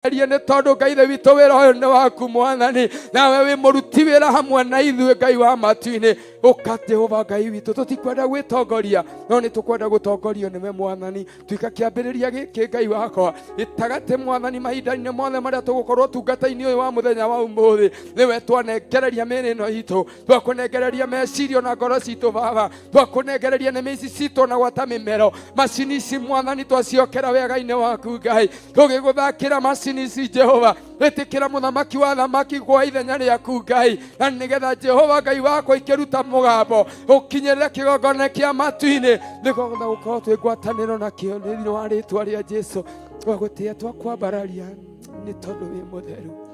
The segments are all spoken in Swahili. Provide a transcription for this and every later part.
nä tondå Ngai thä witå wä ra å yå nä waku Mwathani, nawe wä må ruti wä ra hamwe na ithuä Ngai wa matu-inä. Ũka Jehova Ngai witå, tå tikwenda gwä tongoria no nä tå kwenda gå tongorio nä we Mwathani. Tuika kä ambä rä ria gä kä Ngai wakwa gätagatä Mwathani mahinda-inä mothe marä a tå gå korwo tungata-inä å yå wa må thenya wa å thä. Nä we twanengereria mä rä ä no itå, twakå nengereria meciria na ngoro citå Baba, twakå nengereria nä mä ici citå na gwata mä mero macini ici Mwathani twaciokera wega-inä waku Ngai, tå gä gå thakä ra macini ici Jehova, ĩtĩkĩra mũthamaki wa thamaki kwa ithenya rĩaku Ngai, na nĩgetha Jehova Ngai wakwa ikĩruta mũgambo ũkinyĩrĩre kĩgongona kĩa matu-inĩ, nĩgetha gũkorwo twĩ ngwatanĩro nakĩo thĩinĩ wa rĩĩtwa rĩa Jesũ. Twagũtĩĩa twakwambararia nĩ tondũ wĩ mũtheru.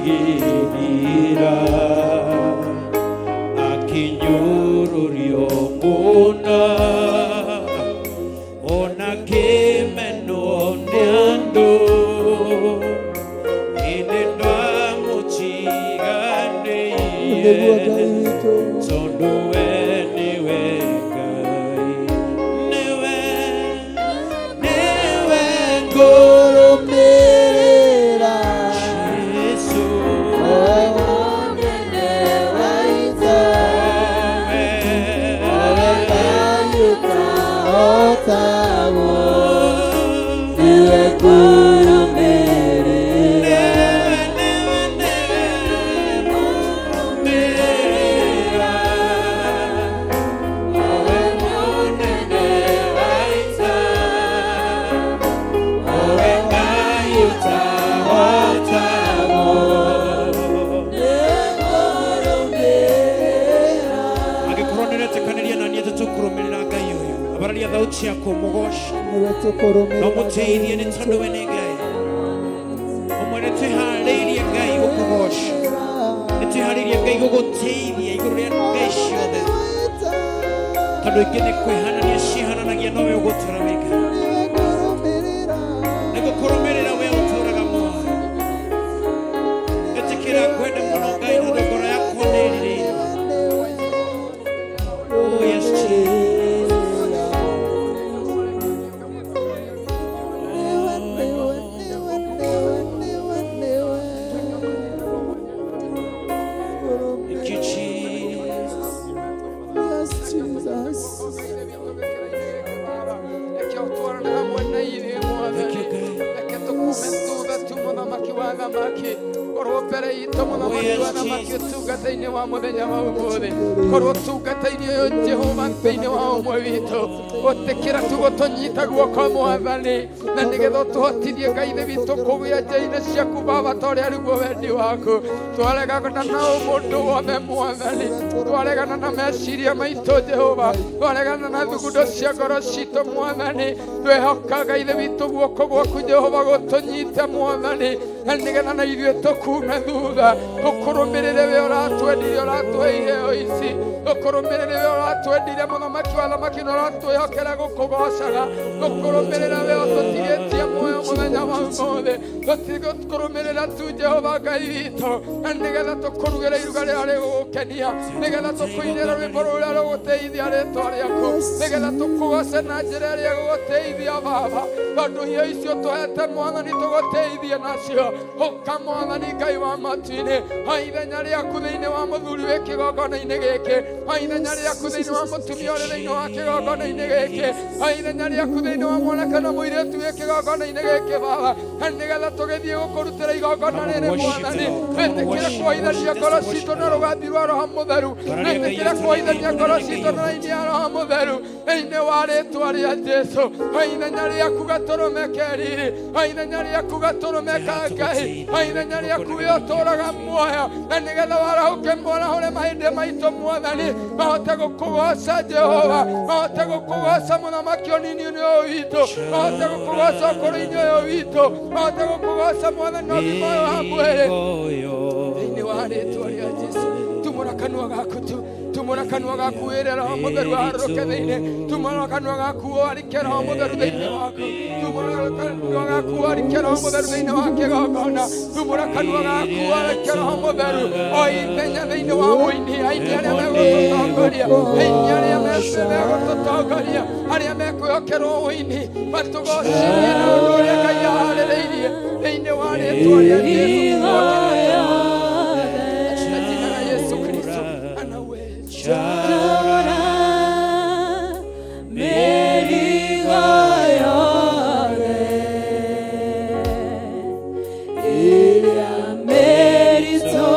gira akinyururio muna ona kimeno neando inendwa muchigane sondo niwe Ngai niwe ngoromera Yesu Chiako mogosh no muteithie ni tondu we ni Ngai umwene twihariirie Ngai gukugosh ni twihariirie Ngai guguteithia iguru ria Ngai ciothe tondu ingi ni kwihanania cihananagia nowe ugutura we Ngai ni gukurumirira we uturaga muoyo etikira kwenda muno Ngai tondu ngoro yakwa ni ririre oh yes Jesus. Korwo tungata-inĩ ũyũ Jehova thĩinĩ wa ũmwe witũ gũtĩkĩra tũgũtũnyita guoko Mwathani na nĩgetha ũtũhotithie Ngai thĩ witũ kũgĩa njĩra-inĩ ciaku Baba ta ũrĩa arĩguo wendi waku twaregana na ũmũndũ wothe Mwathani twaregana na meciria maitũ Jehova twaregana na thugundo cia ngoro citũ Mwathani twĩhoka Ngai thĩ witũ guoko gwaku Jehova gũtũnyite Mwathani na nĩgetha na ithuĩ tũkume thutha tũkũrũmĩrĩre we ũratwendire ũratũhe iheo ici tũkũrũmĩrĩre we ũratwendire mũthamaki wa thamaki na ũratwĩhokera gũkũgocaga tũkũrũmĩrĩra we ũtũtigĩtie muoyo mũthenya wa ũmũthĩ tũkũrũmĩrĩra tu Jehova Ngai witũ na nĩgetha tũkũrugĩre iruga rĩrĩa rĩgũgũkenia nĩgetha tũkũinĩra rwĩmbo rũrĩa rũgũteithia rĩĩtwa rĩaku nĩgetha tũkũgoce na njĩra ĩrĩa ĩgũgũteithia Baba tondũ iheo icio tũhete Mwathani tũgũteithie nacio ũka Mwathani Ngai wa matu-inĩ o ithenya rĩaku thĩinĩ wa mũthuri wĩ kĩgongona-inĩ gĩkĩ o ithenya rĩaku thĩinĩ wa mũtumia ũrĩ thĩinĩ wa kĩgongona-inĩ gĩkĩ o ithenya rĩaku thĩinĩ wa mwanake na mũirĩtu wĩ kĩgongona-inĩ gĩkĩ Baba na nĩgetha tũgĩthiĩ gũkũrutĩra igongona rĩrĩ Mwathani wĩtĩkĩre kũhithania ngoro citũ na rũgathi rwa Roho Mũtheru wĩtĩkĩre kũhithania ngoro citũ na raini ya Roho Mũtheru thĩinĩ wa rĩĩtwa rĩa Jesũ o ithenya rĩaku gatũrũme keriri o ithenya rĩaku gatũrũme ka Ngai o ithenya rĩaku we ũtũũraga muoyo na nĩgetha warahũke mwarahũre mahĩndĩ maitũ Mwathani mahote gũkũgoca Jehova mahote gũkũgoca mũthamaki ũnini-inĩ ũyũ witũ mahote gũkũgoca ũkũrũ-inĩ ũyũ witũ mahote gũkũgoca Mwathani na ũgima ũyũ wa mwĩrĩ thĩinĩ wa rĩĩtwa rĩa Jesũ tumũra kanua gaku tu tumũra kanua gaku wĩre Roho Mũtheru aharũrũke thĩinĩ tumũra kanua gaku warike Roho Mũtheru thĩinĩ waku tumũra kanua gaku warike Roho Mũtheru thĩinĩ wa kĩgongona tumũra kanua gaku warike Roho Mũtheru o ithenya thĩinĩ wa ũini aini arĩa megũtũtongoria aini arĩa megũtũtongoria arĩa mekwĩhokerwo ũini matũgocirie na ũndũ ũrĩa Ngai aharĩrĩirie thĩinĩ wa rĩĩtwa rĩa Jesũ Kristo Chora merigo yore iria merito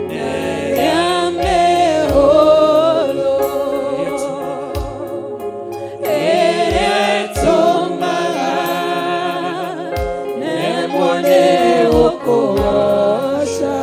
neria meholo etomara nemone okowasha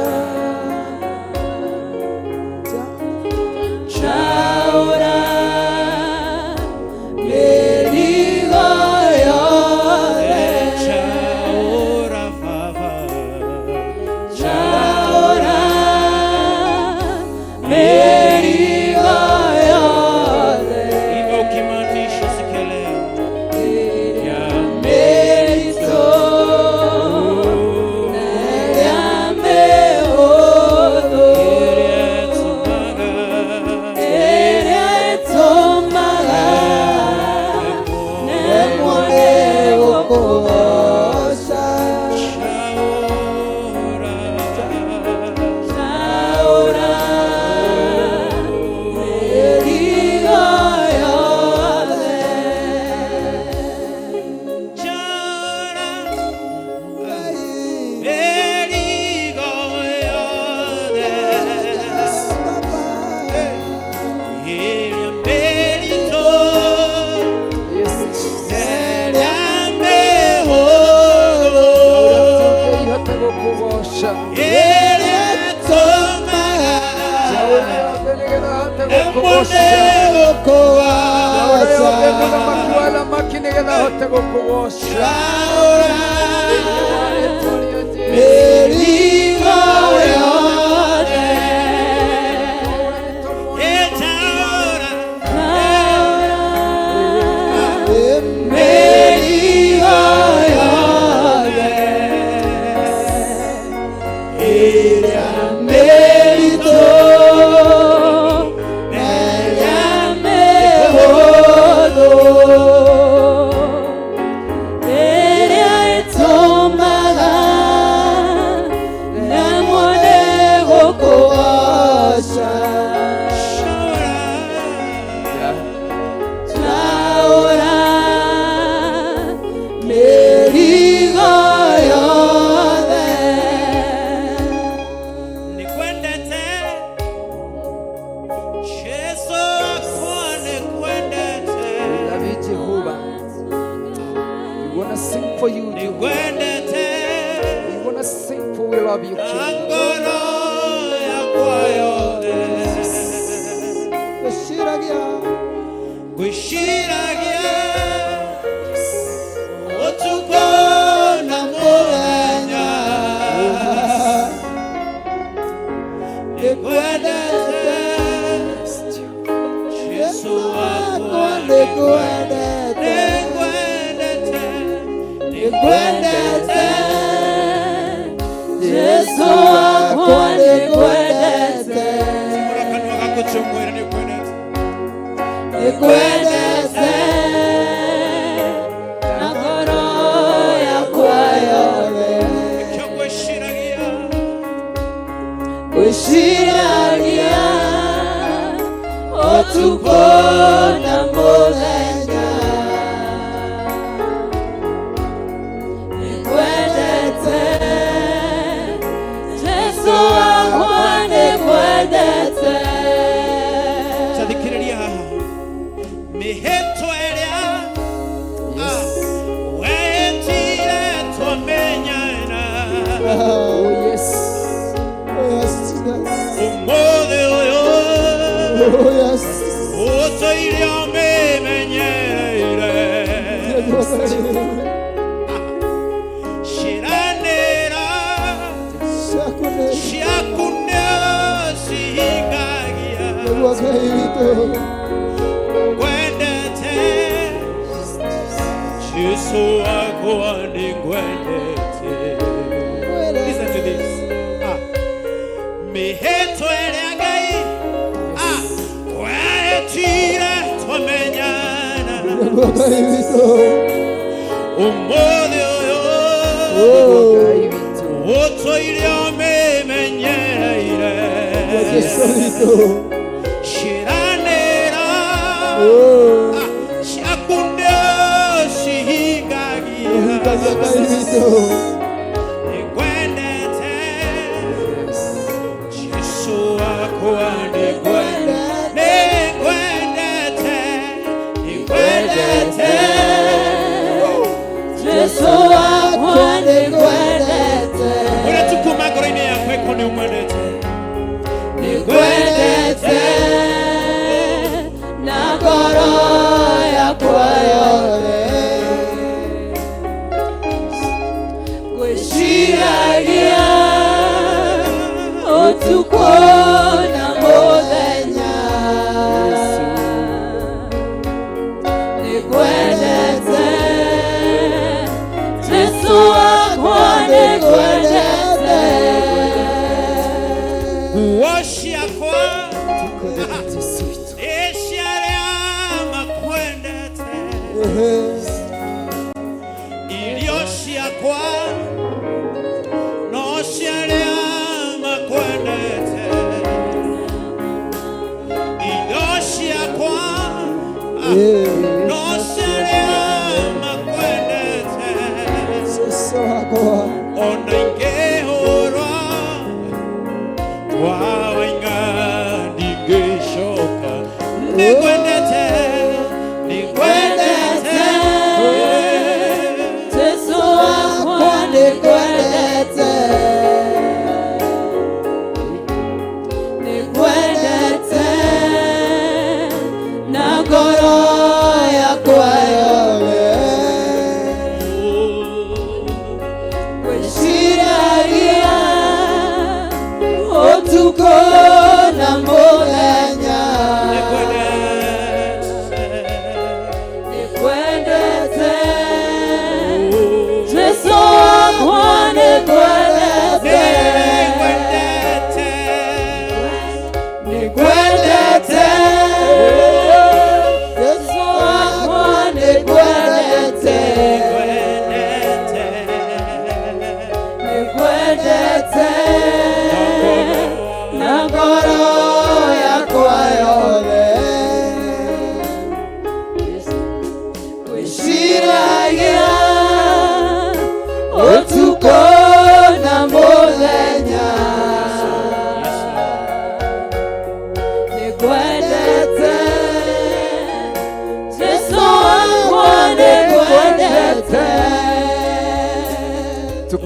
gukugosha Yesu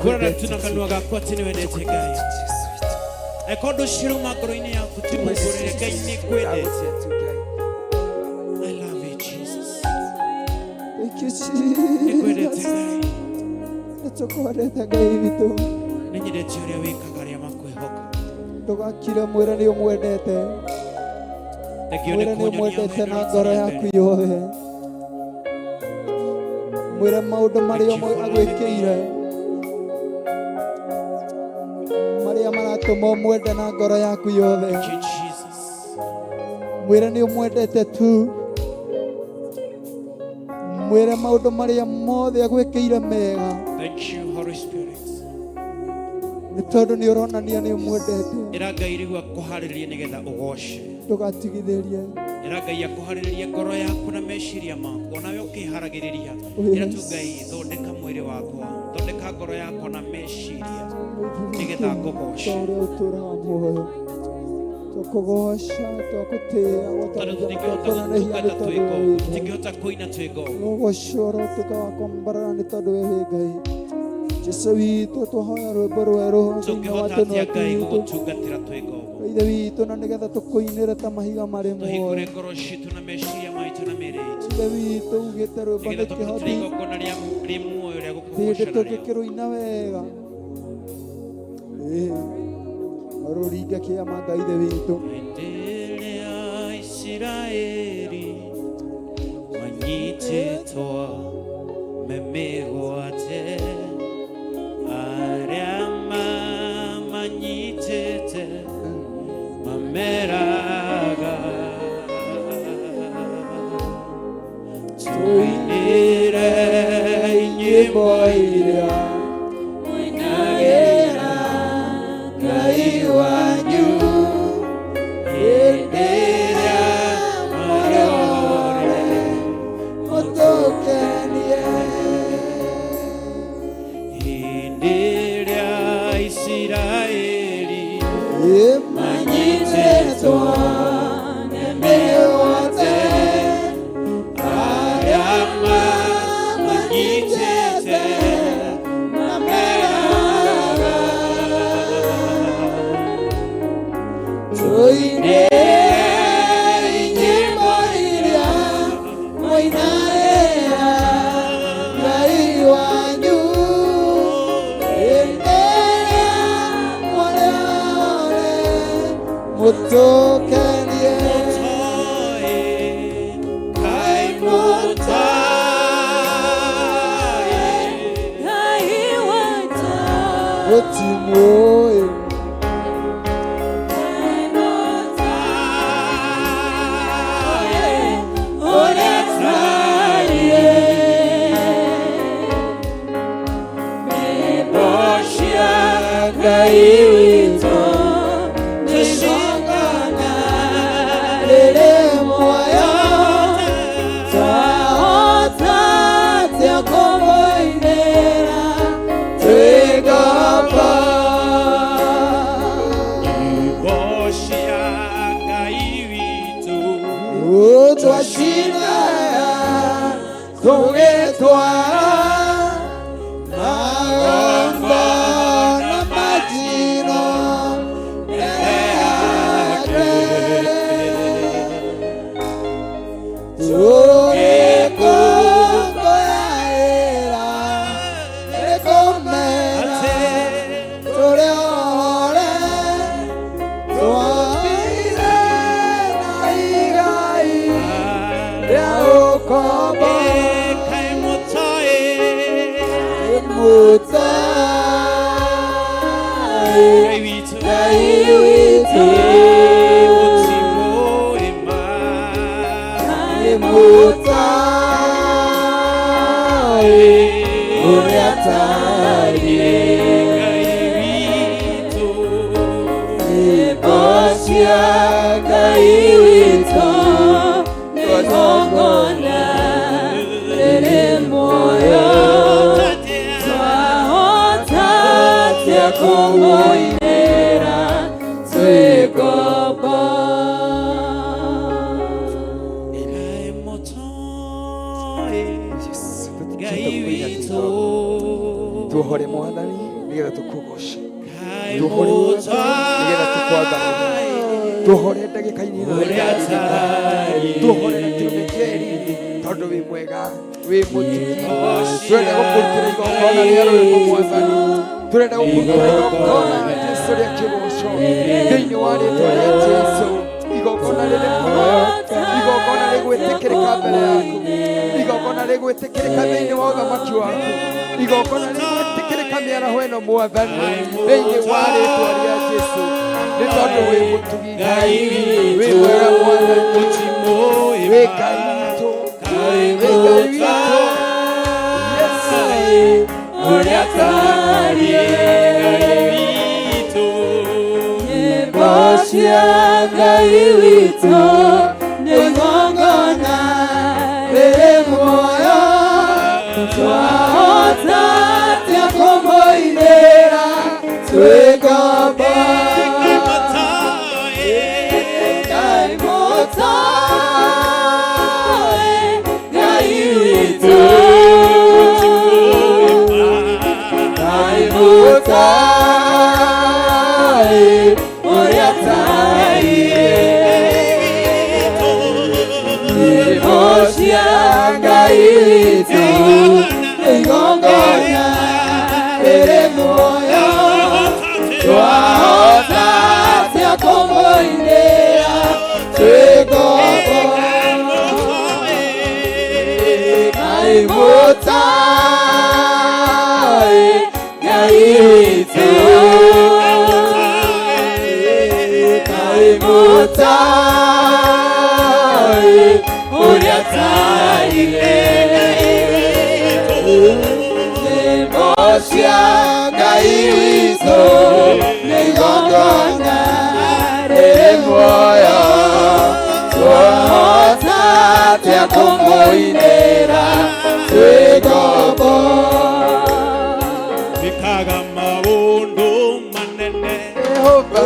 Kurara tunakanua gakwa tini wendete Ngai. Ekondo shiro magoro-ini yaku tumugorere Ngai ni kwendete. I love you, Jesus. Thank you, Ni kwendete Jesus. Ngai. Nĩtũkwendete Ngai witũ. Nĩ nyendete ũrĩa wĩkaga arĩa makwĩhoka. Ndũgakire mwĩra nĩ ũmwendete. Thengiũ nĩ Mwĩra nĩ kũnyonia ũmwendete na maũndũ ngoro yaku yothe. Mwĩra maũndũ marĩa agwĩkĩire, marĩa maratũma ũmwende na ngoro yaku yothe. Thank you, Jesus. Mwĩra nĩ ũmwendete tu. Mwĩra maũndũ marĩa mothe agwĩkĩire mega, Thank you, Holy Spirit. nĩ tondũ nĩ ũronania nĩ ũmwendete. Ĩra Ngai rĩu akũharĩrĩrie nĩgetha ũgoce. Ndũgatigithĩrie. Ĩra Ngai akũharĩrĩrie ngoro yaku na meciria maku, onawe ũkĩharagĩrĩria. Ĩra tu Ngai, thondeka mwĩrĩ wakwa, thondeka ngoro yakwa na meciria nĩgetha ngũgoce. Ũrĩa ũtũũraga muoyo, tũkũgoca, twagũtĩĩa, Tondũ gũtũũra tũtingĩhota na hinya nĩ gũtungata twĩ tondũ ngombo, wĩ Ngai. tũtingĩhota kũina twĩ ngombo. Ũgũcora tukawakombarana nĩ tondũ wĩ Ngai. Jesũ witũ tũhoya rwĩmbo rwerũ thĩinĩ wa Tũngĩhota atĩa tũnua Ngai twitũ. gũgũtungatĩra twĩ ngombo? Ithe witũ na nĩgetha tũkũinĩre ta mahiga marĩ Tũhingũre muoyo. ngoro citũ na meciria maitũ na mĩĩrĩ itũ. Ithe witũ ugĩte rwĩmbo Nĩgetha nĩ tũkĩrutĩre kĩhothi, igongona rĩa muoyo rĩa hĩndĩ gũkũgoca narĩo. tũngĩkĩrũina wega. Rũringe kĩama Ngai ithe witũ. Hĩndĩ ĩrĩa Isiraeli manyitĩtwo memĩgwate, arĩa mamanyitĩte mameraga, tũinĩre nyĩmbo iria mũinagĩra Ngai wanyu. Hĩndĩ ĩrĩa mũrore Mũtũkenie. hĩndĩ ĩrĩa Isiraeli Manyitĩtwo nĩ mĩgwate, arĩa mamanyitĩte mameraga, tũinĩre nyĩmbo iria mũinagĩra Ngai wanyu. Hĩndĩ ĩrĩa mũrore mũtũkenie. Kai mũtaĩ Gũtimũĩ Ngai witũ nĩcongana rĩrĩ muoyo, twahota atĩa kũmũinĩra twĩ ngombo. Twacinaga tũgĩtwara magongona majino mbere yake, tũgĩkũngũyagĩra nĩ kũmena tũrĩ ohore, twaire na igai rĩa ũkombo. Ngai witũ nĩ mũtaĩ ũrĩa tariĩ, nyĩmbo cia Ngai witũ nĩ igongona rĩrĩ muoyo, twahota atĩa kũmũinĩra twĩ ngombo. tuohore Mwathani tukugoce tuhore nigetha tukwathanĩre tuhore ndagĩka-inĩ ĩno tuhore na kĩũmbe kĩeri tondũ wĩ mwega wĩ mũtugi twende gũkũrutĩra igongona rĩa rwĩmbo Mwathani turenda gũkũrutĩra igongona Jesũ rĩa kĩgoco thĩinĩ wa rĩĩtwa rĩa Jesũ igongona rĩrĩ muoyo igongona rĩgwĩtĩkĩrĩka mbere yaku igongona rĩgwĩtĩkĩrĩka thĩinĩ wa ũthamaki waku igongona rĩgwĩtĩkĩrĩka mĩaraho ĩno Mwathani thĩinĩ wa rĩĩtwa rĩa Jesũ nĩ tondũ wĩ mũtugi wĩ mwega Mwathani wĩ Ngai witũ wĩ Ngai witũ Yesu ũrĩa tariĩ Cia Ngai witũ nĩ igongona rĩrĩ muoyo twahota atĩa kũmũinĩra twĩ ngombo Ngai mũtaĩ Ngai witũ Ngai mũtaĩ ũrĩa tariĩ nyĩmbo cia Ngai witũ nĩ igongona rĩrĩ muoyo twahota atĩa kũmũinĩra twĩ ngombo Ngai mũtaĩ Ngai witũ mũtaĩ ũrĩa tariĩ nyĩmbo cia Ngai witũ nĩ igongona rĩrĩ muoyo twahota atĩa kũmũinĩra twĩ ngombo Wĩkaga maũndũ manene Jehova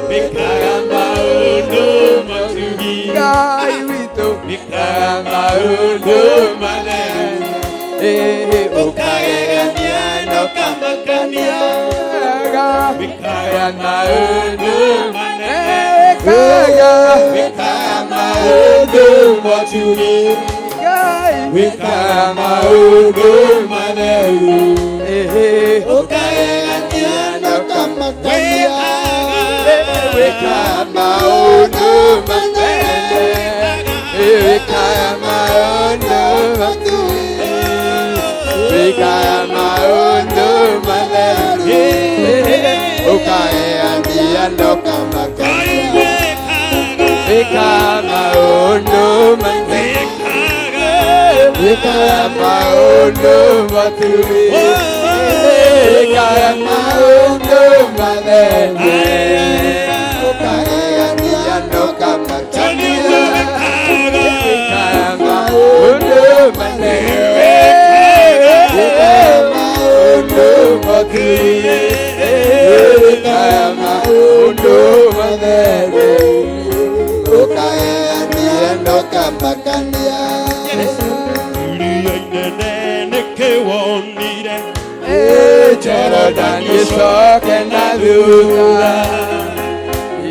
wĩkaga maũndũ matugi Ngai witũ wĩkaga maũndũ manene ũkagegania na ũkamakania wĩkaga maũndũ manene wĩkaga maũndũ matugi wĩkaga maũndũ manene ũkagegania na ũkamakania wĩkaga maũndũ manene wĩkaga maũndũ matugi wĩkaga maũndũ manene ũkagegania na ũkamakania wĩkaga maũndũ manene wĩkaga maũndũ matugi wĩkaga maũndũ manene ũkagegania na ũkamakania wĩkaga maũndũ manene wĩkaga maũndũ matugi wĩkaga maũndũ manene ũkagegania na ũkamakania Jorodani icoke na thutha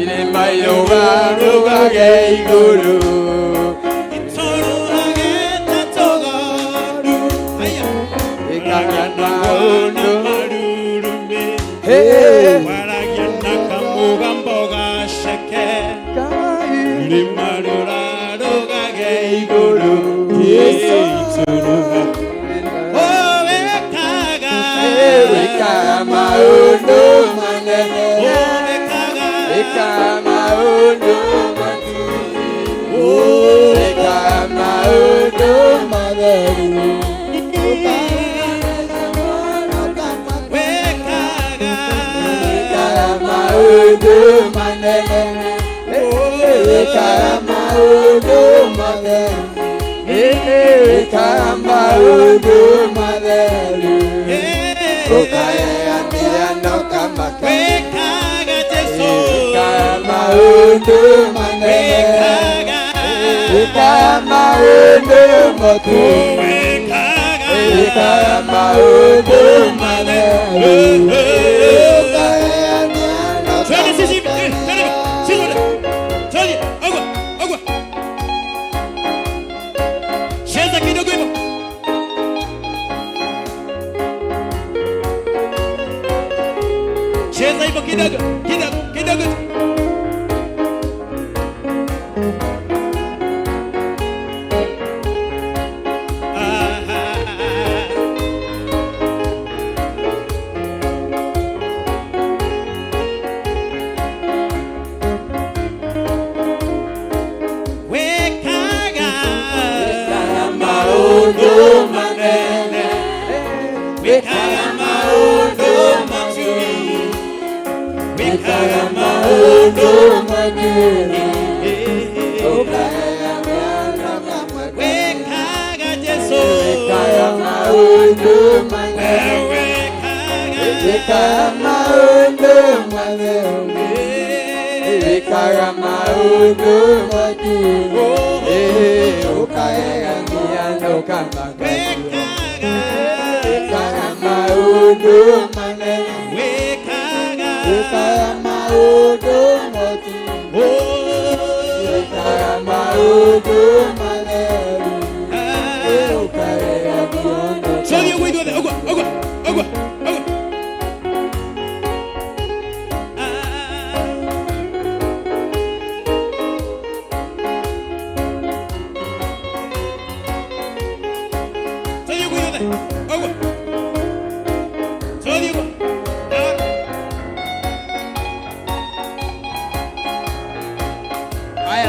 irĩma irũgarũgage igũrũ itũrũrage ta tũgondu ĩkaga maũndũ marurumĩ waragia na kamũgambo gaceke irĩma rũrarũgage igũrũ itũrũga wĩkaga maũndũ manene wĩkaga maũndũ matugi wĩkaga maũndũ matheru wĩkaga maũndũ manene wĩkaga maũndũ matheru wĩkaga maũndũ matheru ũkagegania na ũkamakania wĩkaga maũndũ manene wĩkaga maũndũ matugi wĩkaga maũndũ matheru Ongeza hivyo kidogo, kidogo, kidogo.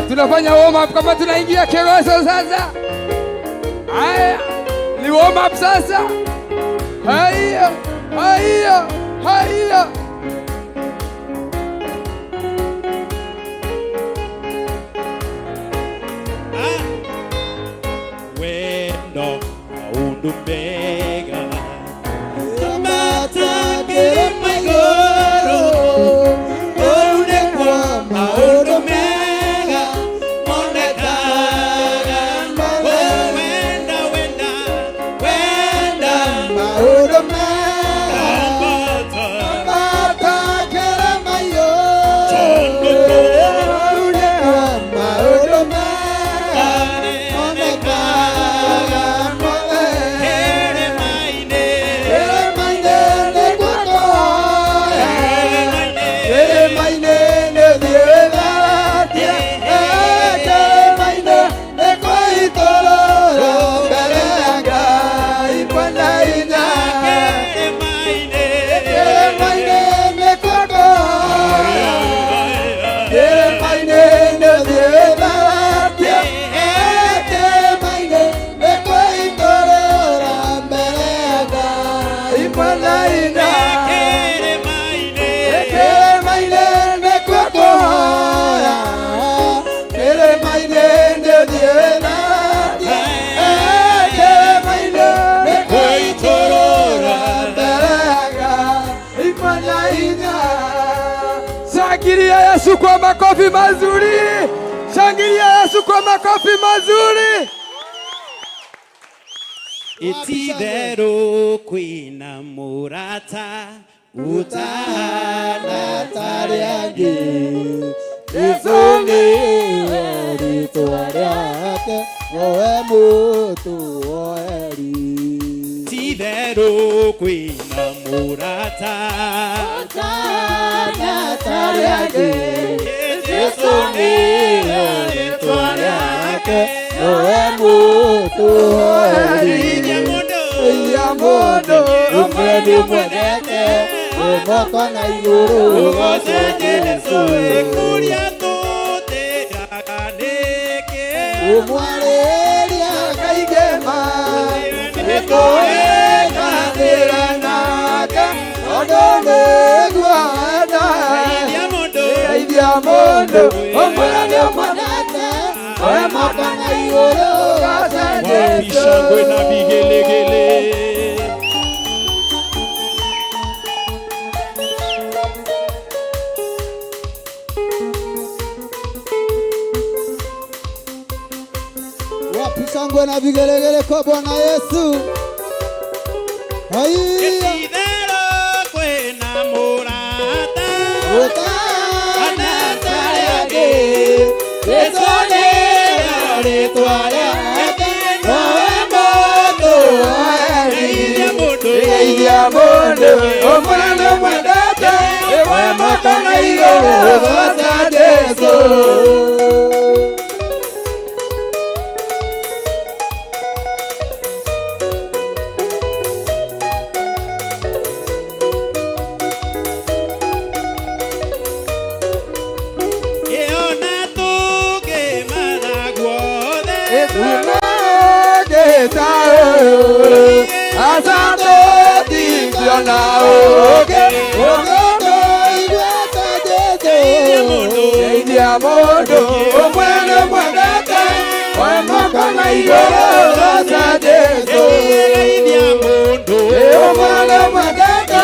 Tunafanya warm up kama tunaingia Keroso sasa. Haya, ni warm up sasa. Haya, haya, haya. Wendo undubega Mata kere magoro Ode kwa maodo mega Moneka Wenda, wenda, Wenda maodo mega Bata, Mata kere mayo Chondo, Ode kwa maodo mega Moneka Kere maine, Kere maine ne kwako Kere maine, Kere maine ne dielatia Kere maine ne koitoro Berenga ipana ina Kere maine, Kere maine ne kwako Kere maine ne dielatia Kere maine ne koitoro Berenga ipana ina Kere maine, Kere maine ne kwako Kere maine ne diena Kere maine ne koitorora Beraga Imanaina Shangilia Yesu kwa makofi mazuri. Shangilia Yesu kwa makofi mazuri. itithero kwina murata utahana Tariagi Isoni Rituariake Oe mutu oeri itithero kwina murata Tana tariagi Isoni Rituariake Oe mutu oeri Ya modo Umedi mwenete Umoko na iguru Umwareria kaigema Etoega niranaka Odone guada Eidia mondo Umwedi mwenete Umoko na iguru Wapishangwe na vigelegele Wapishangwe na vigelegele kwa Bwana Yesu. Haiya. itithero kwina murata Utana tariagi Isoni Rituariake Oe mutu oeri Eidia mondo Umwedi mwenete moko na igũrũ goca Jesũ. Asante tibiona oge ogodo igweta Jesũ. Ndeithia mũndũ ũmwe nĩ mwendete moko na igũrũ goca Jesũ. Ndeithia mũndũ ũmwe nĩ mwendete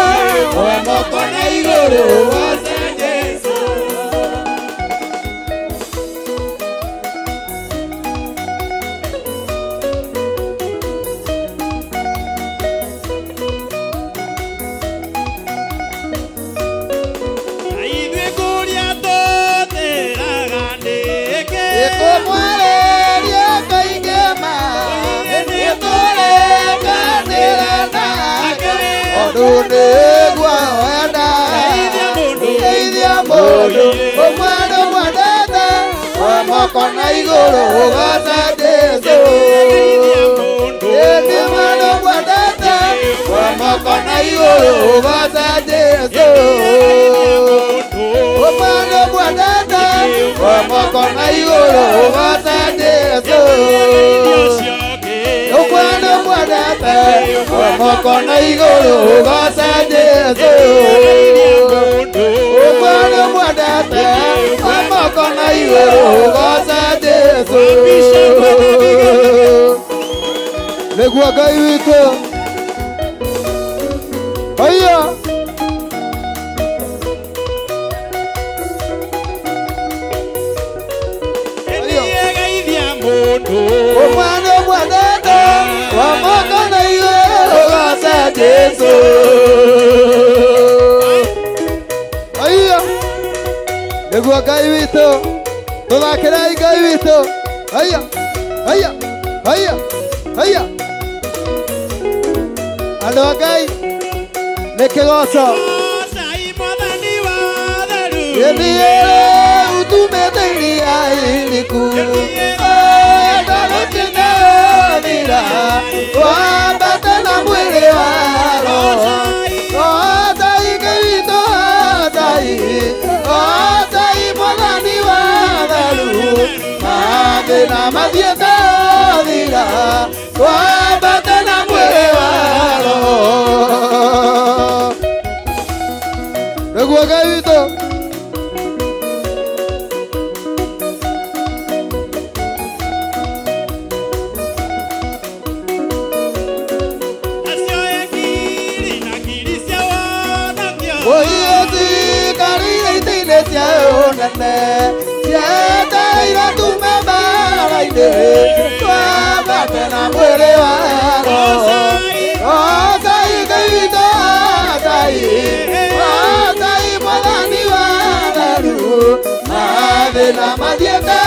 moko na igũrũ goca Jesũ. Ndeithia mũndũ ũmwe nĩ mwendete moko na igũrũ goca Jesũ. Ndeithia mũndũ ũmwe nĩ mwendete moko na igũrũ goca Jesũ. Ũmwe nĩ mwendete moko na igũrũ goca Jesũ. Ũmwe nĩ mwendete moko na igũrũ goca Jesũ. Ũmwe nĩ mwendete moko na igũrũ goca Jesũ. Nĩguo Ngai witũ. Haya. Ũmwe nĩ mwendete moko na igũrũ goca Jesũ. Haya. Nĩguo Ngai witũ. Tũthakĩrai Ngai witũ. Haya. Haya. Haya. Haya. Andũ a Ngai nĩ kĩgoco. Niĩ utumĩte iria iriku ndagũtindanĩra wambate na mwĩrĩ wa roho. Otai Ngai witũ otai otai Mwathani wa tharu mathĩna mathiĩte thira wambate na mwĩrĩ wa roho. Nĩguo Ngai witũ. Sietaira tume mbara-inĩ twambate na mwĩrĩ wa roho. Otai Ngai witũ otai otai Mwathani wa tharu mathĩna mathiĩte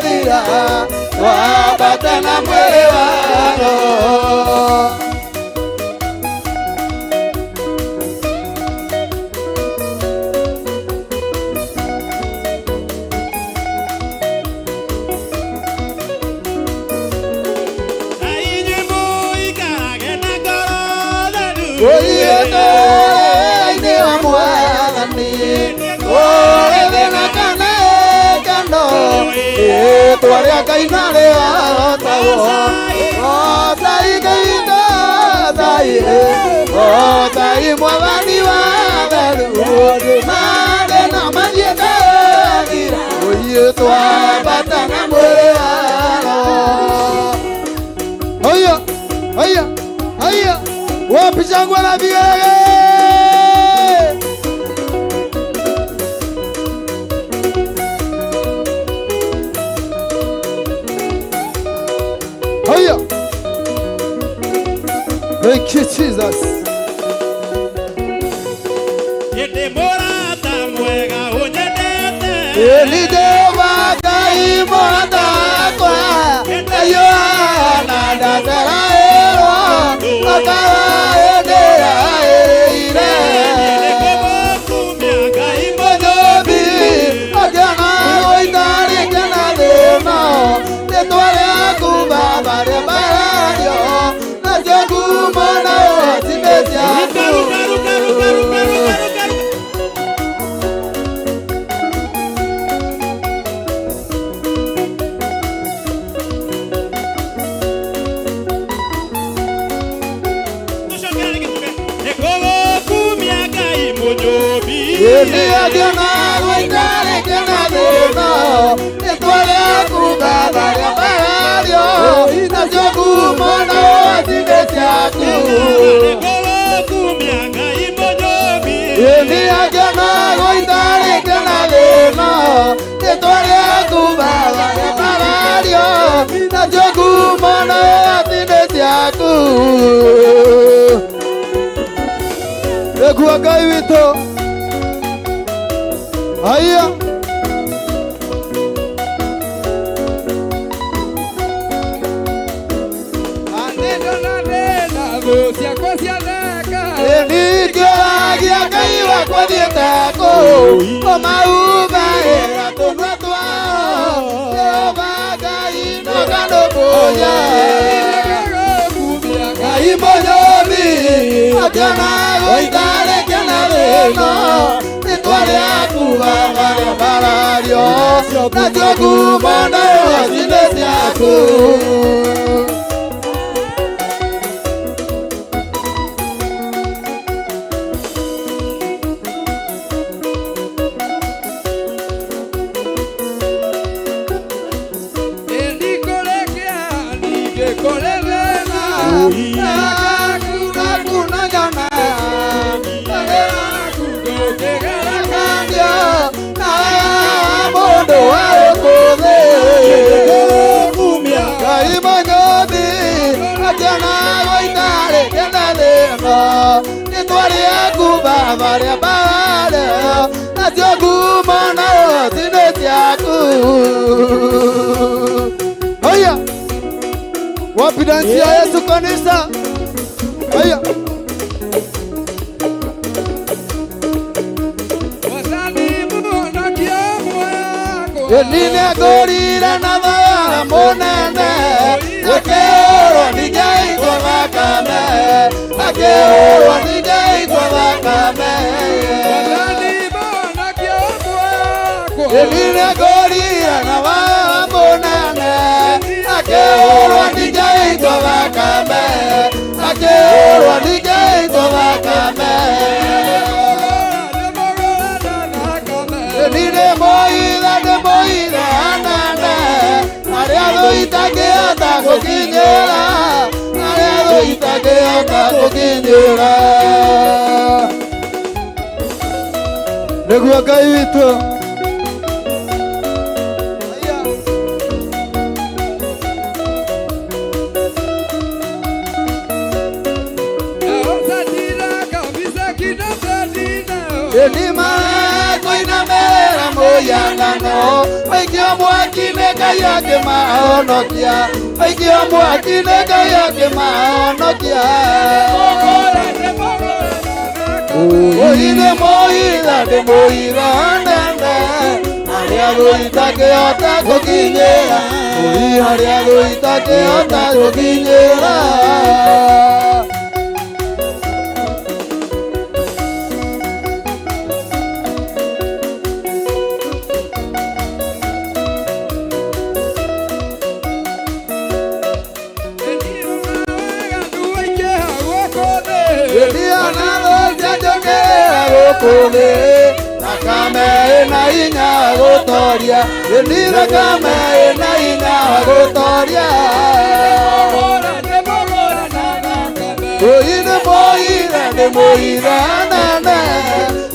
thira twambate na mwĩrĩ wa roho. Ũthiĩte-inĩ wa Mwathani ũrĩ na kana kano rĩĩtwa rĩa Ngai na rĩhotagwo. Otai Ngai witũ otai otai Mwathani wa tharu mathĩna mathiĩte thira twambata na mwĩrĩ wa roho. Haya. Haya. Haya. Wapi shangwe la vigelegele? Haya. Thank you, Jesus. Elideva Ngai morata kwa Yohana Nazareno akawa endea ire rĩkena thĩno rĩtwa rĩaku Baba rĩambarario nacio ngumo na ũhoti-inĩ ciaku Ini agena goita rĩkena thĩno rĩtwa rĩaku Baba rĩambarario nacio ngumo na ũhoti-inĩ ciaku Nĩguo Ngai witũ Haya Nĩngĩoragia Ngai wakwa thiĩte kũ o mauva ĩra tũnua twao Jehova Ngai nũganũkũnya Ngai mũnyũthi akĩona gũita rĩkena thĩno rĩtwa rĩaku Baba rĩambarario nacio ngumo na ũhoti-inĩ ciaku Rĩtwa rĩaku Baba rĩambarario nacio ngumo na ũhoti-inĩ ciaku Haya Wapi dansi ya Yesu kanisa Haya Nine ngũrire na thara mũnene akĩhũrwo ndingĩitwo thakame akĩhũrwo ndingĩitwo thakame Nine ngũrire na thara mũnene akĩhũrwo ndingĩitwo thakame akĩhũrwo ndingĩitwo thakame Nine moira anene arĩa thũ itangĩhota gũkinyĩra arĩa thũ itangĩhota gũkinyĩra Nĩguo Ngai witũ Nĩmakũinamĩrĩra mũhianano Aikio mwaki-inĩ Ngai akĩmahonokia Aikio mwaki-inĩ Ngai akĩmahonokia Ũi nĩ mũhitha ndĩ mũhitha nene harĩa thũ itangĩhota gũkinyĩra Ũi harĩa thũ itangĩhota gũkinyĩra Thakame ĩna hinya gũtoria Ni thakame ĩna hinya gũtoria Ũi nĩ mũhitha nene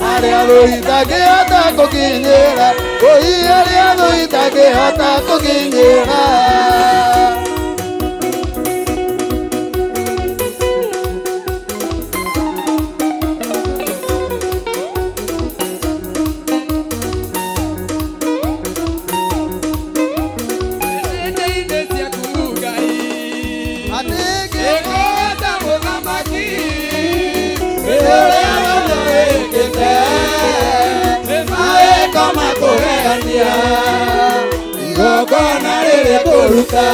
harĩa thũ itangĩhota gũkinyĩra Ũi harĩa thũ itangĩhota gũkinyĩra Igongona rĩrĩa kũruta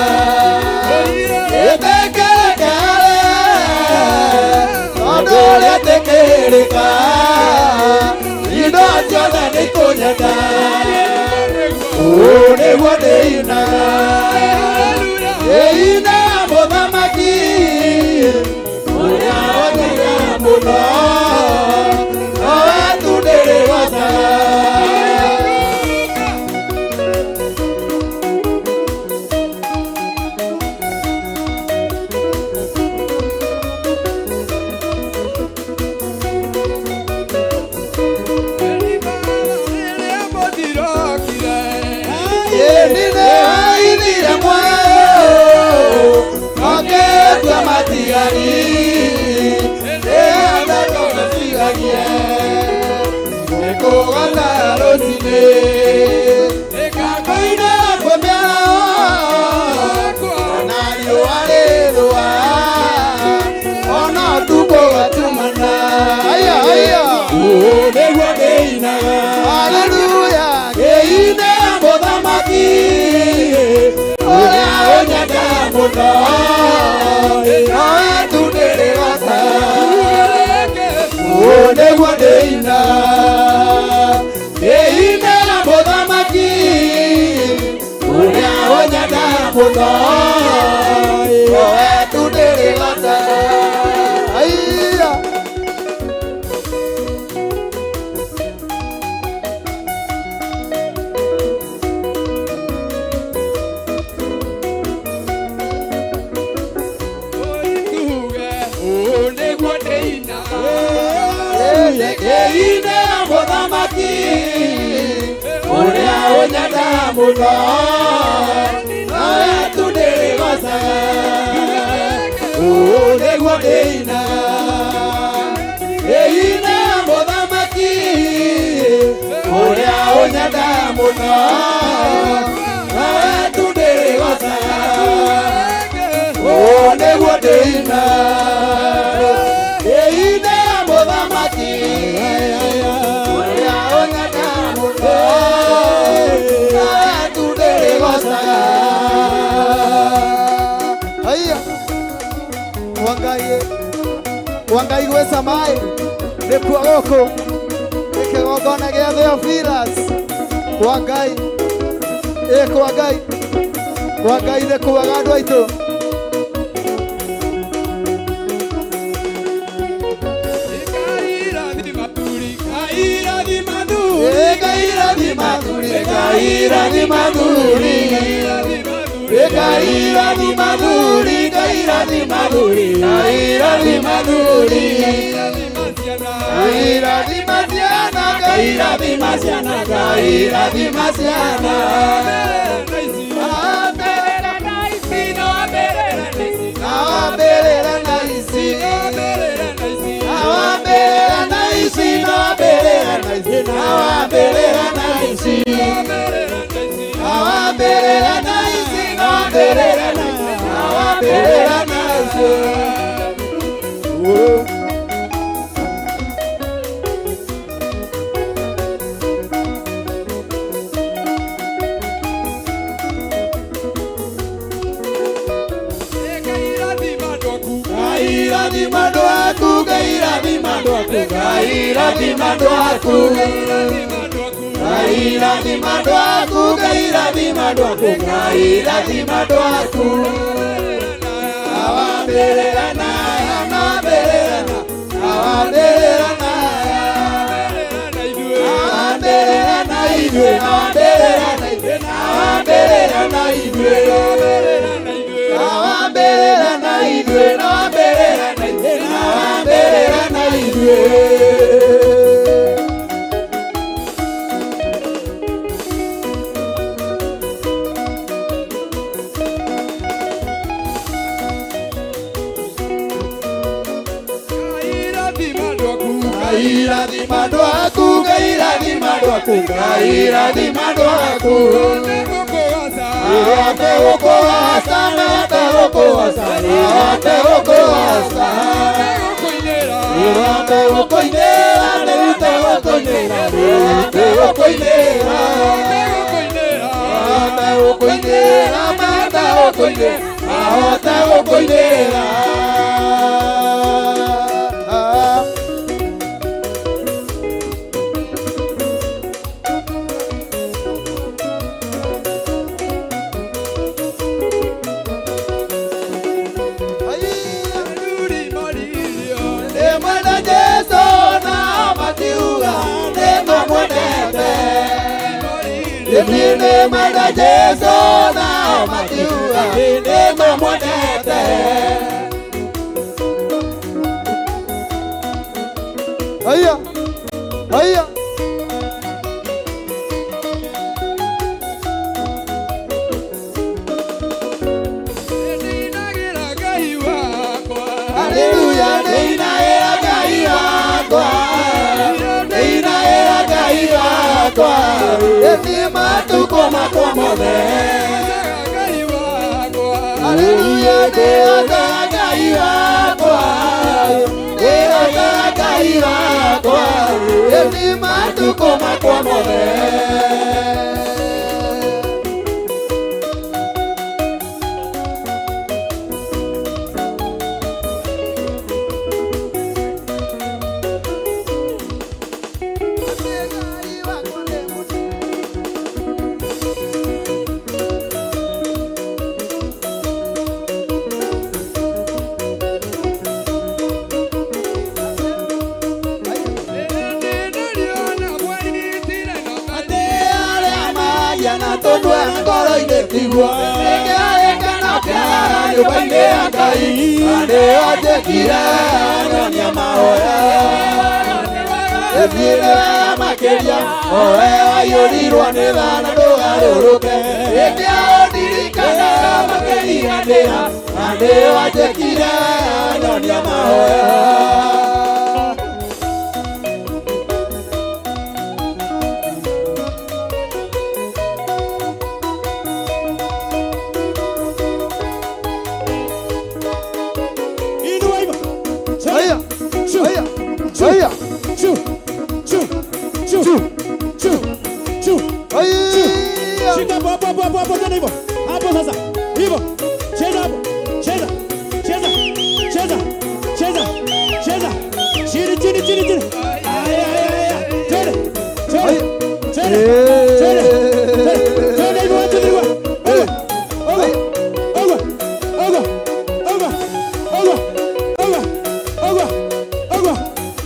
rĩtekĩrĩka tondũ rĩetĩkĩrĩka indo ciothe nĩikũnyenda nĩguo ndĩinaga ndĩina mũthamaki ũrĩa wothaga mũno nowe tu ndĩrĩgocaga mũthamaki ũrĩa ũnyenda mũno nawe tu ndĩrĩ gota nĩguo ndĩina ndĩinĩra mũthamaki ũrĩa ũnyenda mũno nawe tu ndĩrĩ gota. Ndĩinĩra mũthamaki ũrĩa ũnyenda mũno nawe tu ndĩrĩ gota nĩguo ndĩina ndĩinĩra mũthamaki ũrĩa ũnyenda mũno nawe tu ndĩrĩ gota nĩguo ndĩina ndĩinĩra mũthamaki ũrĩa ũnyenda mũno nawe tu ndĩrĩ gota. Haya Wangai gwĩ Samaĩ nĩkuo gũkũ nĩ kĩgongona gĩa Theophilus kwa Ngai kwa Ngai nĩ kuaga andũ aitũ. Tũkĩaria na tũndũ ngoro-inĩ tiguo Nĩkĩarĩkana kĩara nyũmba-inĩ ya Ngai Nĩyo njĩkire nyonia mahoya Ethire makĩria owe waiyũrirwo nĩ tha na ndũgarũrũke Nĩkĩandirikana makĩriganĩra na nĩyo njĩkire nyonia mahoya Shika hapo tena hivyo. Hapo sasa. Hivyo. Cheza hapo. Cheza. Chini. Aya. Cheza. Hivyo watu hivyo. Oga.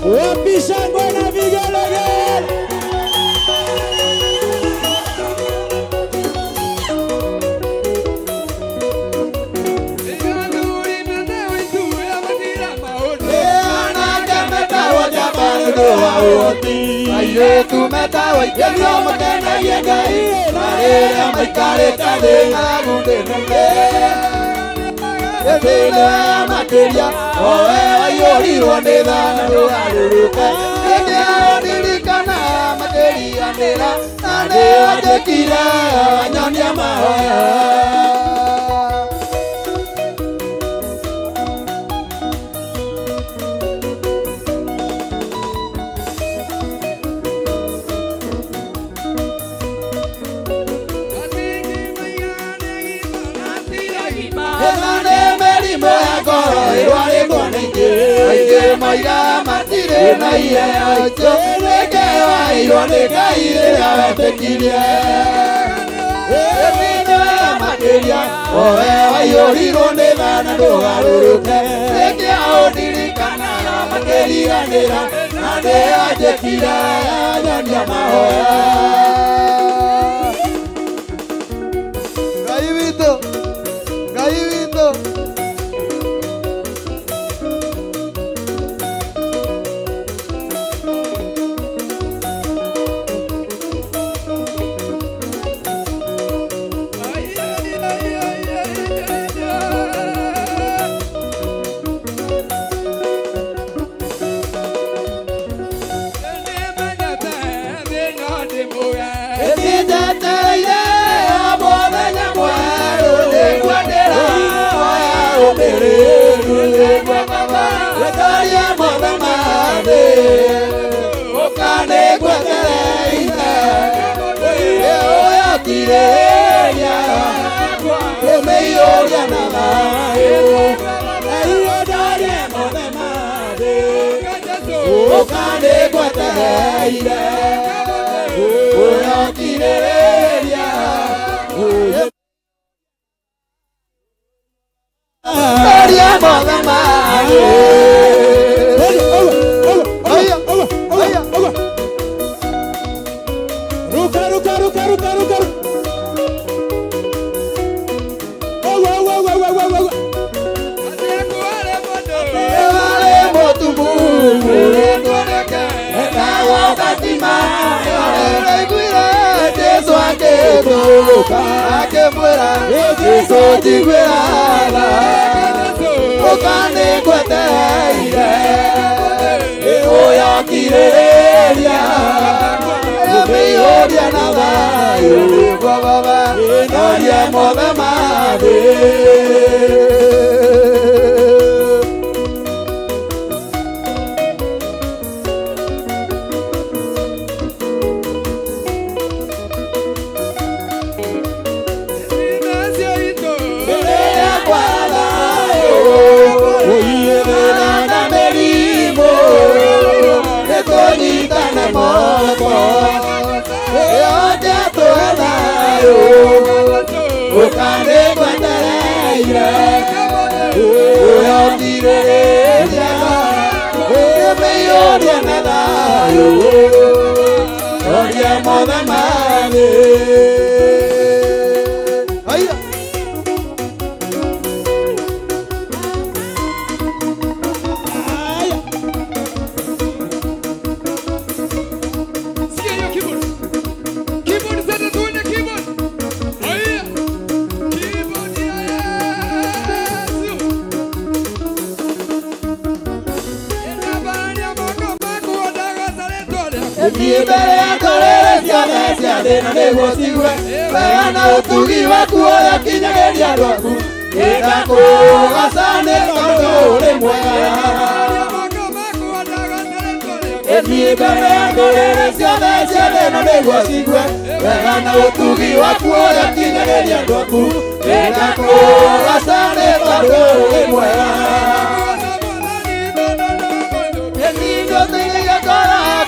Wapisha ngona vigelegele. Airĩtu metawa ikĩrio makenagie Ngai na rĩrĩa maikarĩte thĩ ng'aragu ndĩnene Ethire makĩria owe waiyũrirwo nĩ tha na ndũgarũrũke Nĩkĩandirikana makĩriganĩra na nĩyo njĩkire nyonia mahoya Aingĩ moiga matirĩ na iheo icio Nĩkĩwairwo nĩ Ngai rĩrĩa wetĩkirie Ethire makĩria owe waiyũrirwo nĩ tha na ndũgarũrũke Nĩkĩandirikana makĩriganĩra na nĩyo njĩkire nyonia mahoya Ngai witũ Oria mothe mane Aya. Sikia hiyo keyboard. Keyboard zote tuone keyboard. Haya. Keyboard ya Yesu. Enda bani ya mako wadaga zaletole. Ethie mbere ya ndorere ciothe cia thĩ na nĩguo cigue wega na ũtugi waku ũrĩa kinyagĩria andũ aku. Nĩndakũgoca nĩ tondũ ũrĩ mwega. Ethie mbere ya ndorere ciothe cia thĩ na nĩguo cigue wega na ũtugi waku ũrĩa kinyagĩria andũ aku. Nĩndakũgoca nĩ tondũ ũrĩ mwega.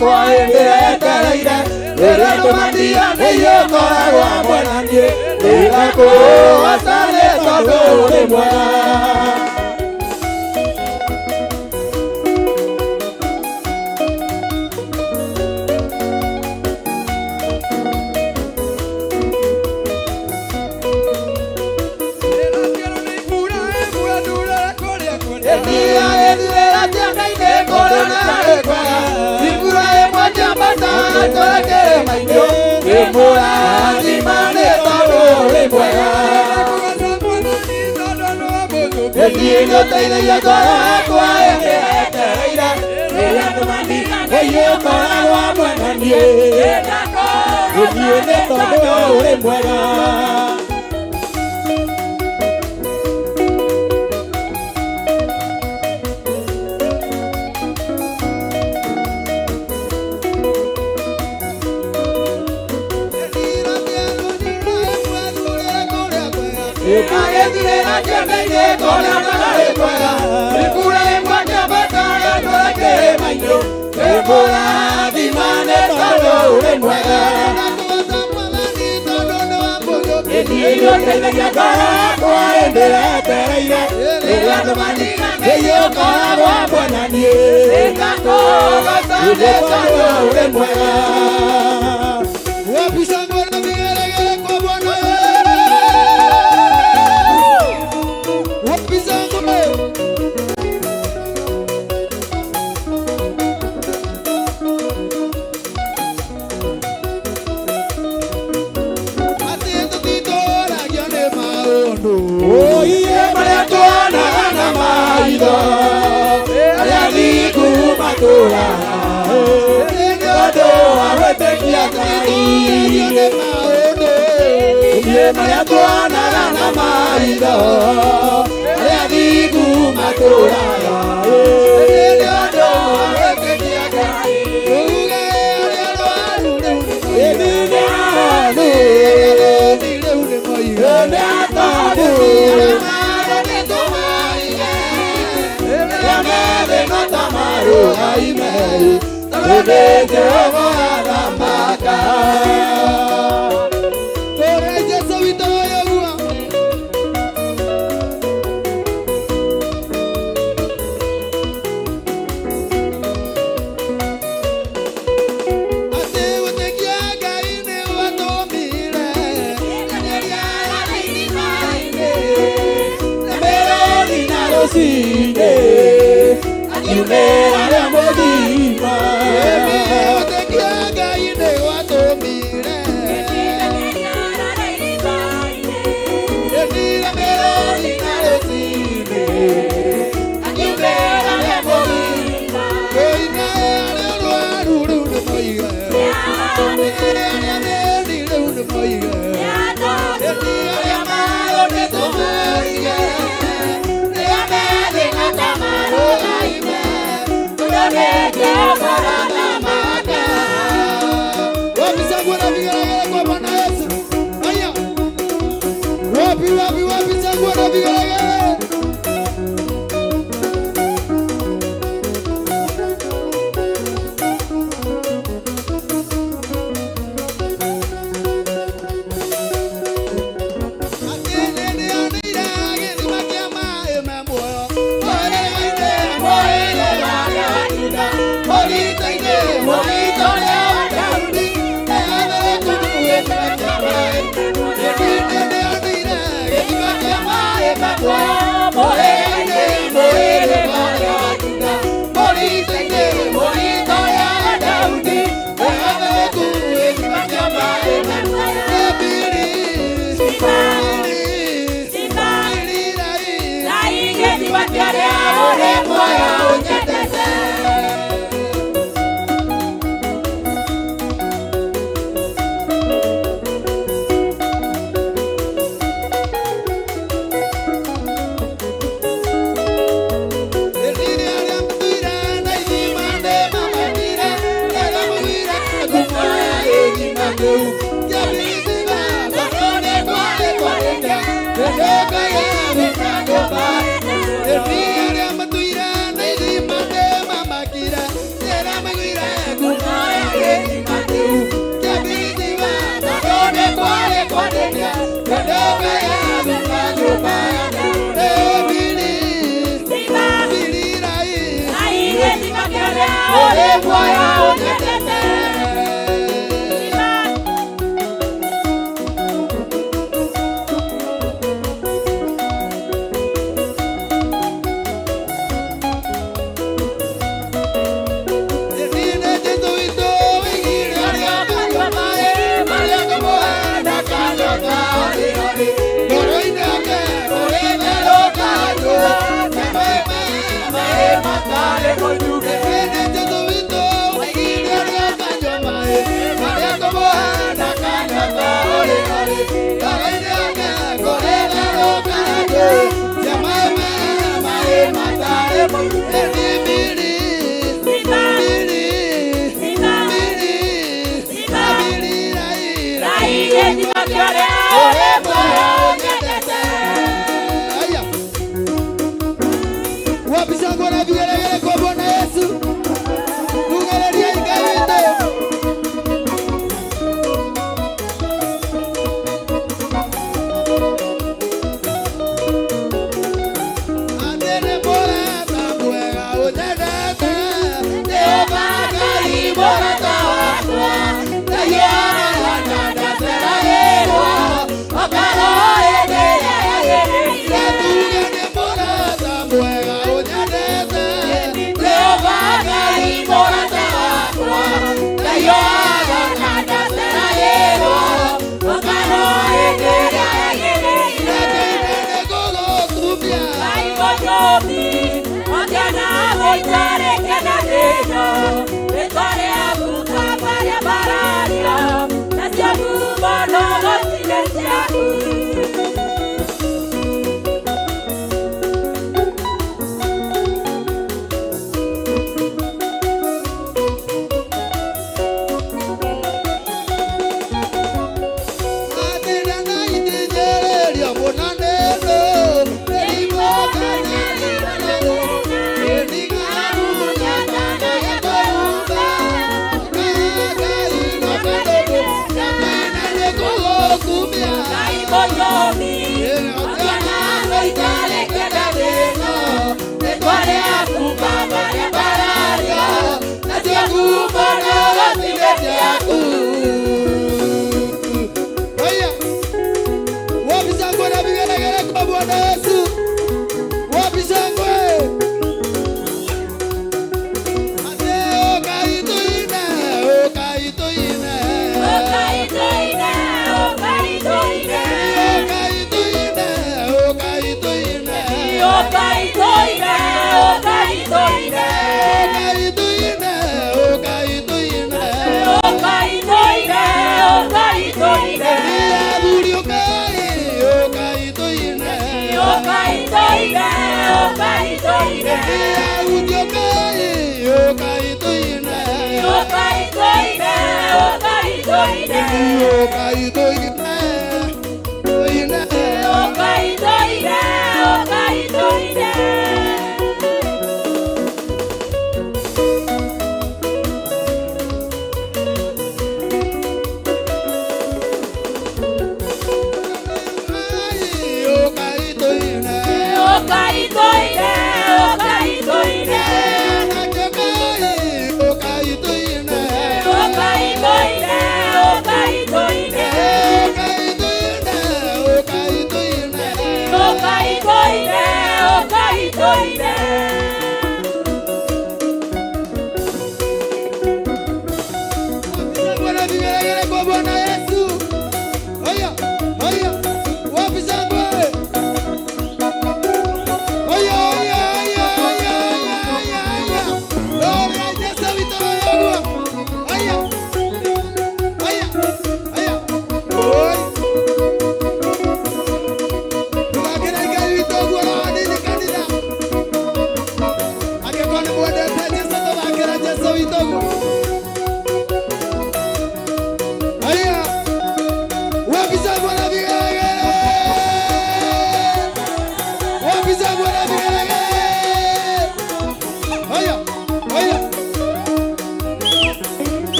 Kwa etereire rĩrĩa ndũmania nĩiũkoragwo hamwe na niĩ nĩndakũgoca nĩ tondũ ũrĩ mwega. Nĩũteithagia ngoro yakwa ĩngĩetereire rĩrĩa ndũmania nĩiũkoragwo hamwe na niĩ nĩ tondũ ũrĩ mwega.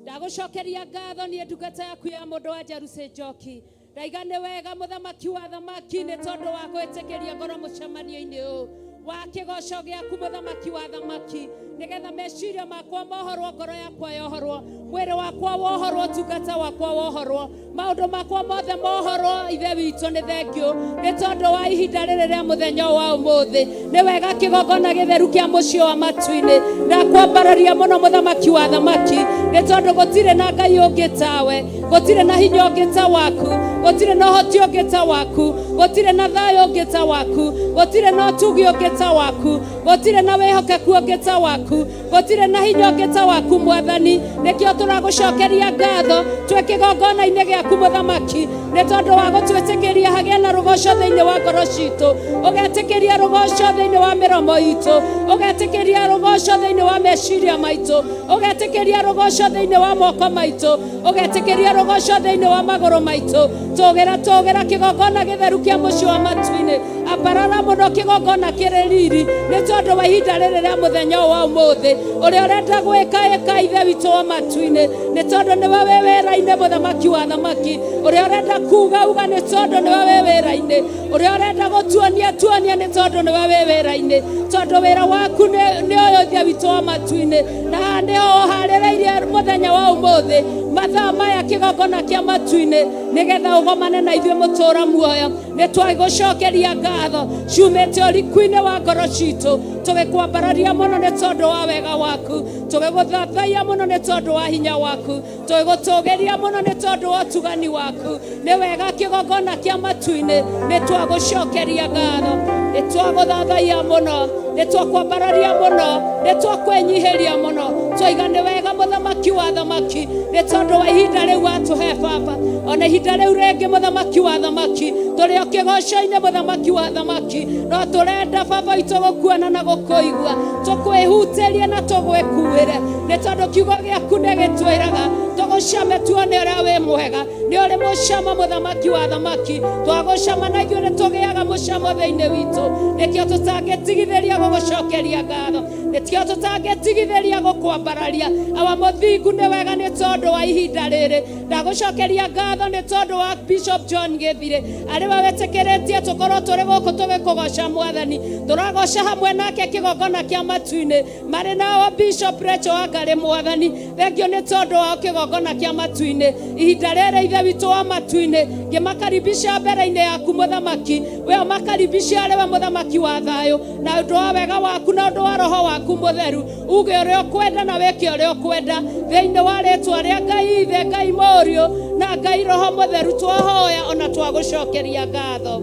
Ndagucokeria ngatho ni ndungata yaku ya mundu wa Jaruse Njoki. Ndaiga ni wega muthamaki wa thamaki ni tondu wa gwitikiria ngoro mucemanio-ini uyu wa kigoco giaku muthamaki wa thamaki nigetha meciria makwa mohorwo ngoro yakwa yohorwo mwiri wakwa wohorwo tungata wakwa wohorwo maundu makwa mothe mohorwo ithe witu ni thengio ni tondu wa ihinda riri ria muthenya wa umuthi ni wega kigongona githeru kia mucio wa matu-ini na kwambararia muno muthamaki wa thamaki ni tondu gutire na ngai ungi tawe gutire na hinya ungi ta waku gutire na hoti ungita waku, gutire na thayo ungita waku, gutire na tugi ungita waku, gutire na wehokeku ungita waku, gutire na hinya ungita waku Mwathani. Nikio turagucokeria ngatho twe kigongona-ini giaku Muthamaki, ni tondu wa gutwitikiria hagia na rugoco thiini wa ngoro citu, ugetikiria rugoco thiini wa miromo itu, ugetikiria rugoco thiini wa meciria maitu, ugetikiria rugoco thiini wa moko maitu, ugetikiria rugoco thiini wa maguru maitu. Tugera kigongona githeru kia mucio wa matu-ini, aparara muno kigongona kireriri, ni tondu wa ihinda riri ria muthenya wa umuthi uria urenda gwika ithe witu wa matu-ini, ni tondu ni we wira-ini Muthamaki wa thamaki, uria urenda kuga uga ni tondu ni we wira-ini, uria urenda gutuonia ni tondu ni we wira-ini, tondu wira waku ni uyu ithe witu wa matu-ini. Na ni ho harireirie muthenya wa umuthi mathaa maya kigongona kia matu-ini nigetha ugomane na ithuĩ mutura muoyo. Ni twigucokeria ngatho ciumite ũriku-inĩ wa ngoro citu, tugikwambararia muno ni tondu wa wega waku, tugiguthathaia muno ni tondu wa hinya waku, tugigutugiria muno ni tondu wa ũtugani waku. Ni wega kigongona kia matu-ini, ni twagucokeria ngatho, ni twaguthathaia muno, ni twakwambararia muno, ni twakwenyihiria muno, twiga ni wega Muthamaki wa thamaki, ni tondu wa ihinda riu watuhe Baba, ona ihinda riu ringi Muthamaki wa thamaki turi o kigoco-ini Muthamaki wa thamaki, no turenda Baba itu gukuona na gukuigua, tukwihutirie na tugwikuire, ni tondu kiugo giaku ni gitwiraga tugucame tuone uria wi mwega, ni uri mucamo Muthamaki wa thamaki, twagucama na ithuĩ ni tugiaga mucamo thiini witu. Nikio tutangitigithiria gugucokeria ngatho, nikio tutangitigithiria gukwambararia awa muthingu ni wega ni tondu wa ihinda riri. Ndagucokeria ngatho ni tondu wa Bishop John Githire ari we witikiretie tukorwo turi guku tugikugoca Mwathani, turagoca hamwe nake kigongona kia matu-ini mari nao Bishop Rachel Wangari Mwathani. Thengio ni tondu wa kigongona kia matu-ini ihinda riri ithe witu wa matu-ini, ngimakaribisha mbere-ini yaku Muthamaki, we makaribisha ari we Muthamaki wa thayo, na undu wa wega waku na undu wa roho waku mutheru, uge uria ukwenda na weke uria ukwenda thiini wa ritwa ria Ngai Ithe, Ngai Murio na Ngai Roho Mutheru. Twahoya ona twagucokeria ngatho.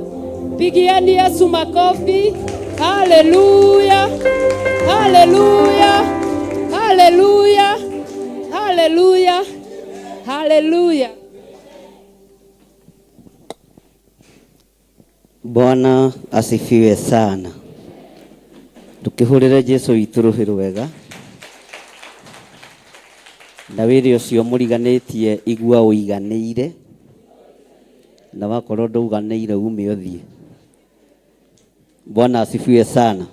Pigieni Yesu makofi. Haleluya, haleluya, haleluya, haleluya, haleluya. Bwana asifiwe sana. Tukihurire Jesu witu ruhi rwega, na wiri ucio muriganitie igua uiganiire, na wakorwo ndauganiire ume uthie. Bwana asifiwe sana.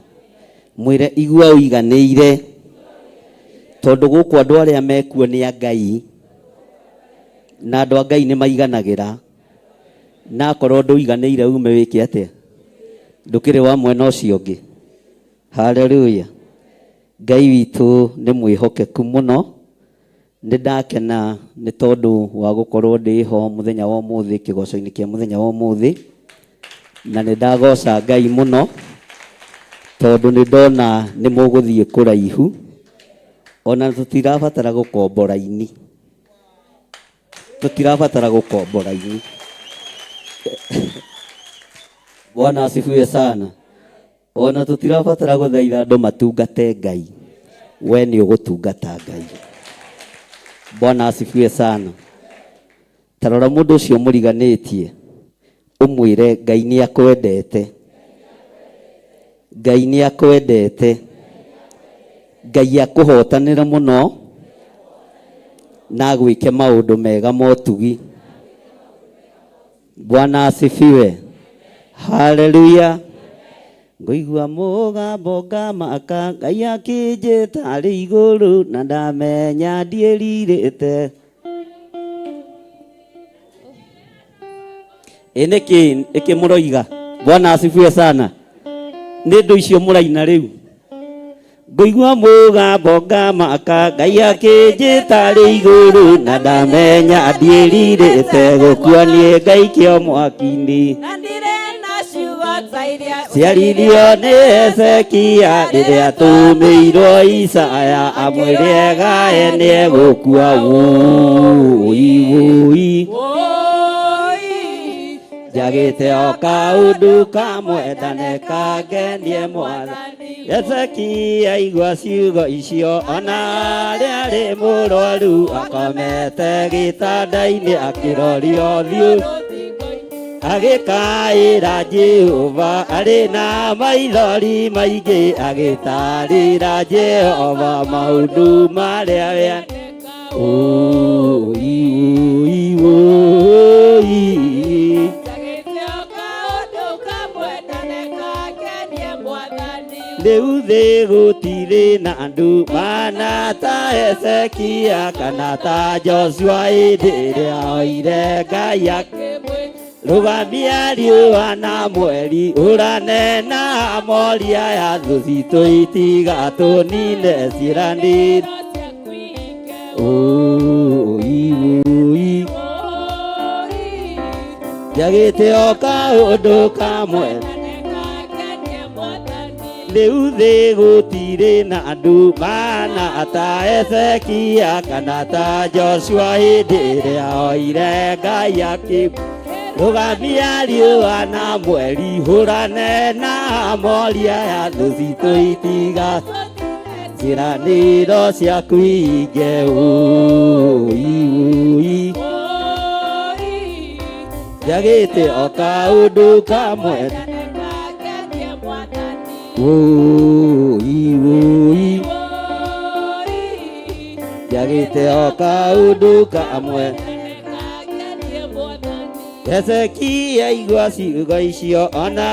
Mwire igua uiganiire, tondu guku andu aria mekuo ni a Ngai, na andu a Ngai ni maiganagira, na akorwo nduiganiire ume wiki atia, ndukiri wa mwena ucio ungi. Haleluya. Ngai witu ni mwihokeku muno, ni ndakena ni tondu wa gukorwo ndiho muthenya wa umuthi kigoco-ini kia muthenya wa umuthi, na ni ndagoca Ngai muno tondu ni ndona ni muguthie kuraihu, ona tutirabatara gukombora ini, tutirabatara gukombora ini. Bwana asifiwe sana. Ona tutirabatara guthaitha andu matungate Ngai, we ni ugutungata Ngai. Bwana asifiwe sana. Tarora mundu ucio muriganitie, umwire Ngai ni akwendete, Ngai ni akwendete, Ngai akuhotanira muno na gwike maundu mega motugi. Bwana asifiwe. Haleluya. Ngoigua mugambo ngamaka, Ngai akinjita ari iguru, na ndamenya ndieririte. Iki muroiga. Bwana asifiwe sana. Ni ndu icio muraina riu. Ngoigua mugambo ngamaka, Ngai akinjita ari iguru, na ndamenya ndieririte. Gukua ni Ngai kio mwaki-ini, ciaririo ni Hezekia riria tumirwo Isaya, amwire gae ni egukua. Woi njagĩte o kaũndũ kamwe ndanekangenie Mwathani. Hezekia aigua ciugo icio, ona rĩarĩ mũrwaru akomete gĩtanda-inĩ akĩrorio thiũ, agĩkaĩra Jehova arĩ na maithori maingĩ, agĩtarĩra Jehova maũndũ marĩa we rĩu thĩ gũtirĩ na andũ mana ta Hezekia kana ta Joshua hĩndĩ ĩrĩa oire Ngai rũgamia riũa na mweri ũranena moria ya thũ citũ itiga tũnine ciĩranĩro njagĩte o kaũndũ kamwe rĩu thĩ gũtirĩ na andũ mana ta Hezekia kana ta Joshua hĩndĩ ĩrĩa oire Ngai rũgamia riũa na mweri ũranena moria ya thũ citũ itiga ciĩranĩro ciaku inge njagĩte o kaũndũ kamwe njagĩte o kaũndũ kamwe. Hezekia aigua ciugo icio, ona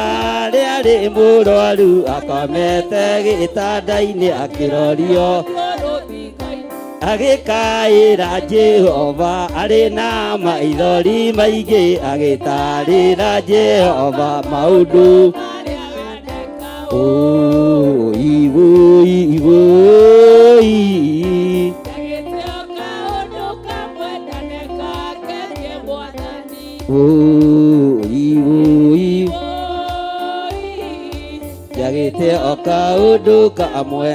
rĩarĩ mũrwaru akomete gĩtanda-inĩ akĩrorio, agĩkaĩra Jehova arĩ na maithori maingĩ, agĩtarĩra Jehova maũndũ njagĩte o kaũndũ kamwe.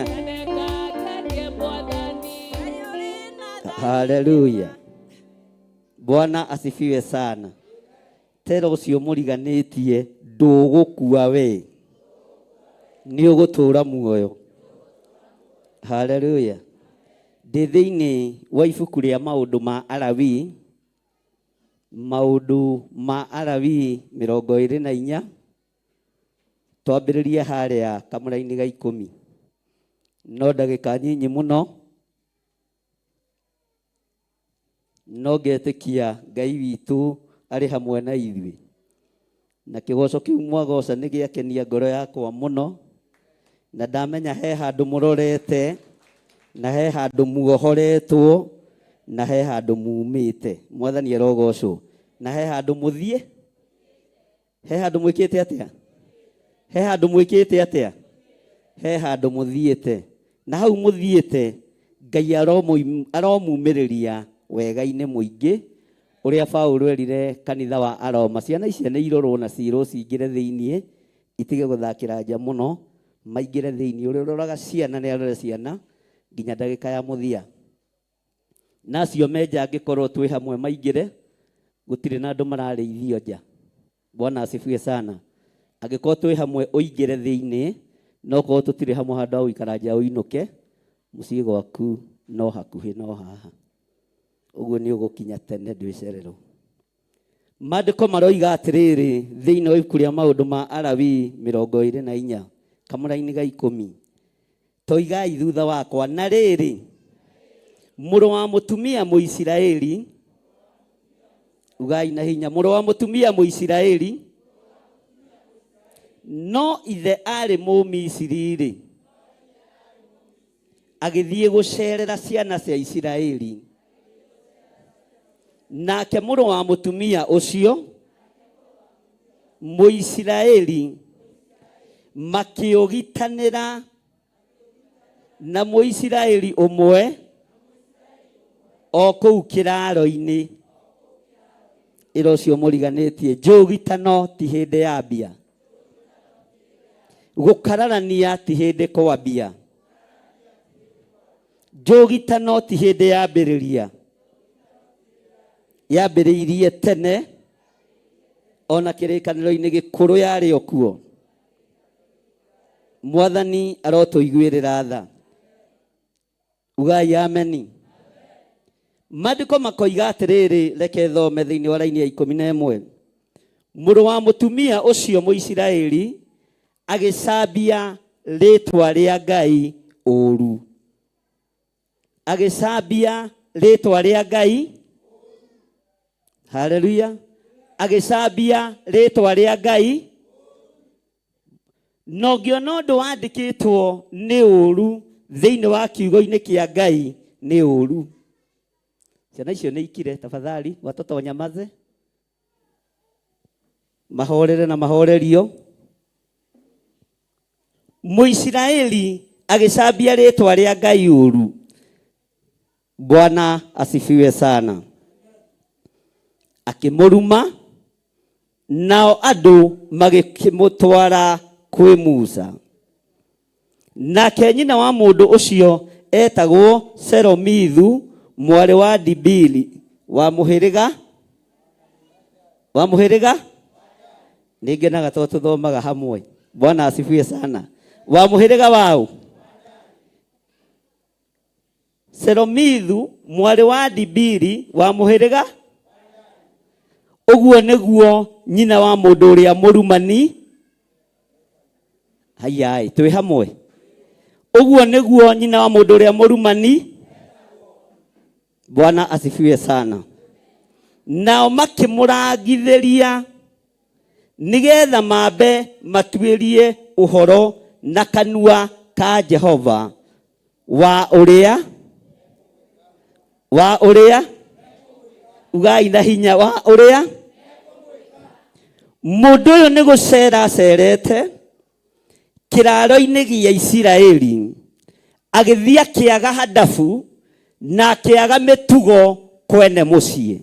Haleluya, Bwana asifiwe sana. Tera ũcio mũriganĩtie ndũgũkua we, nĩ ũgũtũũra muoyo. Haleluya. Ndĩ thĩinĩ wa ibuku rĩa maũndũ ma Alawii, maũndũ ma Alawii 24, twambĩrĩrie harĩa kamũra-inĩ ga 10. No ndagĩka nyinyi mũno, no ngetĩkia Ngai witũ arĩ hamwe na ithuĩ, na kĩgoco kĩu mwagoca nĩ gĩakenia ngoro yakwa mũno, na ndamenya he handũ mũrorete, na he handũ muohoretwo, na he handũ mumĩte. Mwathani arogocwo. Na he handũ mũthiĩ, he handũ mwĩkĩte atĩa, he handũ mwĩkĩte atĩa, he handũ mũthiĩte, na hau mũthiĩte Ngai aromumĩrĩria wega-inĩ mũingĩ, ũrĩa Paulo erire kanitha wa Aroma, ciana ici nĩ irorwo na ciĩrwo cingĩre thĩinĩ, itige gũthakĩra nja mũno, maingĩre thĩinĩ. Ũrĩa ũroraga ciana nĩ arore ciana nginya ndagĩka ya mũthia, nacio menja angĩkorwo twĩ hamwe maingĩre, gũtirĩ na andũ mararĩithio nja. Bwana asifiwe sana. Angĩkorwo twĩ hamwe ũingĩre thĩinĩ, no korwo tũtirĩ hamwe handũ ha gũikara nja ũinũke, mũciĩ gwaku no hakuhĩ no haha, ũguo nĩ ũgũkinya tene ndwĩcererwo. Maandĩko maroiga atĩrĩrĩ thĩinĩ wa ibuku rĩa maũndũ ma Alawii 24 kamũra-inĩ ga 10, toigai thutha wakwa, na rĩrĩ mũrũ wa mũtumia Mũisiraeli, ugai na hinya, mũrũ wa mũtumia Mũisiraeli, no ithe arĩ Mũmisiri-rĩ, agĩthiĩ gũcerera ciana cia Isiraeli, nake mũrũ wa mũtumia ũcio Mũisiraeli makĩũgitanĩra na Mũisiraeli ũmwe o kũu kĩraro-inĩ. Ĩra ũcio mũriganĩtie, njũgitano ti hĩndĩ ya mbia, gũkararania ti hĩndĩ kwambia, njũgitano ti hĩndĩ yambĩrĩria, yambĩrĩirie tene ona kĩrĩkanĩro-inĩ gĩkũrũ yarĩ o kuo. Mwathani arotũiguĩrĩra tha. Ugai ameni. Maandĩko makoiga atĩrĩrĩ, reke thome thĩinĩ wa raini ya 11. Mũrũ wa mũtumia ũcio Mũisiraeli agĩcambia rĩtwa rĩa Ngai ũru. Agĩcambia rĩtwa rĩa Ngai. Haleluya. Agĩcambia rĩtwa rĩa Ngai. No ngĩona ũndũ wandĩkĩtwo nĩ ũru thĩinĩ wa kiugo-inĩ kĩa Ngai nĩ ũru. Ciana icio nĩ ikire, tafadhali watoto wanyamaze. Mahorere na mahorerio. Mũisiraeli agĩcambia rĩtwa rĩa Ngai ũru. Bwana asifiwe sana. Akĩmũruma, nao andũ magĩkĩmũtwara kwĩ Musa. Nake nyina wa mũndũ ũcio etagwo Shelomithu, mwarĩ wa Dibili, wa mũhĩrĩga nĩngenaga tondũ tũthomaga hamwe. Bwana asifiwe sana. Wa mũhĩrĩga wao Shelomithu, mwarĩ wa Dibili, wa mũhĩrĩga. Ũguo nĩguo nyina wa mũndũ ũrĩa mũrumani. Hayai, twĩ hamwe. Ũguo nĩguo nyina wa mũndũ ũrĩa mũrumani. Bwana asifiwe sana. Nao makĩmũrangithĩria nĩgetha mambe matuĩrie ũhoro na kanua ka Jehova wa ũrĩa ugai na hinya wa ũrĩa mũndũ ũyũ nĩ gũcera acerete kĩraro-inĩ gĩa Isiraeli, agĩthiĩ akĩaga hadabu na akĩaga mĩtugo kwene mũciĩ.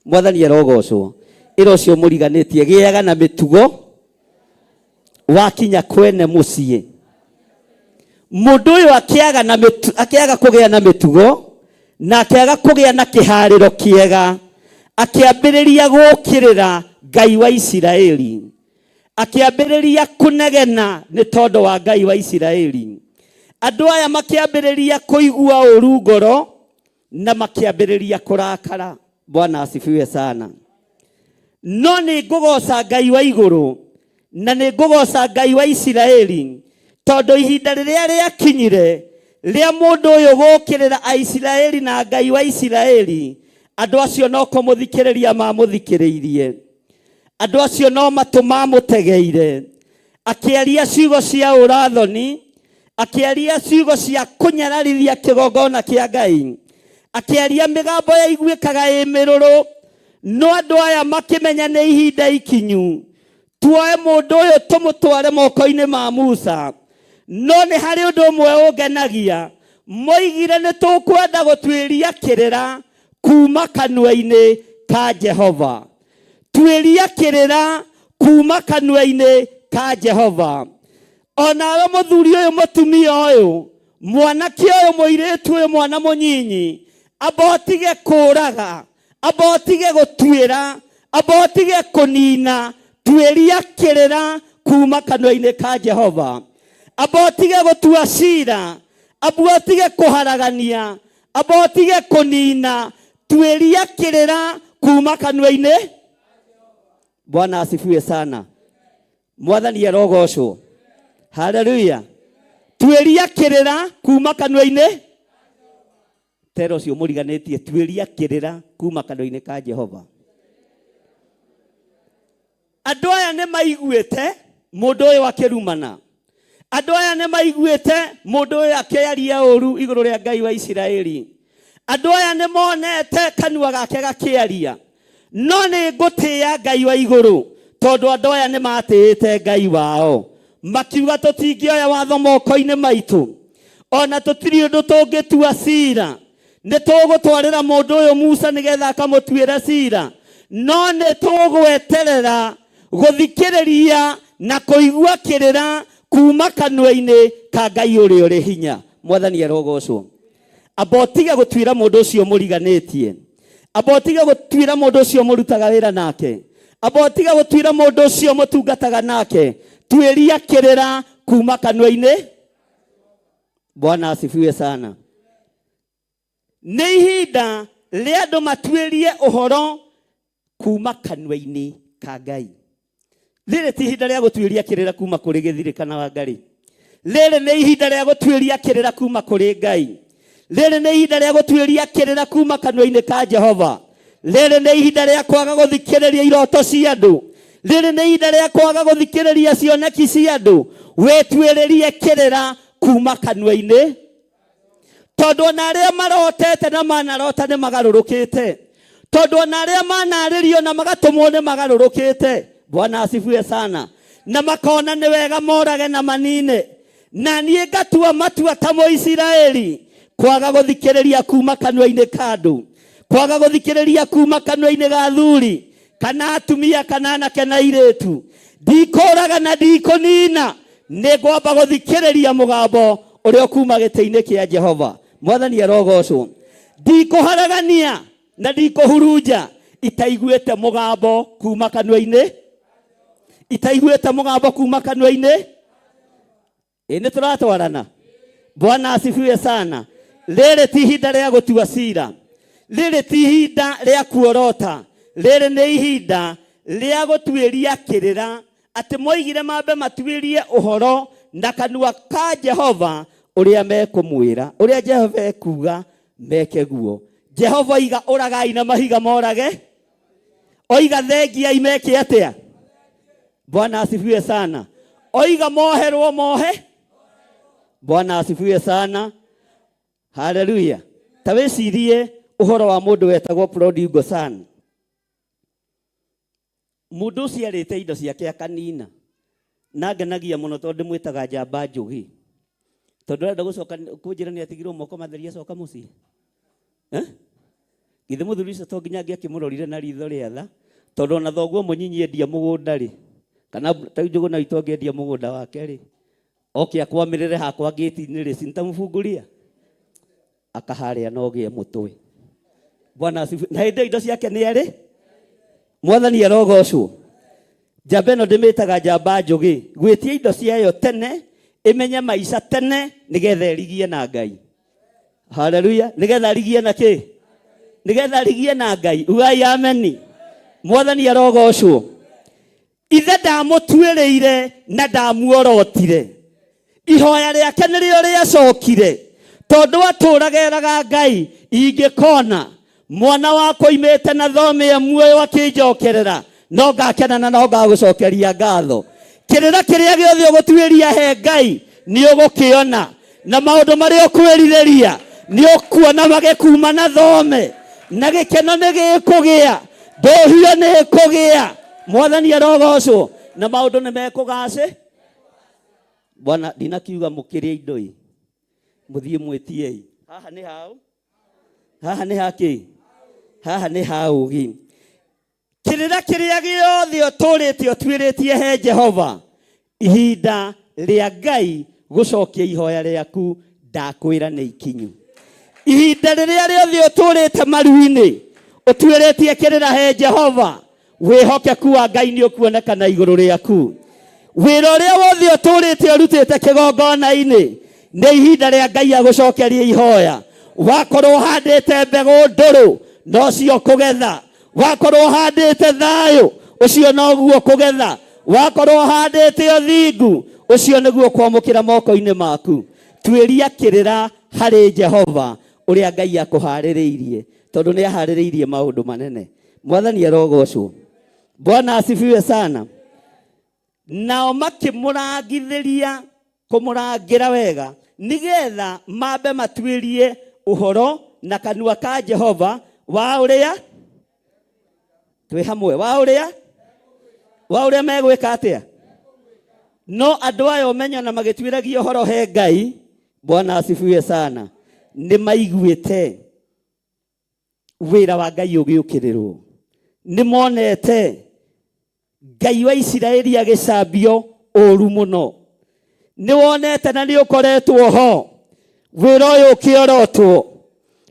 Mwathani arogocwo. Ĩro cio mũriganĩtie, gĩaga na mĩtugo wakinya kwene mũciĩ. Mũndũ ũyũ akĩaga kũgĩa na mĩtugo na akĩaga kũgĩa na kĩharĩro kĩega, akĩambĩrĩria gũkĩrĩra Ngai wa Isiraeli, akĩambĩrĩria kũnegena nĩ tondũ wa Ngai wa Isiraeli. Andũ aya makĩambĩrĩria kũigua ũru ngoro na makĩambĩrĩria kũrakara. Bwana asifiwe sana. No nĩ ngũgoca Ngai wa igũrũ na nĩ ngũgoca Ngai wa Isiraeli, tondũ ihinda rĩrĩa rĩakinyire rĩa mũndũ ũyũ gũkĩrĩra Aisiraeli na Ngai wa Isiraeli, andũ acio no kũmũthikĩrĩria mamũthikĩrĩirie. Andũ acio no matũ mamũtegeire, akĩaria ciugo cia ũrathoni, akĩaria ciugo cia kũnyararithia kĩgongona kĩa Ngai, akĩaria mĩgambo ya iguĩkaga ĩ mĩrũrũ. No andũ aya makĩmenya nĩ ihinda ikinyu, tuoe mũndũ ũyũ tũmũtware moko-inĩ ma Musa. No nĩ harĩ ũndũ ũmwe ũngenagia, moigire nĩ tũkwenda gũtuĩria kĩrĩra kuma kanua-inĩ ka Jehova. Tuĩria kĩrĩra kuma kanua-inĩ ka Jehova. Onawe mũthuri ũyũ mũtumia ũyũ, mwanake ũyũ mũirĩtu ũyũ mwana mũnyinyi, abotige kũraga, abotige gũtuĩra, abotige kũnina. Tuĩria kĩrĩra kuma kanua-inĩ ka Jehova. Abotige gũtua cira, abotige kũharagania, abotige kũnina. Tuĩria kĩrĩra kuma kanua-inĩ. Bwana asifiwe sana. Mwathani arogocwo. Haleluya. Tuĩria kĩrĩra kuma kanua-inĩ. Tero cio mũriganĩtie, tuĩria kĩrĩra kuma kanua-inĩ ka Jehova. Andũ aya nĩ maiguĩte mũndũ ũyũ akĩrumana. Andũ aya nĩ maiguĩte mũndũ ũyũ akĩaria ũru igũrũ rĩa Ngai wa Isiraeli. Andũ aya nĩ monete kanua gake gakĩaria. No nĩ ngũtĩĩa Ngai wa igũrũ, tondũ andũ aya nĩ matĩĩte Ngai wao. Makiuga tũtingĩoya watho moko-inĩ maitũ, ona tũtirĩ ũndũ tũngĩtua cira, nĩ tũgũtwarĩra mũndũ ũyũ Musa nĩgetha akamũtuĩra cira. No nĩ tũgweterera gũthikĩrĩria na kũigua kĩrĩra kuma kanua-inĩ ka Ngai ũrĩa ũrĩ hinya. Mwathani arogocwo. Abotige gũtuĩra mũndũ ũcio mũriganĩtie, abotige gũtuĩra mũndũ ũcio mũrutaga wĩra nake, abotiga gutwira mundu ucio mutungataga nake twiria kirira kuma kanwa-ini. Bwana asifiwe sana. Nĩ ihinda rĩa andũ matuĩrie ũhoro kuma kanwa-inĩ ka Ngai. Rĩrĩ ti ihinda rĩa gũtuĩria kĩrĩra kuma kũrĩ gĩthirĩ kana Wangari. Rĩrĩ nĩ ihinda rĩa gũtuĩria kĩrĩra kuma kũrĩ Ngai. Rĩrĩ nĩ ihinda rĩa gũtuĩria kĩrĩra kuma kanwa-inĩ ka Jehova. Rĩrĩ nĩ ihinda rĩa kwaga gũthikĩrĩria iroto cia andũ. Rĩrĩ nĩ ihinda rĩa kwaga gũthikĩrĩria cioneki cia andũ. Wĩtuĩrĩrie kĩrĩra kuma kanwa-inĩ. Tondũ ona arĩa marotete na manarota nĩ magarũrũkĩte. Tondũ ona arĩa manarĩrio na magatũmwo nĩ magarũrũkĩte. Bwana asifiwe sana. Na makona nĩ wega morage na manine. Na niĩ ngatua matua ta Mũisiraeli. Kwaga gũthikĩrĩria kuma kanwa-inĩ ka andũ. Kwaga gũthikĩrĩria kuma kanwa-inĩ ga athuri. Kana atumia kana anake na airĩtu. Ndikũraga na ndikũnina. Nĩ ngwamba gũthikĩrĩria mũgambo ũrĩa kuma gĩtĩ-inĩ kĩa Jehova. Mwathani arogocwo. Ndikũharagania na ndikũhurunja. Itaiguĩte mũgambo kuma kanwa-inĩ. Itaiguĩte mũgambo kuma kanwa-inĩ. Nĩ tũratwarana. Bwana asifiwe sana. Rĩrĩ ti ihinda rĩa gũtua cira. Rĩrĩ ti ihinda rĩa kuorota. Rĩrĩ nĩ ihinda rĩa gũtuĩria kĩrĩra. Atĩ moigire mambe matuĩrie ũhoro na kanua ka Jehova ũrĩa mekũmwĩra. Ũrĩa Jehova ekuga meke guo. Jehova oiga ũragai na mahiga morage. Oiga thengiai meke atĩa. Bwana asifiwe sana. Oiga moherwo mohe. Bwana asifiwe sana. Haleluya. Ta wĩcirie ũhoro wa mũndũ wetagwo Prodigal Son. Mũndũ ũcio arĩte indo ciake akanina. Na ngenagia mũno tondũ ndĩmwĩtaga njamba njũgĩ. Tondũ arenda gũcoka kũnjĩra nĩ atigirwo moko matheria acoka mũciĩ. Githĩ mũthuri ũcio to nginya angĩakĩmũrorire na ritho rĩa tha. Tondũ ona thoguo mũnyinyi endia mũgũnda rĩ. Kana ta njũgũ na itongĩendia mũgũnda wake rĩ. Oke akwamĩrĩre hakwa gate-inĩ rĩ. Sintamũbunguria. Akaharĩa na ũgĩe mũtwe. Bwana asifiwe. Na hĩndĩ indo ciake nĩ arĩ. Mwathani arogocwo. Njamba ĩno ndĩmĩtaga njamba njũgĩ. Gwĩtia indo ciayo tene. Imenye maica tene. Nĩgetha ĩrigie na Ngai. Haleluya. Nĩgetha arigie na kĩ? Nĩgetha arigie na Ngai. Ugai ameni. Mwathani arogocwo. Ithe ndamũtuĩrĩire na ndamuorotire. Ihoya rĩake nĩrĩo rĩacokire. Tondũ atũrageraga Ngai ingĩkona. Mwana wako imete na thome muoyo akĩnjokerera. No ngakena na no ngagũcokeria ngatho. Kĩrĩra kĩrĩa gĩothe ũgũtuĩria he Ngai nĩ ũgũkĩona. Na maũndũ marĩa ũkwĩrirĩria nĩ ũkuona magĩkuma na thome. Na gĩkeno nĩ gĩkũgĩa. Ndũhio nĩ ĩkũgĩa. Mwathani arogocwo. Na maũndũ nĩ mekũgacĩ. Bwana ndinakiuga mũkĩrĩa indo i. Mũthiĩ mwĩtiei. Haha nĩ hau. Haha nĩ hakĩ. Haha nĩ haũgi. Kĩrĩra kĩrĩa gĩothe ũtũrĩte ũtuĩrĩtie he Jehova. Ihinda rĩa Ngai gũcokia ihoya rĩaku ndakwĩra nĩ ikinyu. Ihinda rĩrĩa rĩothe ũtũrĩte maru-inĩ ũtuĩrĩtie kĩrĩra he Jehova. Wĩhokeku wa Ngai nĩ ũkuonekana igũrũ rĩaku. Wĩra ũrĩa wothe ũtũrĩte ũrutĩte kĩgongona-inĩ nĩ ihinda rĩa Ngai agũcokeria ihoya. Wakorwo handĩte mbegũ ndũrũ no cio kũgetha. Wakorwo handĩte thayũ ũcio noguo kũgetha. Wakorwo handĩte ũthingu ũcio nĩguo kwamũkĩra moko-inĩ maku. Tuĩria kĩrĩra harĩ Jehova ũrĩa Ngai akũharĩrĩirie. Tondũ nĩ aharĩrĩirie maũndũ manene. Mwathani arogocwo. Bwana asifiwe sana. Nao makĩmũrangithĩria kũmũrangĩra wega. Nĩgetha mambe matuĩrie ũhoro na kanua ka Jehova wa ũrĩa. Twĩ hamwe wa ũrĩa. Wa ũrĩa megwĩka atĩa. No andũ aya ũmenya na magĩtuĩragia ũhoro he Ngai. Bwana asifiwe sana. Nĩ maiguĩte wĩra wa Ngai ũgĩũkĩrĩrwo. Nĩ monete Ngai wa Isiraeli agĩcambio ũru mũno. Nĩ wonete na nĩ ũkoretwo ho. Wĩra ũyũ ũkĩorotwo.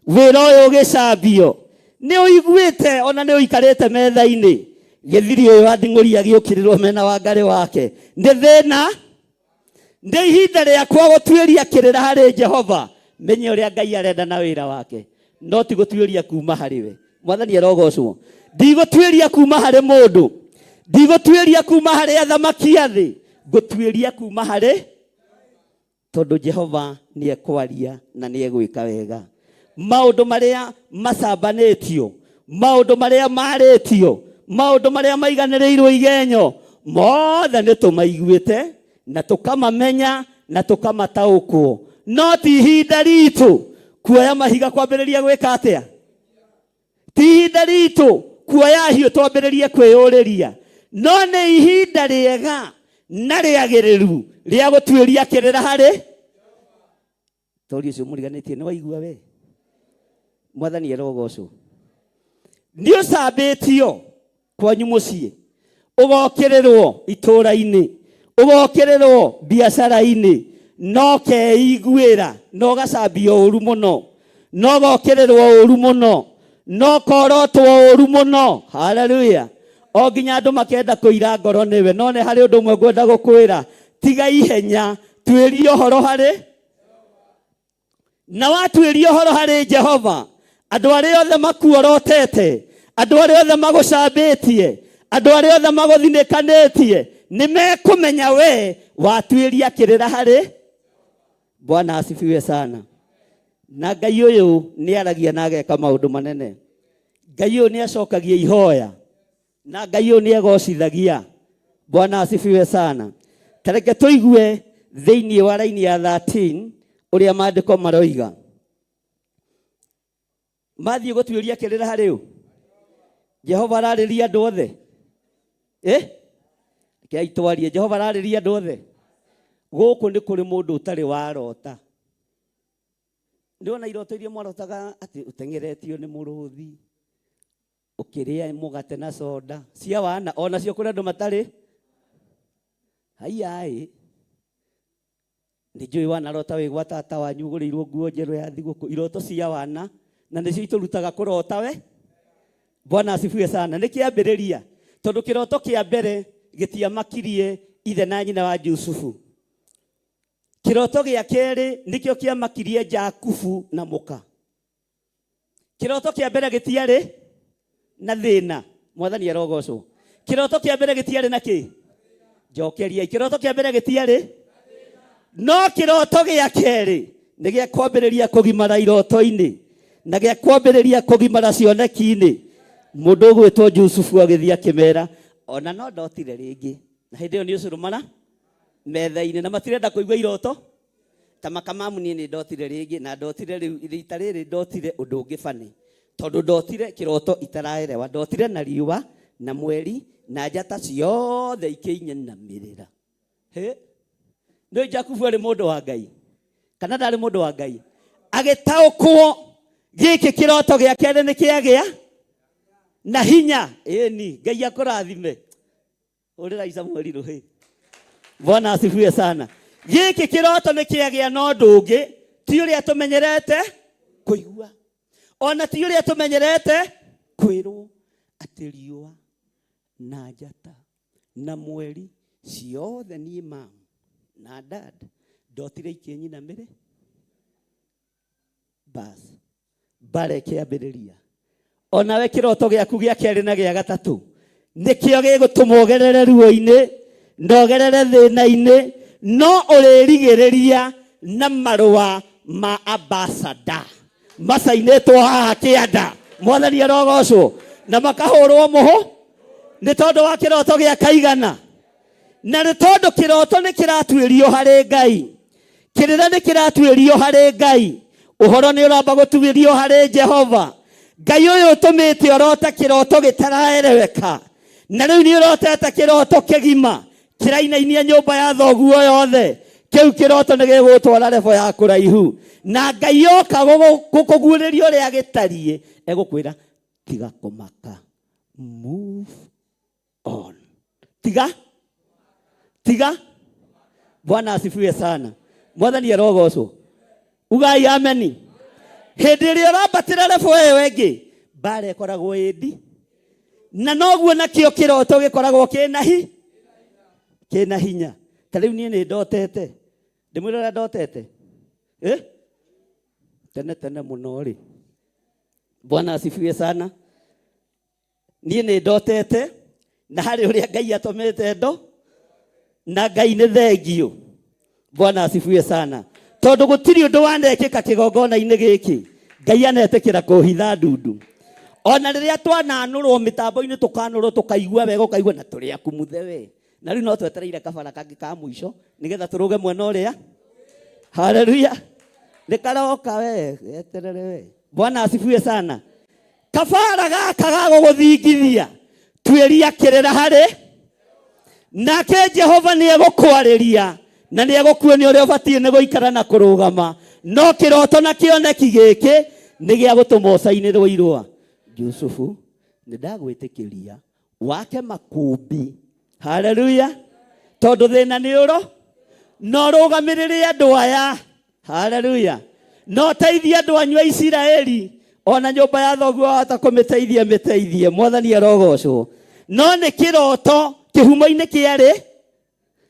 Wĩra ũyũ ũgĩcambio. Nĩ ũiguĩte ona nĩ ũikarĩte metha-inĩ. githiri uyu athing'uri agiukirirwo mena wa ngari wake ndi thina ndi ihinda riakwa gutuiria kirira hari Jehova menye uria Ngai arenda na wira wake no ti gutuiria kuma hariwe mwathani arogocwo ndigũtuĩria kuma harĩ mũndũ ndigũtuĩria kuma harĩ athamaki a thĩ ngũtuĩria kuma harĩ tondũ Jehova nĩ ekwaria na nĩ egwĩka wega maũndũ marĩa macambanĩtio maũndũ marĩa marĩtio maũndũ marĩa maiganĩrĩirwo igenyo mothe nĩ tũmaiguĩte na tũkamamenya na tũkamataũkwo no ti ihinda ritũ kuoya mahiga kwambĩrĩria gwĩka atĩa ti ihinda ritũ kuoya hiũ twambĩrĩrie kwĩyũrĩria no nĩ ihinda rĩega na rĩagĩrĩru rĩa gũtuĩria kĩrĩra harĩ tori ũcio mũriganĩtie nĩ waigua we mwathani arogocwo nĩ ũcambĩtio kwanyu mũciĩ ũgokĩrĩrwo itũũra-inĩ ũgokĩrĩrwo biacara-inĩ no keiguĩra no gacambio ũru mũno no gokĩrĩrwo ũru mũno no korotwo ũru mũno haleluya o nginya andũ makenda kũira ngoro nĩwe no nĩ harĩ ũndũ ũmwe ngwenda gũkwĩra tiga ihenya tuĩrie ũhoro harĩ na watuĩrie ũhoro harĩ Jehova andũ arĩa othe makuorotete andũ arĩa othe magũcambĩtie andũ arĩa othe magũthinĩkanĩtie nĩ mekũmenya we watuĩria kĩrĩra harĩ Bwana asifiwe sana na Ngai ũyũ nĩ aragia na ageka maũndũ manene Ngai ũyũ nĩ acokagia ihoya na Ngai ũyũ nĩ egocithagia Bwana asifiwe sana tareke tũigue thĩinĩ wa raini ya 13 ũrĩa maandĩko maroiga mathiĩ gũtuĩria kĩrĩra harĩ ũ Jehova ararĩria andũ othe kĩa itwarie Jehova ararĩria andũ othe gũkũ nĩ kũrĩ mũndũ ũtarĩ warota ndĩona iroto iria mwarotaga atĩ ũteng'eretio nĩ mũrũthi ũkĩrĩa mũgate na soda cia wana ona cio kũrĩ andũ matarĩ haiai nĩ njũĩ wanarota wĩ gwa tata wanyu ũgũrĩirwo nguo njerũ ya thigũkũ iroto cia wana na nĩcio itũrutaga kũrota we Bwana asifiwe sana nĩ kĩambĩrĩria tondũ kĩroto kĩa mbere gĩtiamakirie ithe na nyina wa Jusufu kĩroto gĩa kerĩ nĩkĩo kĩamakirie Jakubu na mũka kĩroto kĩa mbere gĩtiarĩ na thĩna mwathani arogocwo kĩroto kĩa mbere gĩtiarĩ na kĩ njokeria kĩroto kĩa mbere gĩtiarĩ no kĩroto gĩa kerĩ nĩ gĩa kwambĩrĩria kũgimara iroto-inĩ na gĩa kwambĩrĩria kũgimara cioneki-inĩ mũndũ ũgwĩtwo Jusufu agĩthiĩ akĩmera ona no ndotire rĩngĩ na hĩndĩ ĩyo nĩ ũcũrũmana metha-inĩ na matirenda kũigua iroto ta makamamu niĩ nĩ ndotire rĩngĩ na ndotire rĩu rita rĩrĩ ndotire ũndũ ũngĩ bani tondũ ndotire kĩroto itaraerewa ndotire na riũa na mweri na njata ciothe ikĩinyanamĩrĩra nĩ Jakubu arĩ mũndũ wa Ngai kana ndarĩ mũndũ wa Ngai agĩtaũkwo gĩkĩ kĩroto gĩa kerĩ nĩ kĩagĩa na hinya ĩni Ngai akũrathime ũrĩra Samueli rũhĩ Bwana asifiwe sana gĩkĩ kĩroto nĩ kĩagĩa na ũndũ ũngĩ ti ũrĩa tũmenyerete kũigua ona ti ũrĩa tũmenyerete kwĩrwo atĩ riũa na njata na mweri ciothe niĩ mamu na dad ndotire ikĩnyinamĩrĩ basi bare kĩambĩrĩria onawe kĩroto gĩaku gĩa kerĩ na gĩa gatatũ nĩkĩo gĩgũtũma ũgerere ruo-inĩ ndogerere thĩna-inĩ no ũrĩrigĩrĩria na marũa ma ambassador macainĩtwo haha kĩanda mwathani arogocwo na makahũrwo mũhũ nĩ tondũ wa kĩroto gĩa kaigana na nĩ tondũ kĩroto nĩ kĩratuĩrio harĩ Ngai kĩrĩra nĩ kĩratuĩrio harĩ Ngai ũhoro nĩ ũramba gũtuĩrio harĩ Jehova Ngai ũyũ ũtũmĩte ũrote kĩroto gĩtaraereweka na rĩu nĩ ũrotete kĩroto kĩgima kĩrainainia nyũmba ya thoguo yothe kĩu kĩroto nĩ gĩgũtwara revo ya kũraihu na Ngai oka gũkũguũrĩria ũrĩa gĩtariĩ egũkwĩra tiga kũmaka move on tiga Bwana asifiwe sana mwathani arogocwo ugai ameni hĩndĩ ĩrĩa ũrambatĩra revo ĩyo ĩngĩ mbara ĩkoragwo ĩndi na noguo nakio kiroto gikoragwo kina hinya. Ta riu nie ni ndotete ndimwira ndotete tene muno ri. Bwana asifiwe sana. Nie ni ndotete na hari uria Ngai atomete ndo na Ngai ni thengio. Bwana asifiwe sana. Tondu gutiri undu wanekika kigongona-ini giki Ngai anetekira kuhitha ndundu. Ona riria twananurwo mitambo-ini tukanurwo tukaigua wega ukaigua na turi akumuthe we. Na riu no twetereire kabara kangi ka muico nigetha turuge mwena uria. Haleluya. Nikaroka we eterere we. Bwana asifiwe sana. Kabara gaka gaguguthingithia tweria kirera hari nake Jehova ni egukwariria na ni egukuonia uria ubatie ni guikara na kurugama. No kiroto na kioneki giki ni gia gutuma ucainirwo irua. Yusufu ni ndagwitikiria wake makumbi. Haleluya. Tondu thina ni uro no rugamirire andu aya. Haleluya. No teithia andu anyu a Isiraeli. Ona nyumba ya thoguo hata kumiteithia miteithie. Mwathani arogocwo. No ni kiroto kihumo-ini kiari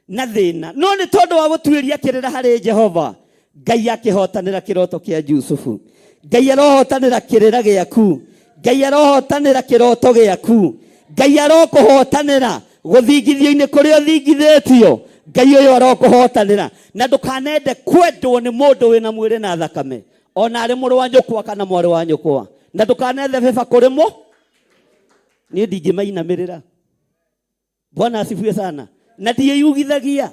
na thina. No ni tondu wa gutwiria kirira hari Jehova Ngai akihotanira kiroto kia Yusufu. Ngai arohotanira kirira giaku. Ngai arohotanira kiroto giaku. Ngai arokuhotanira guthingithio-ini kuria uthingithitio. Ngai uyu arokuhotanira na ndukanende kwendwo ni mundu wina mwiri na thakame ona ari muru wa nyukwa kana mwari wa nyukwa. Na ndukanethe beba kurimo ni ndingimainamirira. Bwana asifiwe sana. Na ndiyeyugithagia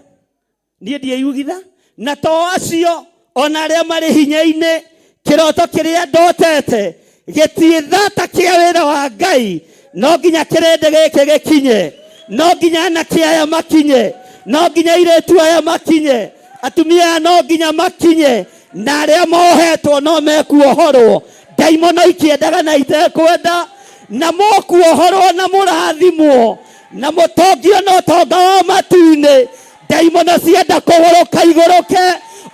ni ndiyeyugitha na to acio ona aria mari hinya-ini kiroto kiria ndotete gitiithata kia wira wa Ngai. No nginya kirende giki gikinye. No nginya anake aya makinye. No nginya iretu aya makinye. Atumia no nginya makinye. Na aria mohetwo no mekuohorwo. Daimono ikiendaga na itekwenda na mokuohorwo na murathimwo na mutongio no tonga wa matu-ini. Daimono cienda kuhoroka iguruke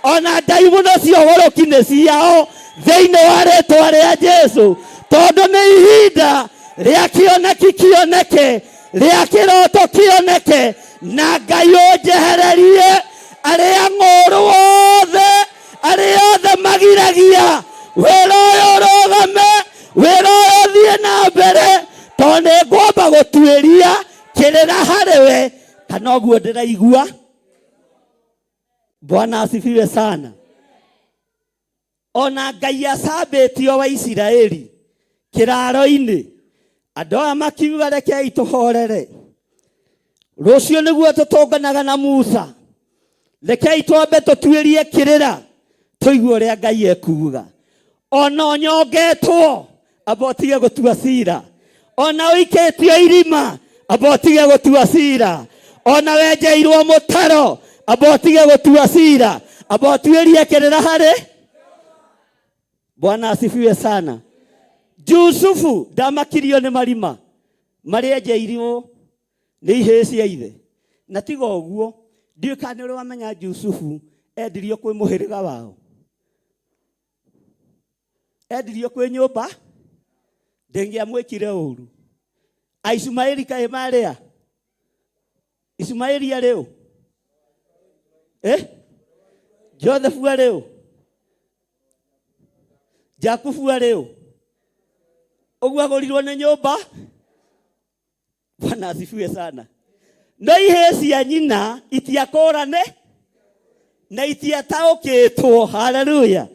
ona daimono ciohoroki ni ciao thiini wa ritwa ria Jesu. Tondu ni ihinda ria kioneke ria kiroto kioneke na Ngai unjehererie aria ng'uru othe aria othe magiragia wira uyu urugame wira uyu thie na mbere tondu ngwamba gutwiria kirira hari we kana uguo ndiraigua. Bwana asifiwe sana. Ona Ngai acambitio wa Isiraeli kiraro-ini andu aya makiuga rekei tuhorere rucio niguo tutunganaga na Musa. Rekei twambe tutwirie kirira tuigue uria Ngai ekuga. Ona onyongetwo amba utige gutua cira. Ona uikitio irima amba utige gutua cira. Ona wenjeirwo mutaro amba utige gutua cira. Amba utwirie kirira hari. Bwana asifiwe sana. Yusufu ndamakirio ni marima maria enjeirio ni ihĩ cia ithe. Na tiga ũguo ndiũĩ kana nĩ ũrĩ wamenya Yusufu endirio kwĩ mũhĩrĩga wao. Endirio kwĩ nyũmba ndĩngĩamwĩkire ũru. Aishumaeli kaĩ marĩa Ishumaeli arĩ ũ? Joseph arĩ ũ? Jakubu arĩ ũ? Ũguo agũrirwo nĩ nyũmba. Bwana asifiwe sana. No ihĩ cia nyina itiakũrane na itiataũkĩtwo. Haleluya.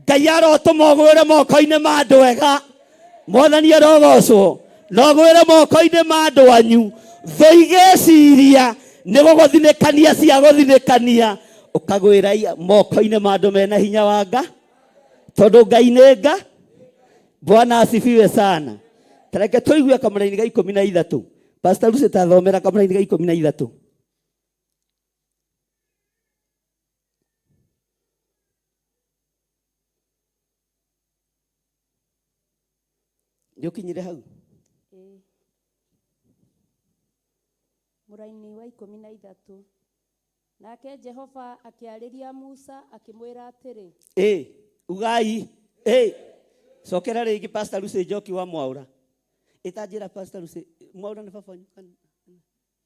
Ngai arotũma ũgwĩre moko-inĩ ma andũ ega. Mwathani arogocwo. Na ũgwĩre moko-inĩ ma andũ anyu. Thũ igĩciria nĩ gũgũthinĩkania cia gũthinĩkania ũkagwĩra moko-inĩ ma andũ mena hinya wa Ngai. Tondu Ngai nĩ Ngai. Bwana asifiwe sana. Tareke tuigue kamũra-inĩ ga 13. Pastor Lucy tathomera kamũra-inĩ ga 13. Nĩũkinyire hau? Mũra-inĩ wa 13. Nake Jehova akĩarĩria Musa akĩmwĩra atĩrĩ. Ugai. Cokera rĩngĩ Pastor Lucy Njoki wa Mwaura. Itajira Pastor Lucy, mwaona ni baba nyumbani.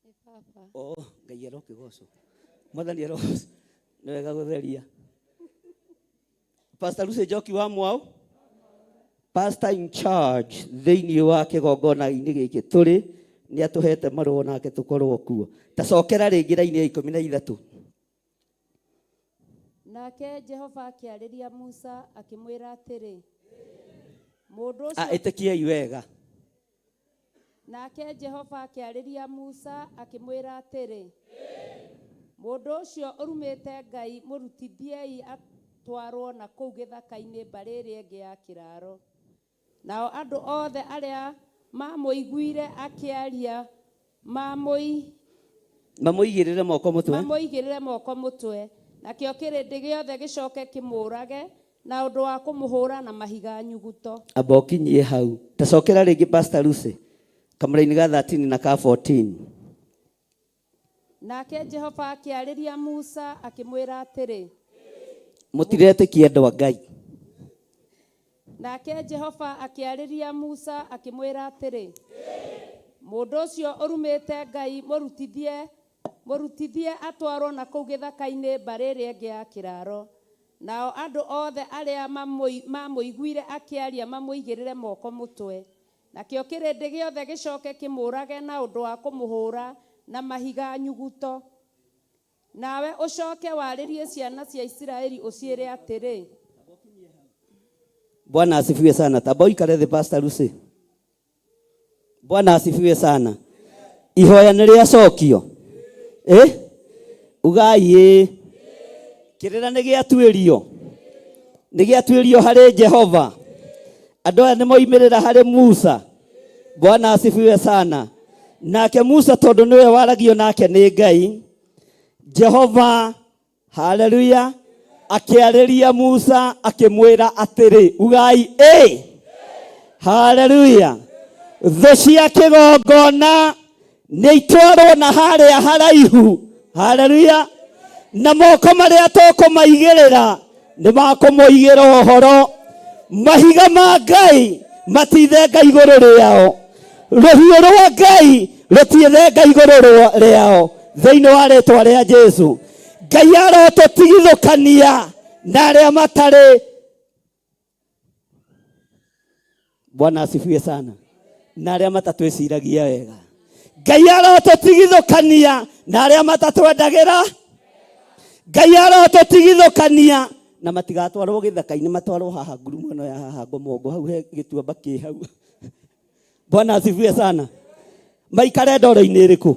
Ni baba. Oh, Ngai arokigoco. Mwathani arokigoco. Nĩ wega gũtheria. Pastor Lucy Njoki wa Mwau. Pastor in charge thĩinĩ wa kĩgongona-inĩ gĩkĩ tũrĩ nĩ atũhete marũa nake tũkorwo kuo. Tacokera rĩngĩ raini ya 13. Nake Jehova akĩarĩria Musa akĩmwĩra atĩrĩ, mũndũ ũcio ĩtĩkiei wega. Nake Jehova akĩarĩria Musa akĩmwĩra atĩrĩ, mũndũ ũcio ũrumĩte Ngai mũrutithiei atwarwo na kũu gĩthaka-inĩ mbarĩ ĩrĩa ĩngĩ ya kĩraro. Nao andũ othe arĩa mamũiguire akĩaria mamũigĩrĩre moko mũtwe. Nakĩo kĩrĩndĩ gĩothe gĩcoke kĩmũrage na ũndũ wa kũmũhũra na mahiga nyuguto. Amba ũkinyie hau. Tacokera rĩngĩ Pastor Lucy. Kamũra-inĩ ga 13 na ka 14. Nake Jehova akĩarĩria Musa akĩmwĩra atĩrĩ, mũtiretĩkia andũ a Ngai. Nake Jehova akĩarĩria Musa akĩmwĩra atĩrĩ, mũndũ ũcio ũrumĩte Ngai mũrutithie atwarwo na kũu gĩthaka-inĩ mbarĩ ĩrĩa ĩngĩ ya kĩraro. Nao andũ othe arĩa mamũiguire akĩaria mamũigĩrĩre moko mũtwe. Nakĩo kĩrĩndĩ gĩothe gĩcoke kĩmũrage na ũndũ wa kũmũhũra na mahiga nyuguto. Nawe ũcoke warĩrie ciana cia Isiraeli ũciĩre atĩrĩ. Bwana asifiwe sana. Tamba ũikare thĩ Pastor Lucy. Bwana asifiwe sana. Ihoya nĩ rĩacokio. Ugai kĩrĩra nĩ gĩatuĩrio harĩ Jehova. Andũ aya nĩ moimĩrĩra harĩ Musa. Bwana asifiwe sana. Nake Musa tondũ nĩwe waragio nake nĩ Ngai. Jehova, haleluya, akĩarĩria Musa akĩmwĩra atĩrĩ, ugai haleluya, thũ cia kĩgongona nĩ itwarwo na harĩa haraihu, haleluya, na moko marĩa tũkũmaigĩrĩra nĩ makũmũigĩra ũhoro. Mahiga ma Ngai matithenga igũrũ rĩao, rũhiũ rwa Ngai rũtithenga igũrũ rĩao. Thĩinĩ wa rĩĩtwa rĩa Jesũ, Ngai arotũtigithũkania na arĩa matarĩ. Bwana asifiwe sana. Na arĩa matatwĩciragia wega. Ngai arotũtigithũkania na arĩa matatwendagĩra. Ngai arotũtigithũkania na matigatwarwo gĩthaka-inĩ, matwarwo haha ngurumo ĩno ya haha ngomongo hau he gĩtuamba kĩ hau. Bwana asifiwe sana. Maikare ndoro-inĩ ĩrĩkũ?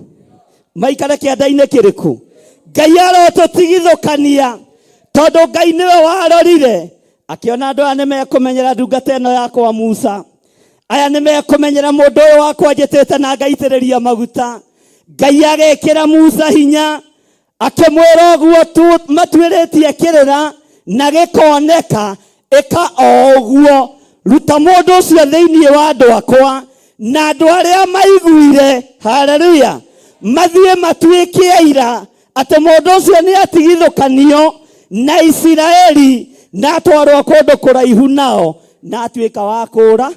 Maikare kĩanda-inĩ kĩrĩkũ? Ngai arotũtigithũkania tondũ Ngai nĩwe warorire akĩona andũ aya nĩmekũmenyera ndungata ĩno yakwa Musa. Aya nĩmekũmenyera mũndũ ũyũ wakwa njĩtĩte na ngaitĩrĩria maguta. Ngai agĩkĩra Musa hinya akĩmwĩra ũguo matuĩrĩtie kĩrĩra na gĩkoneka, ĩka o ũguo. Ruta mũndũ ũcio thĩinĩ wa andũ akwa na andũ arĩa maiguire, haleluya, mathiĩ matuĩke aira atĩ mũndũ ũcio nĩ atigithũkanio na Isiraeli na atwarwo kũndũ kũraihu nao na atuĩka wa kũũra.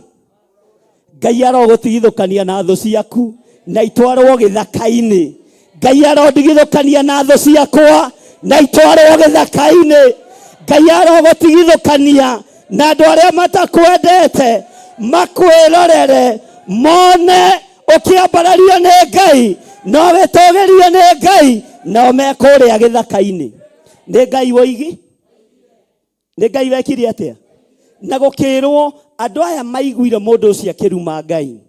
Ngai arogũtigithũkania na thũ ciaku na itwarwo gĩthaka-inĩ. Ngai arodigithũkania na thũ ciakwa na itwarwo gĩthaka-inĩ. Ngai arogũtigithũkania na andũ arĩa matakwendete makwĩrorere mone ũkĩambarario nĩ Ngai no wĩtũgĩrio nĩ Ngai no mekũrĩa gĩthaka-inĩ. Nĩ Ngai woigi? Nĩ Ngai wekire atĩa? Na gũkĩrwo andũ aya maiguire mũndũ ũcio akĩruma Ngai,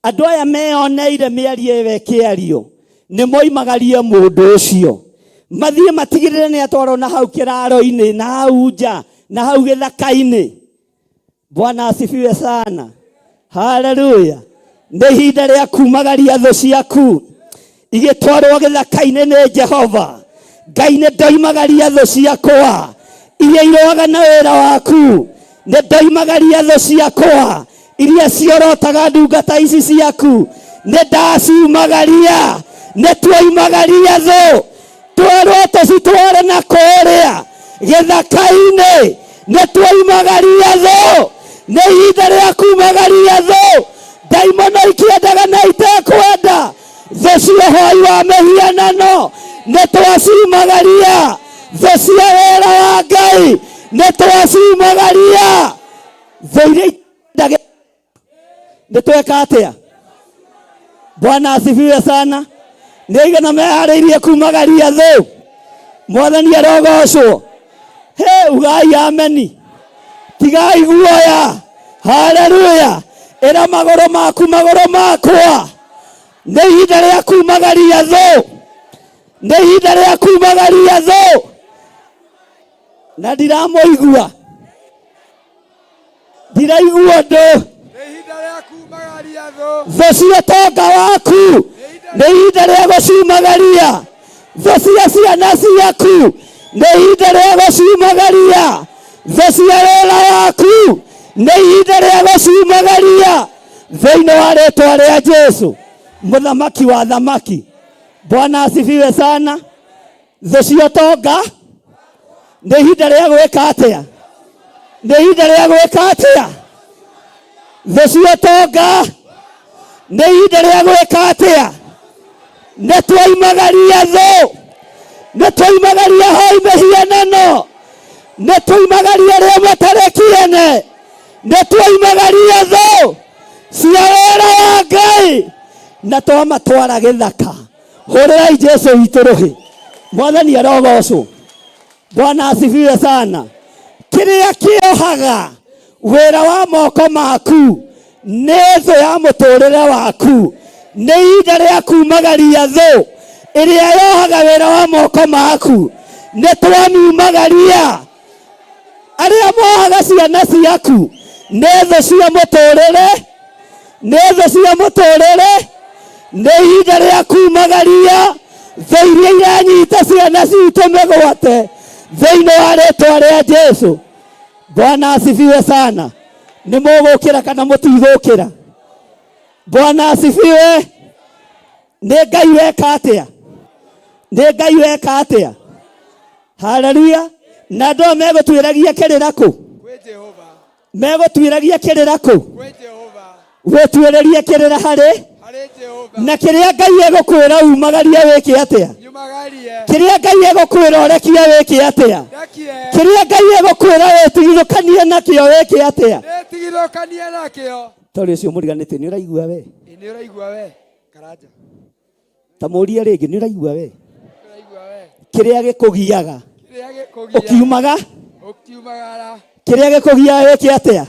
andũ aya meyoneire mĩario ĩyo ĩkĩario, nĩ moimagarie mũndũ ũcio mathiĩ matigĩrĩre nĩ atwarwo na hau kĩraro-inĩ na hau nja na hau gĩthaka-inĩ. Bwana asifiwe sana. Haleluya. Nĩ ihinda rĩa kumagaria thũ ciaku igĩtwarwo gĩthaka-inĩ nĩ Jehova. Ngai nĩ ndoimagaria thũ ciakwa iria iroaga na wĩra waku. Nĩ ndoimagaria thũ ciakwa iria ciorotaga ndungata ici ciaku. Nĩ ndaciumagaria. Nĩ twoimagaria thũ twerwo tũcitware na kũrĩa gĩthaka-inĩ. Nĩ twoimagaria thũ. Nĩ ihinda rĩa kumagaria thũ. Daimono ikiendaga na itekwenda. Thũ cia ũhoi wa mĩhianano nĩ twacimagaria. Thũ cia wĩra wa Ngai nĩ twacimagaria. Thũ iria ikendaga nĩ tweka atĩa? Bwana asifiwe sana. Nĩ igana meharĩirie kumagaria thũ. Mwathani arogocwo. Ugai ameni. Tigai guoya. Haleluya. Ĩra magũrũ makwa. Nĩ ihinda rĩa kumagaria thũ. Nĩ ihinda rĩa kumagaria thũ. Na ndiramũigua. Ndiraigua ndũ. Thũ cia ũtonga waku nĩ ihinda rĩa gũcimagaria. Thũ cia ciana ciaku nĩ ihinda rĩa gũcimagaria. Thũ cia wĩra waku nĩ ihinda rĩa gũcimagaria. Thĩinĩ wa rĩĩtwa rĩa Jesũ, mũthamaki wa thamaki. Bwana asifiwe sana. Thũ cia ũtonga nĩ ihinda rĩa gwĩka atĩa? Nĩ ihinda rĩa gwĩka atĩa? Thũ cia ũtonga nĩ ihinda rĩa gwĩka atĩa? Nĩ twaimagaria thũ. Nĩ twaimagaria hoi mĩhianano. Nĩ twaimagaria arĩa matarĩ kĩene. Nĩ twaimagaria thũ cia wĩra wa Ngai na twamatwara gĩthaka. Hũrĩrai Jesũ witũ rũhĩ. Mwathani arogocwo. Bwana asifiwe sana. Kĩrĩa kĩohaga wĩra wa moko maku nĩ thũ ya mũtũrĩre waku. Nĩ ihinda rĩa kumagaria thũ ĩrĩa yohaga wĩra wa moko maku. Nĩ twamiumagaria. Arĩa mohaga ciana ciaku nĩ thũ cia mũtũrĩre. Nĩ thũ cia mũtũrĩre. Nĩ ihinda rĩa kumagaria thũ iria iranyita ciana citũ mĩgwate thĩinĩ wa rĩĩtwa rĩa Jesũ. Bwana asifiwe sana. Nĩ mũgũkĩra kana mũtigũkĩra? Bwana asifiwe. Nĩ Ngai weka atĩa? Nĩ Ngai weka atĩa? Haleluya. Na andũ megũtuĩragia kĩrĩra kũ? Kwĩ Jehova. Megũtuĩragia kĩrĩra kũ? Kwĩ Jehova. Wĩtuĩrĩrie kĩrĩra harĩ? Harĩ Jehova. Na kĩrĩa Ngai egũkwĩra umagaria wĩke atĩa? Nyumagarie. Kĩrĩa Ngai egũkwĩra ũrekie wĩke atĩa? Rekie. Kĩrĩa Ngai egũkwĩra wĩtigithũkanie nakĩo wĩke atĩa? Tigithũkanie nakĩo. Tondũ ũcio mũriganĩte nĩ ũraigua we? Nĩ ũraigua we? Karanja. Ta mũrie rĩngĩ nĩ ũraigua we? Ũraigua we? Kĩrĩa gĩkũgiaga ũkiumaga. Ũkiumagara. Kĩrĩa gĩkũgiaga wĩke atĩa?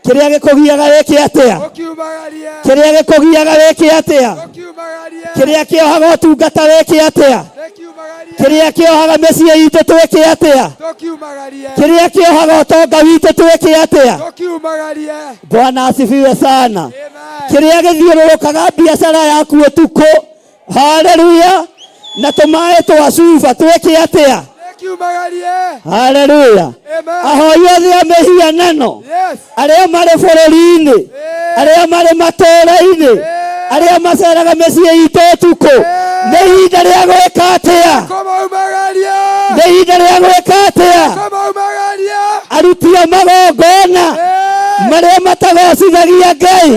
Kĩrĩa gĩkũgiaga wĩke atĩa? Ũkiumagarie. Kĩrĩa gĩkũgiaga wĩke atĩa? Ũkiumagarie. Kĩrĩa kĩohaga ũtungata wĩke atĩa? Ũkiumagarie. Kĩrĩa kĩohaga mĩciĩ itũ twĩke atĩa? Ũkiumagarie. Kĩrĩa kĩohaga ũtonga witũ twĩke atĩa? Ũkiumagarie. Bwana asifiwe sana. Amen. Kĩrĩa gĩthiũrũrũkaga biacara yaku ũtukũ. Haleluya. Na tũmaĩ twa cuba twĩke atĩa? Ũkiumagarie. Haleluya. Amen. Ahoi othe a mĩhianano. Yes. Arĩa marĩ bũrũri-inĩ. Arĩa marĩ matũũra-inĩ. Arĩa maceraga mĩciĩ itũ ũtukũ. Nĩ ihinda rĩa gwĩka atĩa? Kũmaumagaria. Nĩ ihinda rĩa gwĩka atĩa? Kũmaumagaria. Aruti a magongona marĩa matagocithagia Ngai.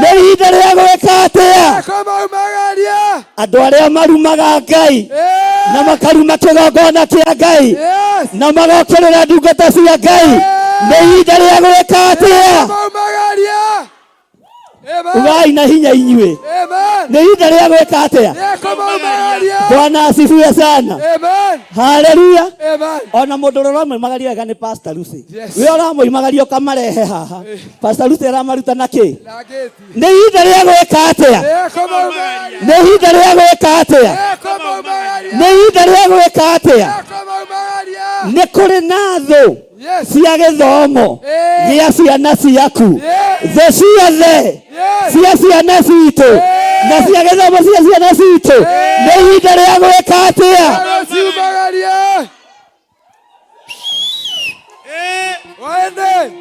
Nĩ ihinda rĩa gwĩka atĩa? Kũmaumagaria. Andũ arĩa marumaga Ngai na makaruma kĩgongona kĩa Ngai na magokĩrĩra ndungata cia Ngai. Nĩ ihinda rĩa gwĩka atĩa? Kũmaumagaria. Ugai na hinya inyuĩ. Nĩ ihinda rĩa gwĩka atĩa? Kũmaumagaria. Bwana asifiwe sana. Amen. Haleluya. Amen. Ona mũndũ ũramũimagaria wega nĩ Pastor Lucy. Yes. We ũramũimagaria ũkamarehe haha. Pastor Lucy aramaruta na kĩ? Na gĩti. Nĩ ihinda rĩa gwĩka atĩa? Kũmaumagaria. Nĩ ihinda rĩa gwĩka atĩa? Kũmaumagaria. Nĩ ihinda rĩa gwĩka atĩa? Kũmaumagaria. Nĩ kũrĩ na thũ Yes. cia gĩthomo gĩa ciana ciaku. Thũ ciothe cia ciana citũ na cia gĩthomo cia ciana citũ. Nĩ ihinda rĩa gwĩka atĩa? Kũmaumagaria. Wende.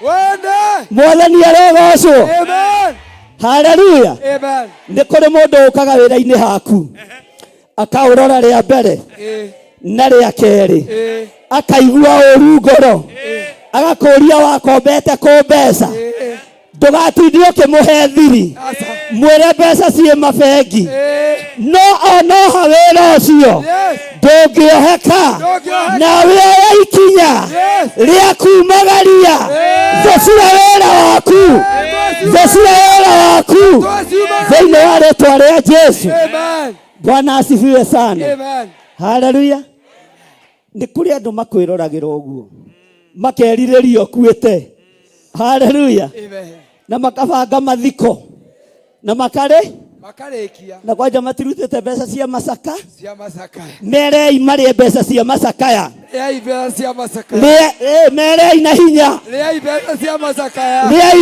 Wende. Mwathani arogocwo. Amen. Haleluya. Amen. Nĩ kũrĩ mũndũ ũkaga wĩra-inĩ haku akaũrora rĩa mbere na rĩa kerĩ akaigua ũru ngoro agakũria wakombete kũ mbeca. Ndũgatinde ũkĩmũhe thiri mwĩre mbeca ciĩ mabengi no onoha wĩra ũcio ndũngĩoheka nawe oya ikinya rĩa kumagaria thecira wĩra waku thĩinĩ wa rĩĩtwa rĩa Jesu. Bwana asifiwe sana. Haleluya. Nĩ kũrĩ andũ makwĩroragĩra ũguo makerirĩria ũkuĩte. Haleluya. Na makabanga mathiko na makarĩkia na kwanja matirutĩte mbeca cia macaka merei marĩe mbeca cia macakaya merei na hinya rĩai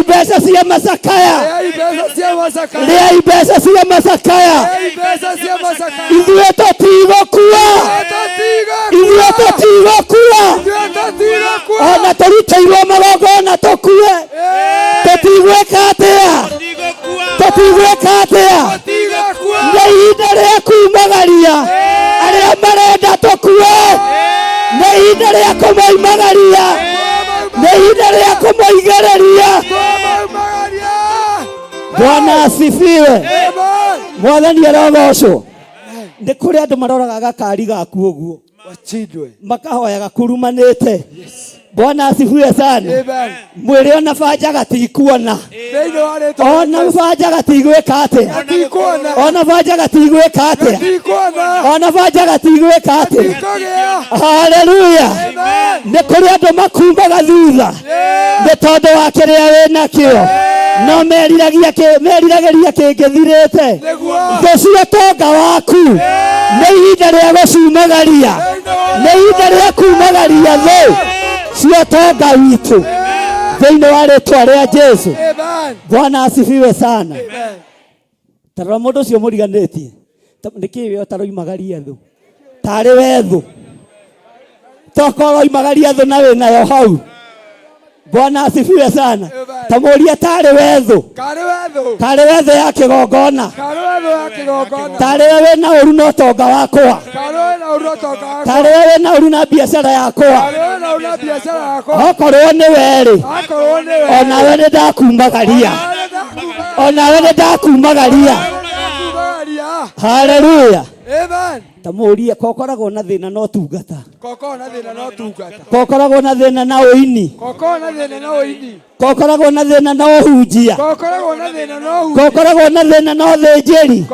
mbeca cia macakaya ithuĩ tũtigũkua ona tũrutĩirwo magongona tũkue tũtigwĩka atĩa nĩ ihinda rĩa kumagaria arĩa marenda tũkue nĩ ihinda rĩa kũmoimagaria nĩ ihinda rĩa kũmoigĩrĩria. Bwana asifiwe. Mwathani arogocwo. Nĩ kũrĩ andũ maroraga gakari gaku ũguo makahoyaga kurumanĩte. Bwana asifiwe sana. Mwĩrĩ ona banja gatikuona ona banja gatigwĩka atĩa ona banja gatigwĩka atĩa. Haleluya. Nĩ kũrĩ andũ makumbaga thutha nĩ tondũ wa kĩrĩa wĩnakĩo no meriragĩria kĩngĩthirĩte. Thũcio tonga waku nĩ ihinda rĩa gũcumagaria nĩ ihinda rĩa kumagaria thũ cio tonga witũ thĩinĩ wa rĩĩtwa rĩa Jesu. Bwana asifiwe sana. Tarora mũndũ ũcio mũriganĩtie nĩkĩ we ũtaroimagaria thũ tarĩ we thũ tokorwo oimagaria thũ na wĩnayo hau. Bwana asifiwe sana. Tamuria tarĩ we thũ ya kĩgongona tarĩ we wĩna ũru na ũtonga wakwa tarĩ we wĩna ũru na biacara yakwa okorwo nĩ werĩ onawe nĩ ndakumagaria. Haleluya. Tamuria kokoragwo na thĩna no tungata kokoragwo na thĩna na ũini kokoragwo na thĩna na ũhunjia kokoragwo na thĩna na ũthĩnjĩri.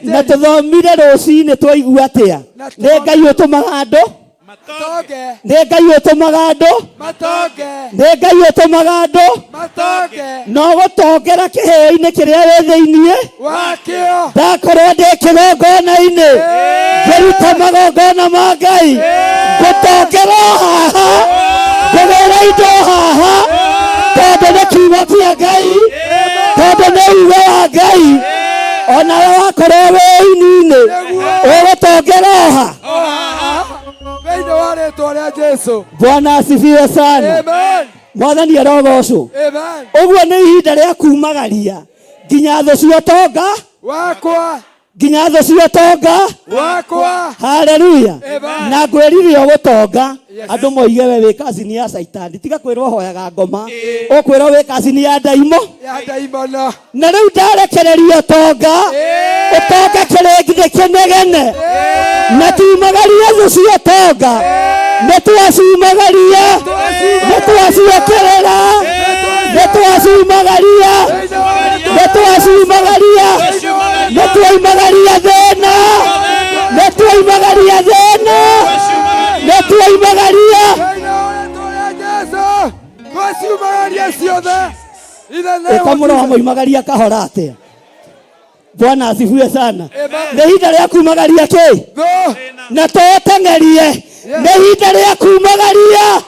Na tũthomire rũcinĩ twaigua atĩa nĩ Ngai ũtũmaga andũ no gũtongera kĩheo-inĩ kĩrĩa wĩ thĩinĩ ndakorwo ndĩ kĩgongona-inĩ ngĩruta magongona ma Ngai ngũtongera haha ngũgĩra indo haha tondũ nĩ kiugo kĩa Ngai tondũ nĩ uge wa Ngai. Onawe wakorwo wĩ ũini-inĩ ũgũtongera haha thĩinĩ wa rĩĩtwa rĩa Jesu. Bwana asifiwe sana. Mwathani arogocwo. Ũguo nĩ ihinda rĩa kumagaria nginya thũ cio tonga wakwa. Haleluya. Na ngwĩrire ũgũtonga andũ moige we wĩ kazini ya Saitani tiga kwĩrwo hoyaga ngoma ũkwĩrwo wĩ kazini ya ndaimo. Na rĩu ndarekererio tonga ũtonga kĩrĩngithĩ kĩnegene na tumagaria thũ cio tonga nĩtwacumagaria nĩtwaciũkĩrĩra nĩtwacumagaria nĩtwaimagaria thĩna ũkamũra moimagaria kahora atĩa. Bwana asifiwe sana. Nĩ ihinda rĩa kumagaria kĩ na tũteng'erie nĩ ihinda rĩa kumagaria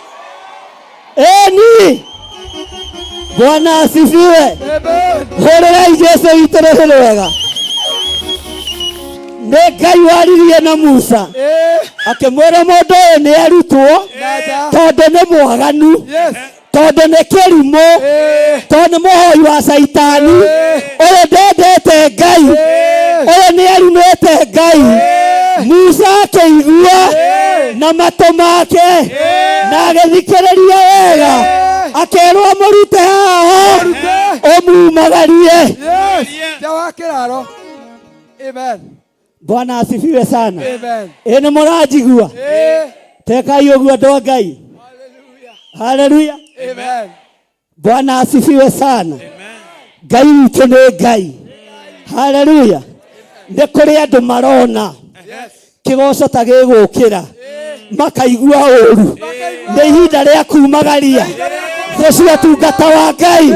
ĩni. Bwana asifiwe. Hũrĩrai Jesu witũ rũhĩ rwega. Nĩ Ngai waririe na Musa akĩmwĩra mũndũ ũyũ nĩ arutwo tondũ nĩ mwaganu tondũ nĩ kĩrimũ tondũ nĩ mũhoi wa Saitani ũyũ ndendete Ngai ũyũ nĩ arumĩte Ngai. Musa akĩigua na matũ make na agĩthikĩrĩria wega akerwo mũrute haha ũmumagarie. Jawa kĩraro. Amen. Bwana asifiwe sana. Amen. Nĩ mũranjigua? Tekai ũguo andũ a Ngai. Haleluya. Amen. Bwana asifiwe sana. Ngai witũ nĩ Ngai. Haleluya. Nĩ kũrĩ andũ marona kĩgoco ta gĩgũkĩra makaigua ũru. Nĩ ihinda rĩa kumagaria thũ cia tungata wa Ngai.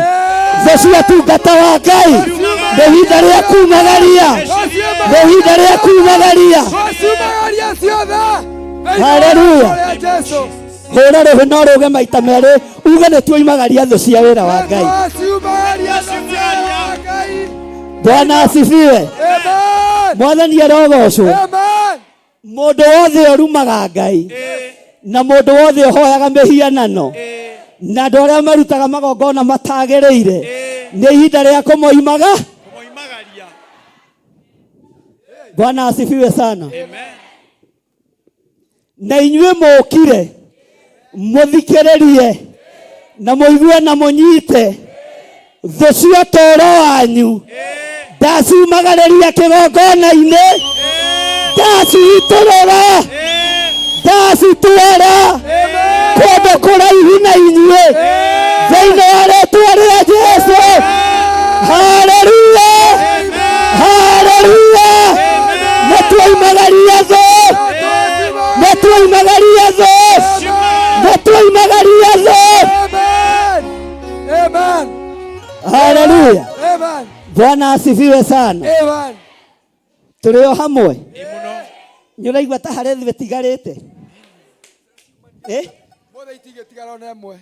Thũ cia tungata wa Ngai. Nĩ ihinda rĩa kumagaria. Nĩ ihinda rĩa kumagaria. Haleluya. Hũra rũhĩ rũge maita merĩ uge nĩ tuoimagaria thũ cia wĩra wa Ngai. Bwana asifiwe. Mwathani arogocwo. Mũndũ wothe ũrumaga Ngai na mũndũ wothe ũhoyaga mĩhianano na andũ arĩa marutaga magongona matagĩrĩire nĩ ihinda rĩa kũmoimagaria. Bwana asifiwe sana. Na inyuĩ mũkire mũthikĩrĩrie na mũigue na mũnyite thũ cia ũtũũro wanyu. Ndaciumagĩrĩria kĩgongona-inĩ, ndacitũrũra, ndacitwara kũndũ kũraihu na inyuĩ thĩinĩ wa rĩĩtwa rĩa Jesũ. Haleluya, haleluya. Nĩtwoimagaria thũ, nĩtwoimagaria thũ, nĩtwoimagaria thũ. Amen. Haleluya. Amen. Bwana asifiwe sana. Amen. Tũrĩ o hamwe. Nĩũraigua ta harĩ thĩ tigarĩte? Mothe itige tigaro na ĩmwe.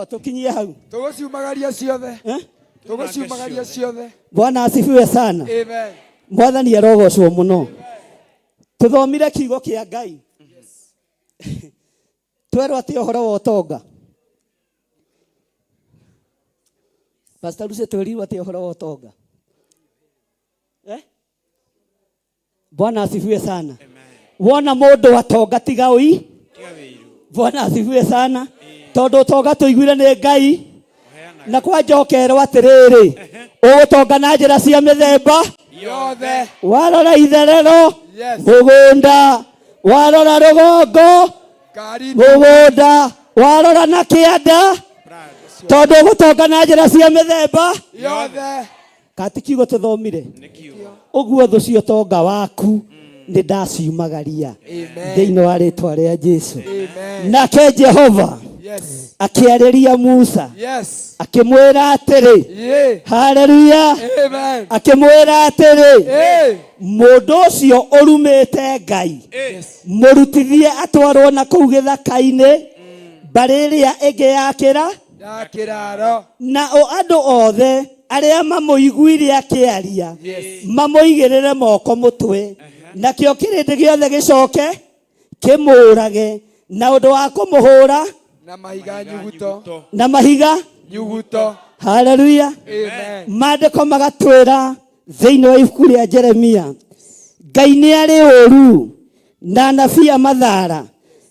Tũkinyie hau. Tũgũciumagaria ciothe. Tũgũciumagaria ciothe. Bwana asifiwe sana. Amen. Mwathani arogocwo mũno. Tũthomire kiugo kĩa Ngai. Twerwo atĩ ũhoro wa ũtonga. Pastor Lucy twĩrirwo atĩ ũhoro wa ũtonga. Bwana asifiwe sana. Wona mũndũ atonga tiga ũi. Bwana asifiwe sana. Tondũ ũtonga tũiguire nĩ Ngai. Na kwanjokerwo atĩrĩrĩ, ũgũtonga na njĩra cia mĩthemba yothe. Warora itherero, mũgũnda, warora rũgongo, mũgũnda, warora na kĩanda, tondũ ũgũtonga na njĩra cia mĩthemba yothe. Kati kiugo tũthomire. Ũguo thũ cia ũtonga waku nĩ ndaciumagaria thĩinĩ wa rĩĩtwa rĩa Jesũ. Nake Jehova akĩarĩria Musa akĩmwĩra atĩrĩ, haleluya, akĩmwĩra atĩrĩ, mũndũ ũcio ũrumĩte Ngai mũrutithie atwarwo na kũu gĩthaka-inĩ mbarĩ ĩrĩa ĩngĩ ya kĩraro, na andũ othe arĩa mamũiguire akĩaria mamũigĩrĩre moko mũtwe, nakĩo kĩrĩndĩ gĩothe gĩcoke kĩmũũrage na ũndũ wa kũmũhũra na mahiga nyuguto. Haleluya. Maandĩko magatwĩra thĩinĩ wa ibuku rĩa Jeremia, Ngai nĩ arĩ ũũru na anabii a mathaara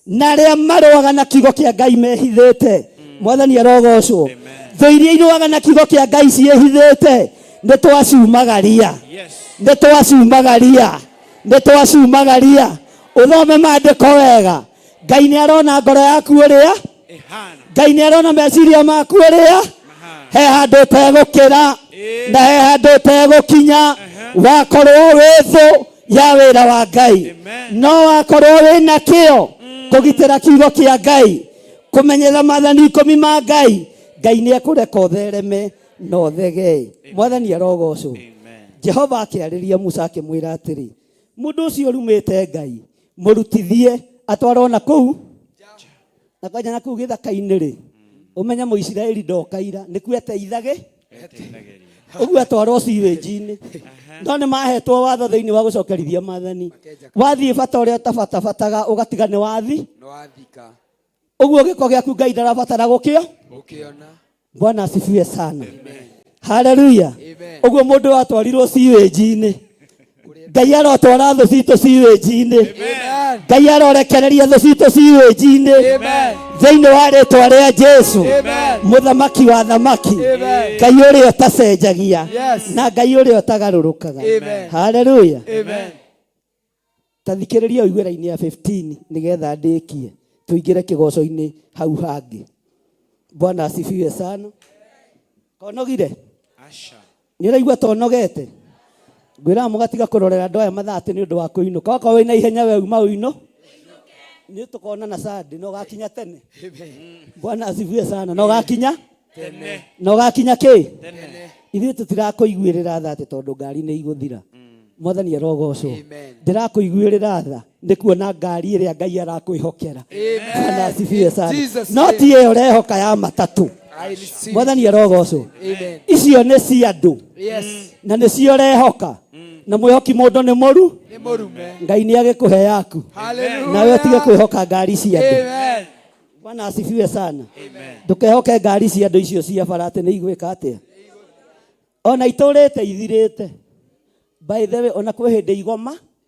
na arĩa marũaga na kiugo kĩa Ngai mehithĩte. Mwathani arogocwo. Thũ iria irũaga na kiugo kĩa Ngai ciĩhithĩte nĩ twaciumagaria, nĩ twaciumagaria, nĩ twaciumagaria. Ũthome maandĩko wega. Ngai nĩ arona ngoro yaku ũrĩa, Ngai nĩ arona meciria maku ũrĩa. He handũ ũtegũkĩra na he handũ ũtegũkinya. Wakorwo wĩ thũ ya wĩra wa Ngai, no wakorwo wĩna kĩo kũgitĩra kiugo kĩa Ngai, kũmenyera maathani 10 ma Ngai, Ngai nĩ ekũreka ũthereme na ũthege. Mwathani arogocwo. Jehova akĩarĩria Musa akĩmwĩra atĩrĩ, mũndũ ũcio ũrumĩte Ngai mũrutithie atwarwo na kũu na kwanja na kũu gĩthaka-inĩ rĩ, ũmenya Mũisiraeli ndokaira nĩkuo eteithage, ũguo atwarwo sewage-inĩ. No nĩ mahetwo watho thĩinĩ wa gũcokerithia maathani. Wathiĩ bata ũrĩa ũtabatabataga ũgatiga nĩ wathika. Ũguo gĩko gĩaku Ngai ndarabatara gũkĩona. Bwana asifiwe sana. Haleluya. Ũguo mũndũ watwarirwo sewage-inĩ, Ngai arotwara thũ citũ sewage-inĩ. Ngai arorekereria thũ citũ sewage-inĩ. thĩinĩ wa rĩtwa rĩa Jesu, mũthamaki wa thamaki, Ngai ũrĩa ũtacenjagia na Ngai ũrĩa ũtagarũrũkaga. Haleluya. Ta thikĩrĩria ũigue raini ya 15 nĩgetha ndĩkie tũingĩre kĩgoco-inĩ hau hangĩ. Bwana asifiwe sana. Konogire? Asha. Nĩ ũraigua tonogete? Ngwĩra mũgatiga kũrorera andũ aya mathaa atĩ nĩ ũndũ wa kũinũka. Okorwo wĩna ihenya we uma ũinũ. Nĩ tũkona na Sunday no gakinya tene. Bwana asifiwe sana. No gakinya? Tene. No gakinya kĩ? Tene. Ithuĩ tũtirakũiguĩrĩra tha atĩ tondũ ngari nĩ igũthira. Mwathani arogocwo. Ndirakũiguĩrĩra tha nĩ kuona ngari ĩrĩa Ngai arakwĩhokera. Bwana asifiwe sana. No ti ĩyo ũrehoka ya matatũ. Mwathani arogocwo. Icio nĩ cia andũ. Na nĩ cio ũrehoka. Na mwĩhoki mũndũ nĩ mũru. Ngai nĩ agĩkũhe yaku. Nawe ũtige kwĩhoka ngari cia andũ. Bwana asifiwe sana. Ndũkehoke ngari cia andũ icio cia bara atĩ nĩ igwĩka atĩa. Ona itũrĩte ithirĩte. By the way, ona kwĩ hĩndĩ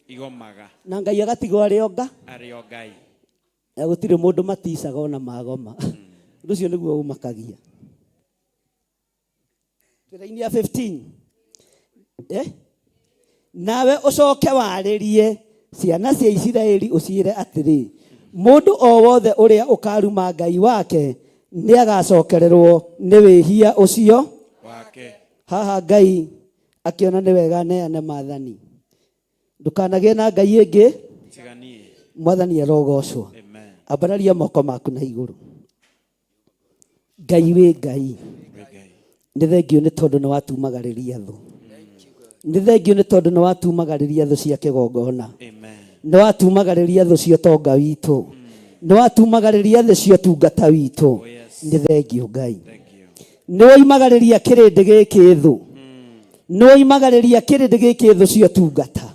igomaga na Ngai agatigwo arĩ o Ngai. Gũtirĩ mũndũ maticaga ona magoma. Ũndũ ũcio nĩguo ũmakagia. Raini ya 15. Nawe ũcoke warĩrie ciana cia Isiraeli ũciĩre atĩrĩ, mũndũ o wothe ũrĩa ũkaruma Ngai wake nĩ agacokererwo nĩ wĩhia ũcio wake. Haha Ngai akiona nĩ wega neane maathani. Ndũkanagĩe na ngai ĩngĩ tiganie. Mwathani arogocwo. Ambararia moko maku na igũrũ. Ngai wĩ Ngai. Nĩ thengio nĩ tondũ nĩ watumagĩrĩria thũ. Nĩ thengio nĩ tondũ nĩ watumagĩrĩria thũ cia kĩgongona. Nĩ watumagĩrĩria thũ cia ũtonga witũ. Nĩ watumagĩrĩria thũ cia ũtungata witũ. Nĩ thengio Ngai. Nĩ woimagĩrĩria kĩrĩndĩ gĩkĩ thũ. Nĩ woimagĩrĩria kĩrĩndĩ gĩkĩ thũ cia ũtungata.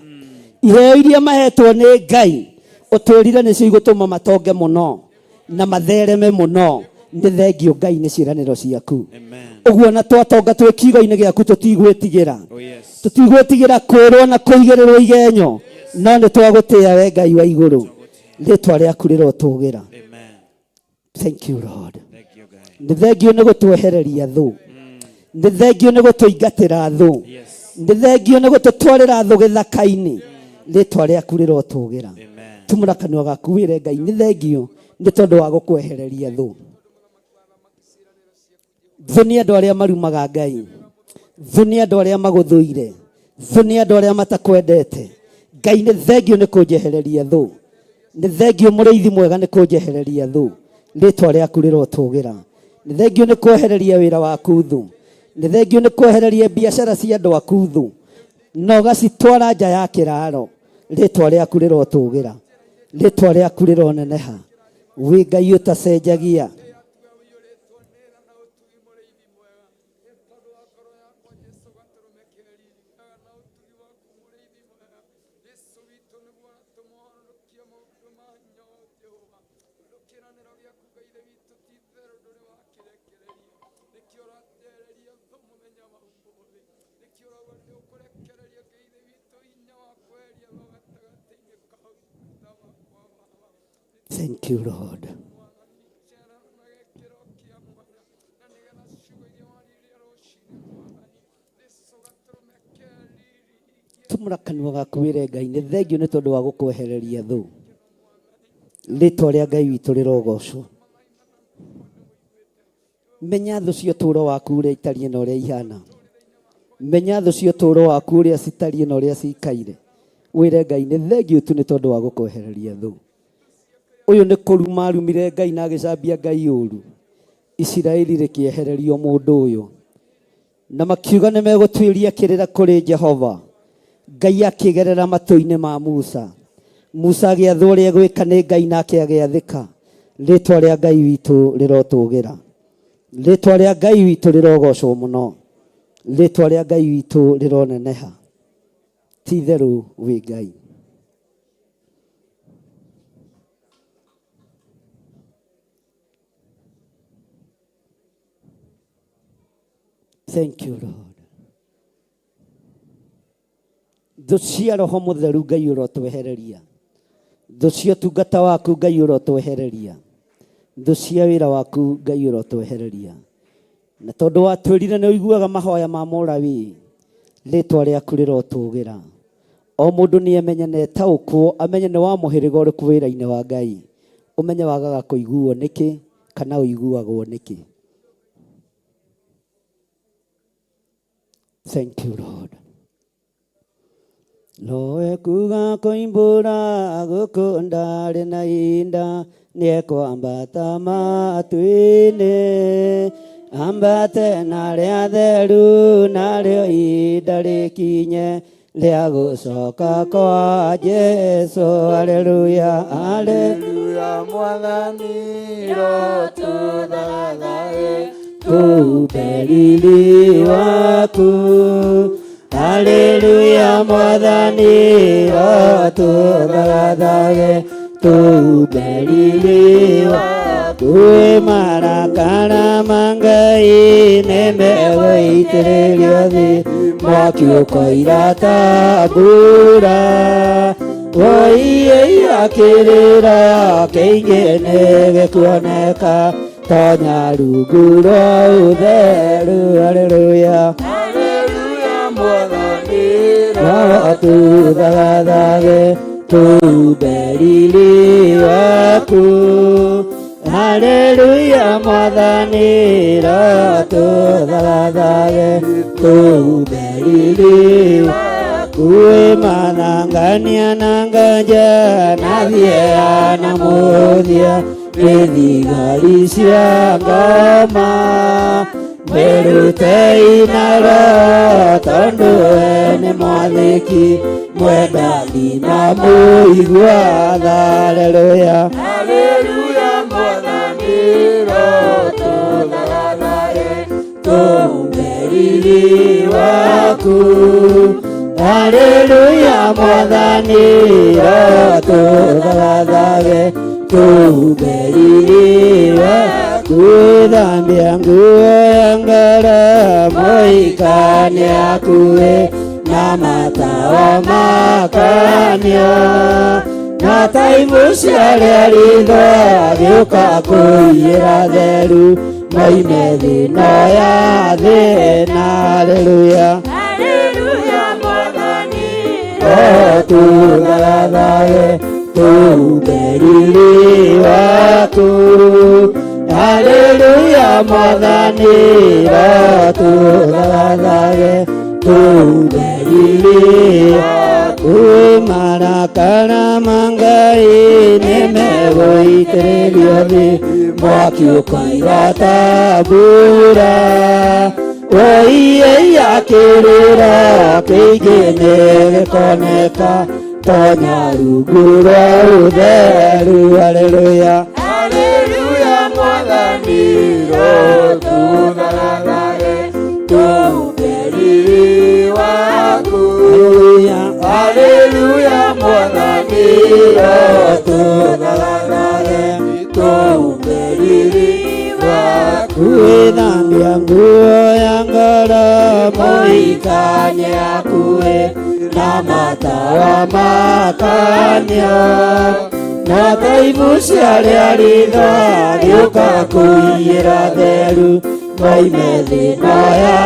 Iheo iria mahetwo nĩ Ngai ũtwĩrire nĩcio igũtũma matonge mũno na mathereme mũno. Nĩ thengio Ngai nĩ ciĩranĩro ciaku. Ũguo na twatonga twĩ kiugo-inĩ gĩaku tũtigwĩtigĩra. Tũtigwĩtigĩra kwĩrwo na kũigĩrĩrwo igenyo. No nĩ twagũtĩĩa we Ngai wa igũrũ. Rĩtwa rĩaku rĩrotũgĩra. Thank you Lord. Nĩ thengio nĩ gũtwehereria thũ. Nĩ thengio nĩ gũtũingatĩra thũ. Nĩ thengio nĩ gũtũtwarĩra thũ gĩthaka-inĩ. Rĩtwa rĩaku rĩrotũgĩra. Tumũra kanua gaku wĩre Ngai nĩ thengio nĩ tondũ wa gũkwehereria thũ. Thũ nĩ andũ arĩa marumaga Ngai. Thũ nĩ andũ arĩa magũthũire. Thũ nĩ andũ arĩa matakwendete. Ngai nĩ thengio nĩ kũnjehereria thũ. Nĩ thengio mũrĩithi mwega nĩ kũnjehereria thũ. Rĩtwa rĩaku rĩrotũgĩra. Nĩ thengio nĩ kwehereria wĩra waku thũ. Nĩ thengio nĩ kwehereria biacara cia andũ aku thũ. Na ũgacitwara nja ya kĩraro. Rĩtwa rĩaku rĩrotũgĩra. Rĩtwa rĩaku rĩroneneha. Wĩ Ngai ũtacenjagia. Thank you, Lord. Tumũra kanua gaku wĩre Ngai nĩ thengio nĩ tondũ wa gũkwehereria thũ. Rĩtwa rĩa Ngai witũ rĩrogocwo. Menya thũ cia ũtũũro waku ũrĩa itariĩ na ũrĩa ihana. Menya thũ cia ũtũũro waku ũrĩa citariĩ na ũrĩa cikaire. Wĩre Ngai nĩ thengio tu nĩ tondũ wa gũkwehereria thũ. Ũyũ nĩ kũruma arumire Ngai na agĩcambia Ngai ũru. Isiraeli rĩkĩehererio mũndũ ũyũ. Na makiuga nĩ megũtuĩria kĩrĩra kũrĩ Jehova. Ngai akĩgerera matũ-inĩ ma Musa. Musa agĩathwo ũrĩa gwĩka nĩ Ngai nake agĩathĩka. Rĩtwa rĩa Ngai witũ rĩrotũgĩra. Rĩtwa rĩa Ngai witũ rĩrogocwo mũno. Rĩtwa rĩa Ngai witũ rĩroneneha. Ti itherũ wĩ Ngai. Thank you, Lord. Thũ cia Roho Mũtheru Ngai ũrotwehereria. Thũ cia ũtungata waku Ngai ũrotwehereria. thũ cia wĩra waku Ngai ũrotwehereria na tondũ watwĩrire nĩ ũiguaga mahoya ma Mũrawi rĩtwa rĩaku rĩrotũgĩra o mũndũ nĩ amenye na etaũkwo amenye nĩ wa mũhĩrĩga ũrĩkũ wĩra-inĩ wa Ngai ũmenye wagaga kũiguo nĩkĩ kana ũiguagwo nĩkĩ. Thank you Lord. Noe kuga koimbura gũkũ ndarĩ na inda nĩekwambata matu-inĩ ambate narĩa theru narĩo inda rĩkinye rĩa gũcoka kwa Jesu. Haleluya, haleluya, Mwathani rotũthathage kũberiri waku. Haleluya, Mwathani rotũthathage kũberiri waku. Marakara ma Ngai nĩmegũitĩrĩrio thĩ mwaki ũkoira ta mbura. Woi akĩrĩra kĩingĩ nĩgĩkuoneka tonya rungu rwa ũtheru. Haleluya, haleluya, Mwathani rotũthathage kũberiri waku. Haleluya, Mwathani rotũthathage kũberiri waku. Manangania na nganja na thiea na mũthia nĩ thigari cia ngoma mwĩrute inara tondũ we nĩ mwathĩki mwendani na mũiguatha. Haleluya, haleluya, Mwathani rotũthathage kũberiri waku. Haleluya, Mwathani rotũthathage kũberiri waku. Thambia nguo ya ngara mũikane akuĩ na matawa makanio na taimu ciarĩa ritho agĩũka kũiyĩra theru moime thĩno ya thĩna. Haleluya, haleluya, Mwathani rotũthathage kũberiri waku. Haleluya, Mwathani rotũthathage kũberiri waku. Marakara ma Ngai nĩmegũitĩrĩrio thĩ mwaki ũkoira ta mbura. Woi akĩrĩra kĩingĩ nĩgĩkoneka tonya rungu rwa ũtheru. Haleluya, haleluya, Mwathani rotũthathage kũberiri waku. Haleluya, Mwathani rotũthathage kũberiri waku. Thambia nguo ya ngara mũikane akuĩ na matawa makanio na taimu ciarĩa ritho agĩũka kũiyĩra theru moime thĩno ya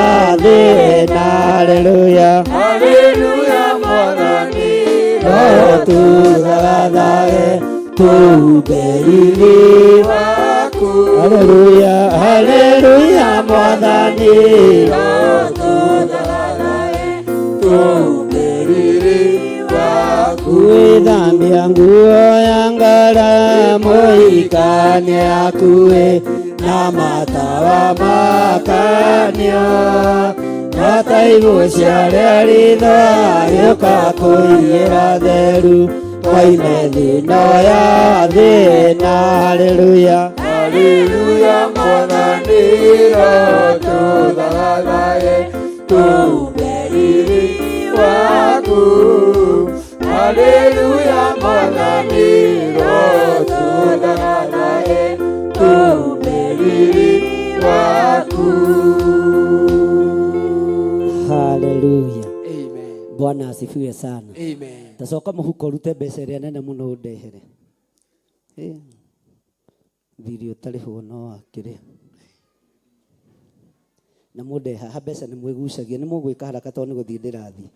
thĩna. Haleluya, haleluya, Mwathani rotũthathage kũberiri waku. Haleluya, haleluya, Mwathani rotũthathage kũberiri waku. Thambia nguo ya ngara mũikane akuĩ na matawa makanio na taimu ciarĩa ritho agĩũka kũiyĩra theru moime thĩno ya thĩna. Haleluya, haleluya, Mwathani rotũthathage kũberiri waku. Haleluya, Mwathani rotũthathage kũberiri waku. Haleluya, amen. Bwana asifiwe sana, amen. Tacoka mũhuko rute mbeca ĩrĩa nene mũno ũndehere. thiri utari ho no akire na munde haha mbeca nĩ mwĩgucagia nĩ mũgwĩka haraka tondũ nĩ gũthiĩ ndĩrathiĩ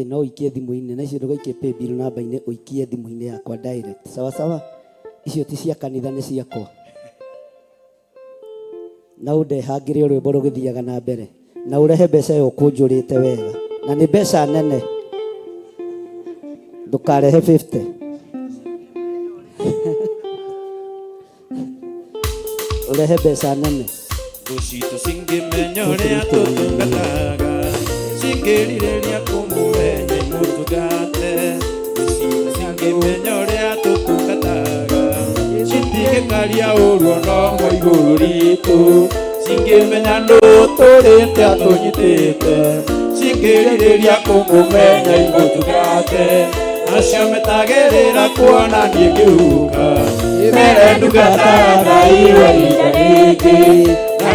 no ikie thimũ-inĩ na icio ndũgaikie paybill namba-inĩ ũikie thimũ-inĩ yakwa direct sawa sawa icio ti cia kanitha nĩ ciakwa na ũndehangĩre rwĩmbo rũgĩthiaga na mbere na ũrehe mbeca ĩyo kũnjũrĩte wega na nĩ mbeca nene ndũkarehe 50 ũrehe mbeca nene Gucito singimenya ũrĩa tũtungataga cingĩrirĩria kũmũmenya mũtungate Gucito singimenya ũrĩa tũtungataga citingĩkaria ũru ona ũmwe igũrũ ritũ cingĩmenya nũ tũrĩte atũnyitĩte cingĩrirĩria kũmũmenya mũtungate acio metagĩrĩra kuona niĩ ngĩhuka mbere ndungata Ngai wa ihinda rĩngĩ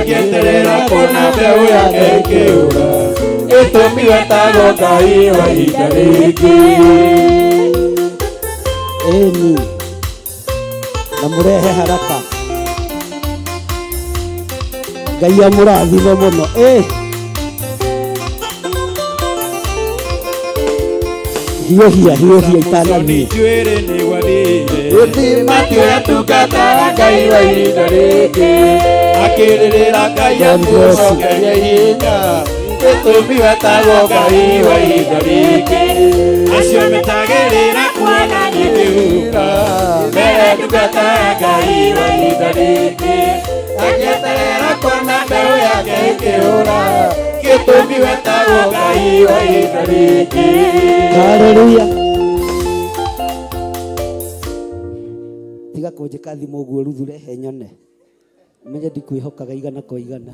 ngĩeterera kuona mbeũ yake ĩkĩũra gĩtũmi wetagwo Ngai wa ihinda rĩngĩ ĩni na mũrehe haraka Ngai amũrathime mũno hiũhia itanathiĩ njuĩrĩ nĩ gwathire Gĩthima kĩrĩa tungataga Ngai wa ihinda rĩngĩ akĩrĩrĩra Ngai amũcokeria hinya gĩtũmi wetagwo Ngai wa ihinda rĩngĩ acio metagĩrĩra kuona niĩ ngĩhuka mbere ndungataga Ngai wa ihinda rĩngĩ ngĩeterera kuona mbeũ yake ĩkĩũra gĩtũmi wetagwo Ngai wa ihinda rĩngĩ haleluya tiga kũnjĩka thimũ ũguo ruthu rehe nyone menye ndikwĩhokaga igana kwa igana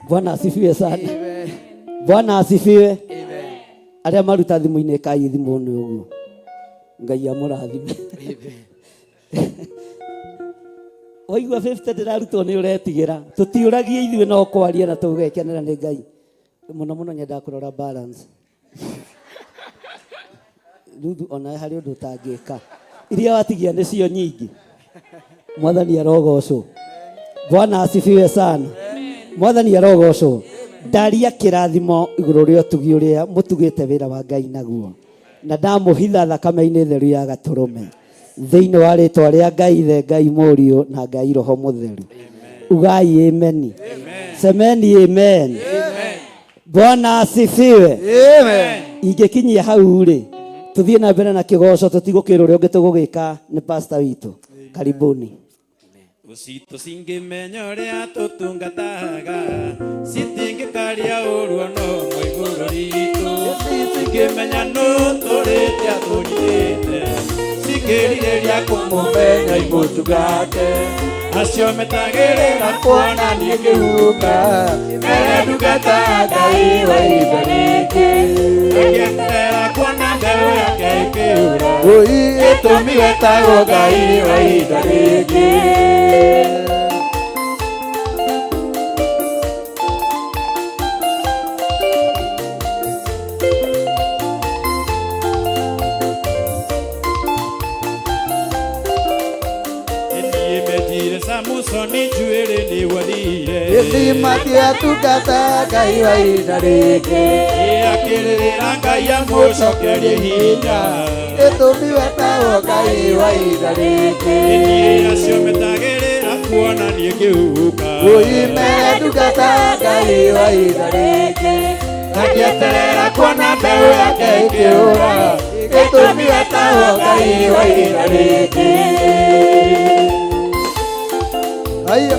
Bwana asifiwe sana Bwana asifiwe arĩa maruta thimũ-inĩ kai thimũ-inĩ ũguo Ngai amũrathime waigua 50 ndĩrarutwo nĩ ũretigĩra tũtiũragie ithuĩ no kwaria na tũgekenera nĩ Ngai mũno mũno nyendaga kũrora balance ruthu ona harĩ ũndũ ũtangĩka iria watigia nĩcio nyingĩ mwathani arogocwo Bwana asifiwe sana mwathani arogocwo ndaria kĩrathimo igũrũ rĩa ũtugi ũrĩa mũtugĩte wĩra wa Ngai naguo na ndamũhitha thakame-inĩ theru ya gatũrũme thĩinĩ wa rĩtwa rĩa Ngai ithe Ngai mũriũ na Ngai roho mũtheru ugai ameni semeni amen Bwana asifiwe ingĩkinyia hau rĩ tuthiĩ na mbere na kĩgoco tũtigũkĩrwo ũrĩa ũngĩ tũgũgĩka nĩ pastor witũ karibuni Gucito singimenya ũrĩa tũtungataga citingĩkaria ũru ona ũmwe igũrũ ritũ cingĩmenya nũ tũrĩte atũnyitĩte cingĩrirĩria kũmũmenya mũtungate acio metagĩrĩra kuona niĩ ngĩhuka mbere ndungataga Ngai wa ihinda rĩngĩ ngĩeterera kuona mbeũ yake ĩkĩũra gĩtũmi wetagwo Ngai wa ihinda rĩngĩ Musoni njuĩrĩ nĩ gwathire gĩthima kĩrĩa tungataga Ngai wa ihinda rĩngĩ akĩrĩrĩra Ngai amũcokerie hinya gĩtũmi wetagwo Ngai wa ihinda rĩngĩ acio metagĩrĩra kuona niĩ ngĩhuka mbere ndungataga Ngai wa ihinda rĩngĩ ngĩeterera kuona mbeũ yake ĩkĩũra gĩtũmi wetagwo Ngai wa ihinda rĩngĩ Haya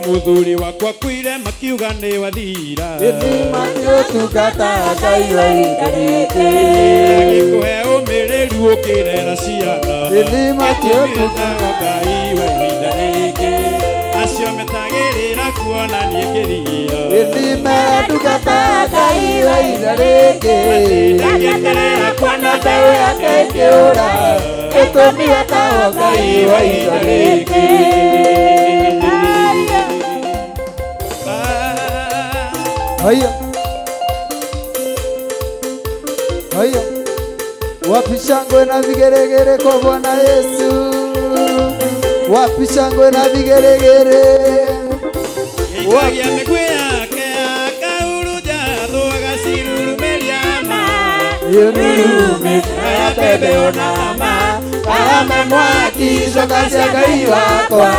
mũthuri wakwa kuire makiuga nĩ wathira gĩthima gĩtungataga Ngai wa ihinda rĩngĩ agĩkũhe ũmĩrĩru ũkĩrera ciana gĩthima gĩtungataga Ngai wa ihinda rĩngĩ acio metagĩrĩra kuona niĩ ngĩria gĩthima gĩtungataga Ngai wa ihinda rĩngĩ ngĩeterera kuona mbeũ yake ĩkĩũra gĩtũmi wetagwo Ngai wa ihinda rĩngĩ Haya. Haya. Wapi shangwe na vigeregere kwa Bwana Yesu? Wapi shangwe na vigeregere? Wapi amekwea kaulu jado agasiruru meliama. Yunume ya bebe onama. Karame mwaki shoka siagai wakwa.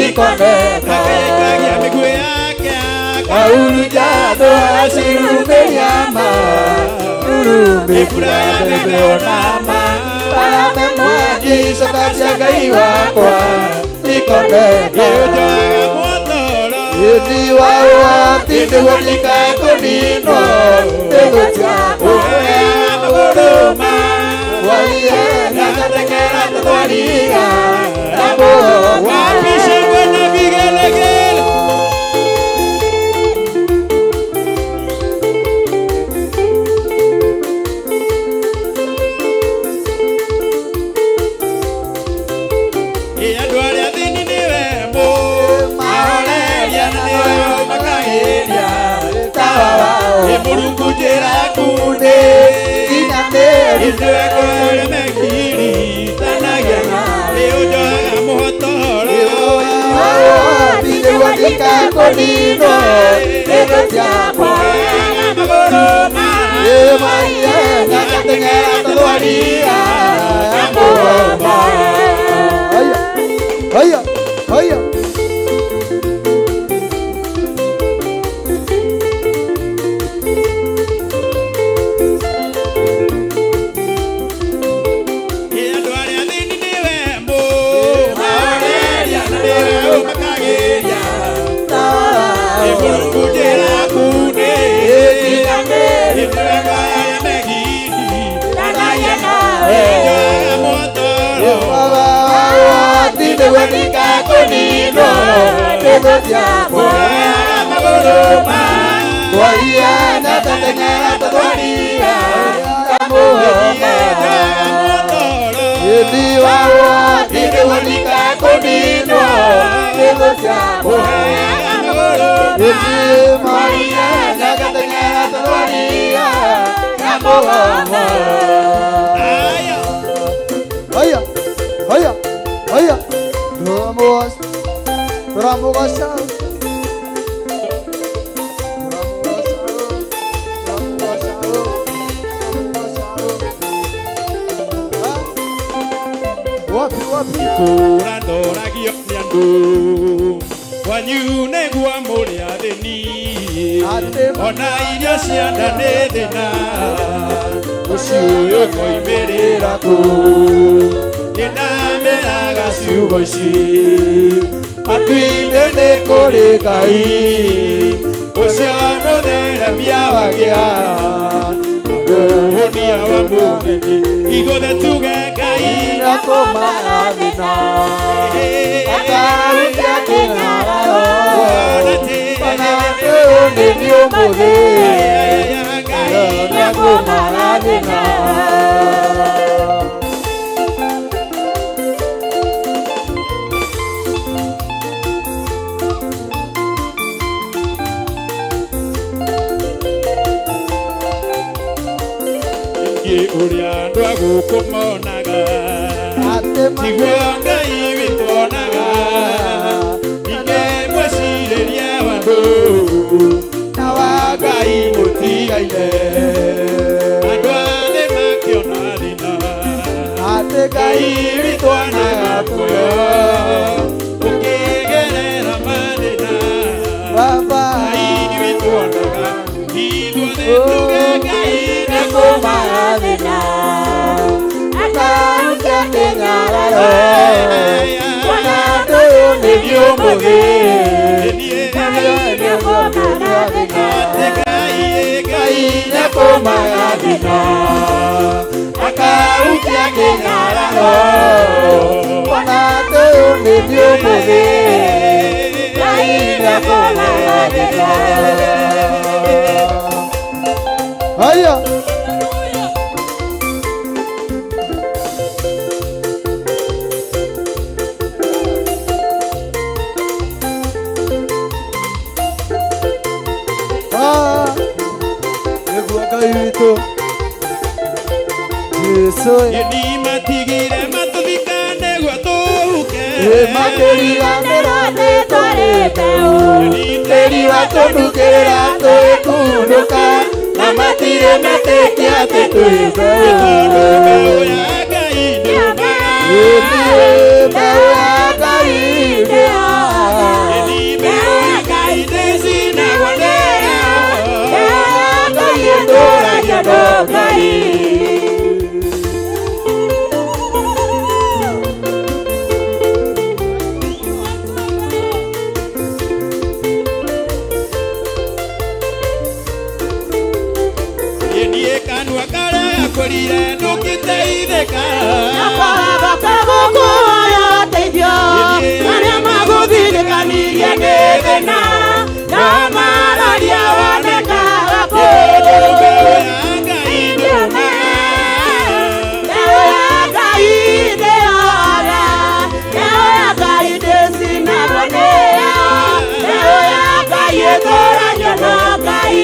Ikonde Wapi amekwea kaulu jado agasiruru meliama. Ifuraya bebe onama. Karame mwaki shoka siagai wakwa. Ikonde Yudi wawa tinde wanika konino Tego tiapo ya magoroma Walie nakatekera tatwaria Nabo Wapisha buena vigelegele Iya duare adini niwemo Maolelia na niwe makahiria Tawa Emurungu jera kude Inanderi Indwe kore mekiri Tanagana Leo joga mohotoro Wawa tinde wanika konino Tego tiapo ya magoroma Walie nakatekera tatwaria Nabo Haya. Haya. Iya duare adini niwemo Maolelia na niwe makahiria Emurungu jera kude Indwe kore mekiri Tanagana Leo joga mohotoro Wawa tinde wanika konino Tego tiapo ya magoroma Walia nakatekera tatwaria Nabo Yudi wawa tinde wanika konino Tego tiapo ya magoroma Walia nakatekera tatwaria Nabo Haya. Haya. Haya. Vamos. Vamos a Wapi wapi? Kurandora gionyandu Wanyune gwa muri athini Ona iria ciandane thina Ucio koimerera ku Ninameraga ciugo ici Matuine nĩ kũrĩ Ngai Ũcio nũtheremia wagĩa Mũhonia wa mũgeni Igũthe tuge Ngai na kũmarathina Akarutia kĩng'araro Ona ũyũ nĩ nĩ ũmũthĩ Na kũmarathina Ũrĩa andũ a gũkũ monaga tiguo Ngai witũ onaga ningĩ mwĩcirĩria wa andũ na wa Ngai mũtigaine andũ athĩ makĩona thĩna Ngai witũ onaga kuo ũkĩgerera mathĩna Ngai witũ onaga ithuothe tuge Ngai nĩ kũmarathina Akarutia kĩng'araro Ona ũyũ nĩ nĩ ũmũthĩ Na nĩ kũmarathina Ngai nĩ kũmarathina Akarutia kĩng'araro Ona ũyũ nĩ nĩ ũmũthĩ Ngai nĩ kũmarathina Haya. Ngai witũ Jesũ Ni matigire matũthikane gwa tũhuke makĩriganĩra nĩ twarĩte tĩri watũndukĩrĩra tũgĩkunũka na matirĩ metĩkia atĩ twĩmbe mbeũ ya Ngai ndĩũmbaga mbeũ ya Ngai ndĩhaga Ni mbeũ ya Ngai ndĩcinagwo nĩyo Ngai ĩtũũragia no Ngai Niĩ kanua karĩa gakũrire ndũngĩteithĩka arĩa magũthirikanirie nĩ thĩna na mararia wonekaga kũndũ mbeũ ya Ngai ndĩũmbaga mbeũ ya Ngai ndĩhaga mbeũ ya Ngai ndĩcinagwo nĩyo mbeũ ya Ngai ĩtũũragio no Ngai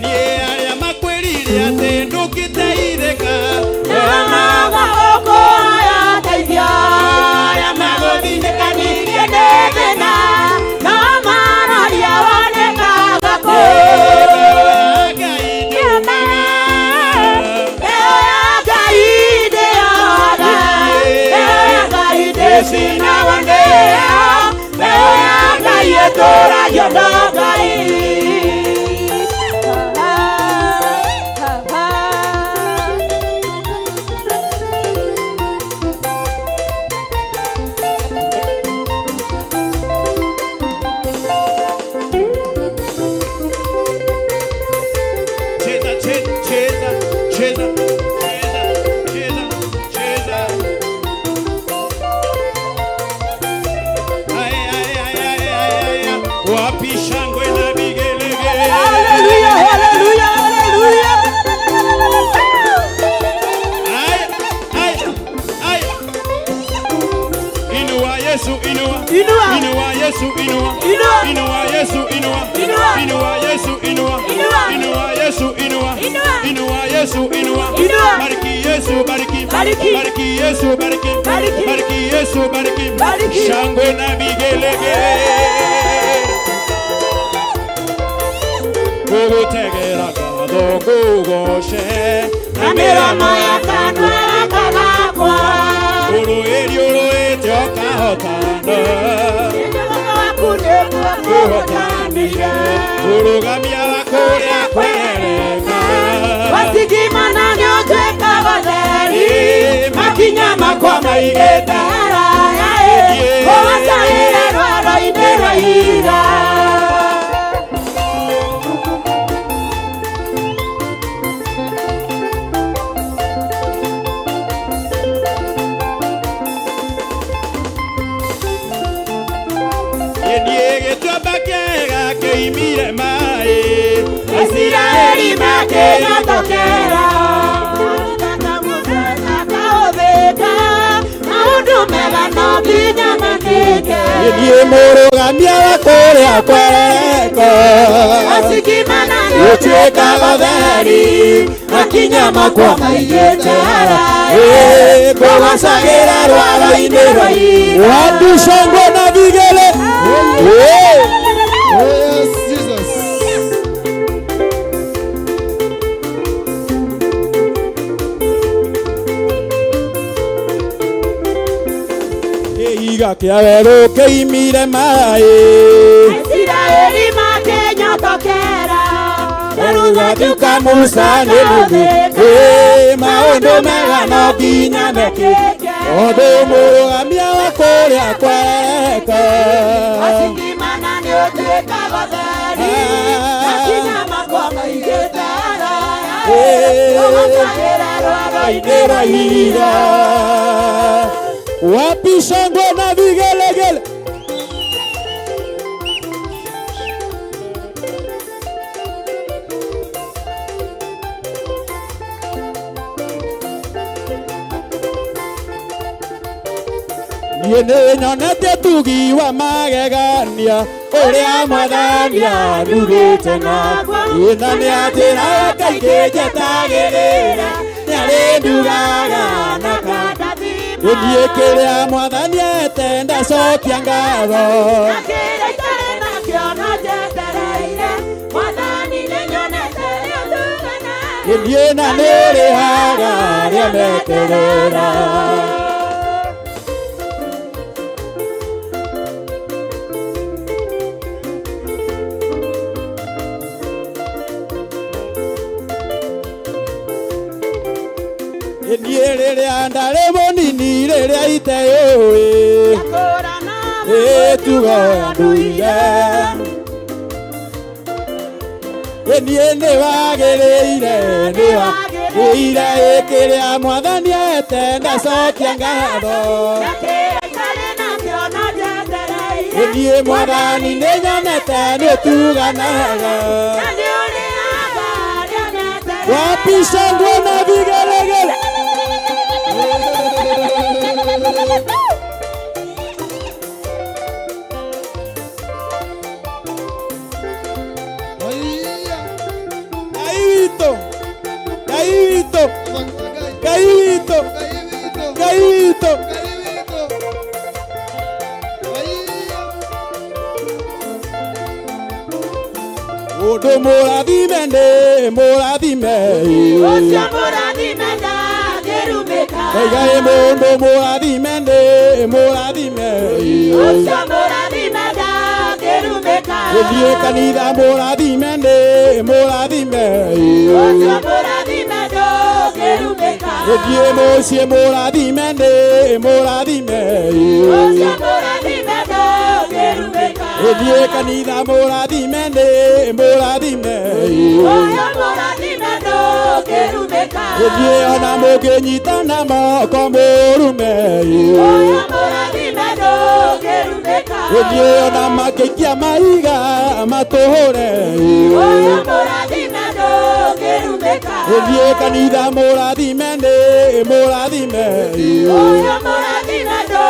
Niĩ arĩa makwĩrire atĩ ndũngĩteithĩka Namaga ũkũhoya teithio arĩa magũthirikanirie nĩ thĩna no mararia wonekaga kũndũ Ngai mbeũ ya Ngai ndĩhaga mbeũ ya Ngai ndĩcinagwo nĩyo mbeũ ya Ngai ĩtũũragio no Ngai Wapi shangwe na vigelegele Hallelujah, hallelujah, hallelujah. Inua Yesu inua Inua. Inua Yesu inua Inua. Inua Yesu inua Inua. Inua Yesu inua Inua. Inua Yesu inua Inua. Inua Yesu inua Inua. Bariki Yesu bariki Bariki. Bariki Yesu bariki Bariki. Bariki Yesu bariki Bariki. Shangwe na vigelegele Kugutegera gatho kugoshe Na mĩromo ya kanua gakagakwa Uruĩri ũrũĩte ũkahotana Nĩguo waku nĩguo kũhotanire Ũrũgamia wa kũrĩa kwerereka watigimana nĩũtuĩkaga theri makinya makwa maigĩte haraya ũgacaĩra rwaro-inĩ rwa ihiga Niĩ gĩtuamba kĩega kĩimire maĩ Israeli makĩnyotokera kaũthĩka maũndũ mega no nginya makĩke Niĩ mũrũgamia wa kũrĩa kwerereka watigimana Ũtuĩkaga theri makinya makwa maigĩte haraya Kũgacagĩra rwaro-inĩ rwa ihiga Wapi shangwe na vigele Yes, Jesus. Kĩhiga kĩa werũ kĩimire maĩ Israeli makĩnyotokera Ũgatuĩka Musa nĩ mũthĩ maũndũ mega no nginya mekĩke Tondũ mũrũgamia wa kũrĩa kwerereka watigimana nĩũtuĩkaga theri makinya makwa maigĩte haraya ũgacaĩra rwaro-inĩ rwa ihiga Wapi shangwe na vigelegele Yene nyonete tugi wa magegania Uria mwathania nugite nakwa Ina ni atira kaige jetagirira Nyari ndugaga na kadathima Enie kiria mwathania etenda cokia ngatho Nakira itare nakio no jetereire Mwathani ni nyonete riotugana Enie na nirihaga ria meterera Nirerea ndare monini rerea iteyoi Etuga nduire Enie ni wagereire Ekirea mwathani etenda cokia ngatho Enie mwathani ni nyonete nituganaga Wapisha ngona vigelegele Gaito Odo moradime ne moradime Osia moradime da gerumeka Ega mondo moradime ne moradime Osia moradime da gerumeka Edie kanida moradime ne moradime Osia moradime do gerumeka Edie mosie moradime ne moradime Osia moradime do gerumeka Edie kanida moradime ne moradime Oya moradime do gerumeka Edie ona mugenyitana moko murume Oya moradime do gerumeka Edie ona makikia maiga matuhure Oya moradime do gerumeka Edie kanida moradime ne moradime Oya moradime do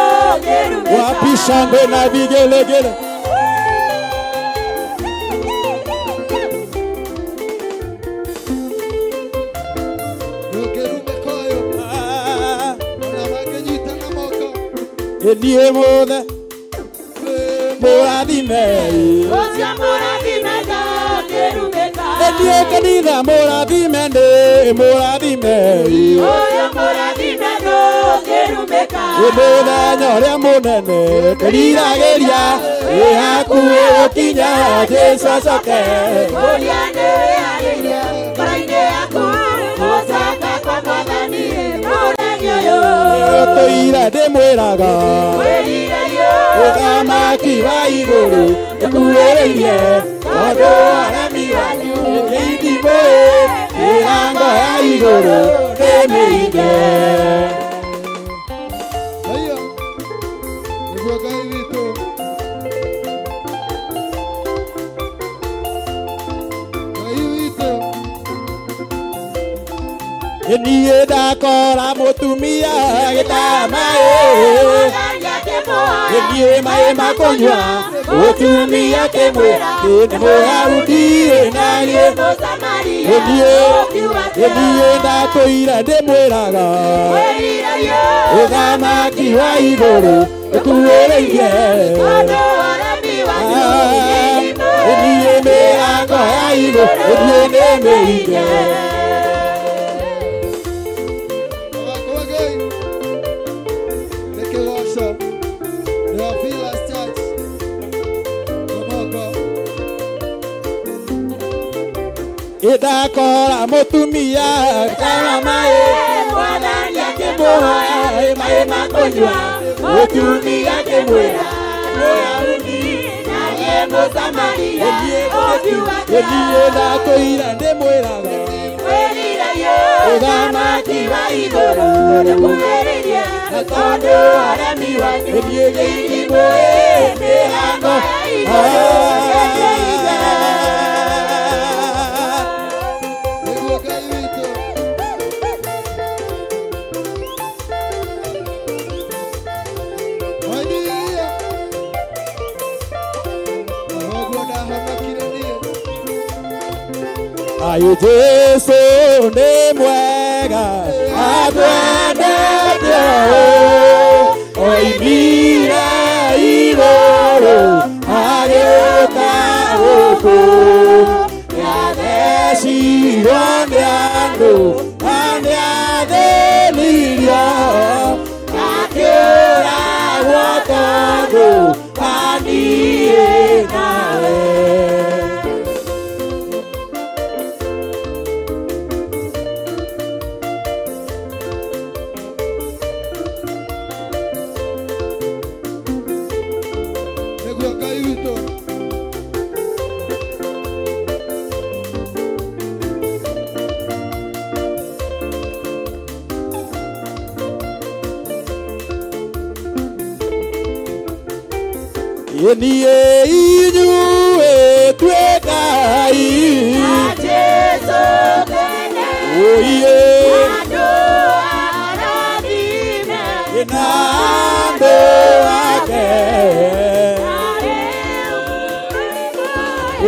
gerumeka Wapisha ngona vigelegele Enie mothe moradime Osia moradime da gerumeka Enie kanitha moradime ne moradime Oya moradime do gerumeka Muthenya uria munene turiragiria ihakuhi gukinya Jesu acoke Uria nĩwĩharĩirie ngoro-inĩ yaku gũcoka kwa Mwathani mũthenya ũyũ Tũire ndĩmwĩraga ũthamaki wa igũrũ ũkuhĩrĩirie tondũ aremi wanyu nĩithimũĩ mĩrango ya igũrũ nĩmĩhinge Niĩ ndakora mũtumia gĩtaha maĩ Niĩ maĩ ma kũnyua mũtumia kĩmwĩra nĩ Mũyahudi naniĩ Niĩ ndatũire ndĩmwĩraga ũthamaki wa igũrũ ũkuhĩrĩirie Niĩ mĩrango ya igũrũ nĩmĩhinge Ndakora mũtumia gĩtaha maĩ Mwathani akĩmũhoya maĩ ma kũnyua mũtumia kĩmwĩra Mũyahudi naniĩ Mũsamaria Niĩ ndatũire ndĩmwĩraga ũthamaki wa igũrũ nĩũkuhĩrĩirie na tondũ aremi wanyu nĩithimũĩ mĩrango ya igũrũ Aye Jesu ni mwega atwendete oimire igũrũ agĩũka gũkũ nĩathecirwo nĩ andũ na nĩathĩnirio akĩũragwo tondũ aniĩ nawe. Niye inyue twekai Jesu tene oye ando aradime nando ake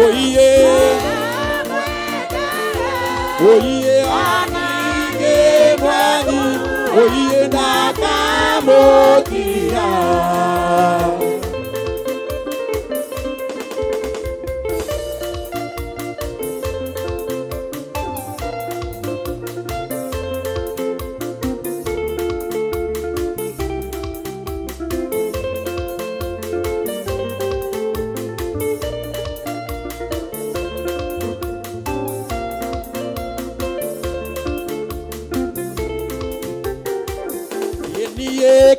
oye oye anige mwani oye nakamokia.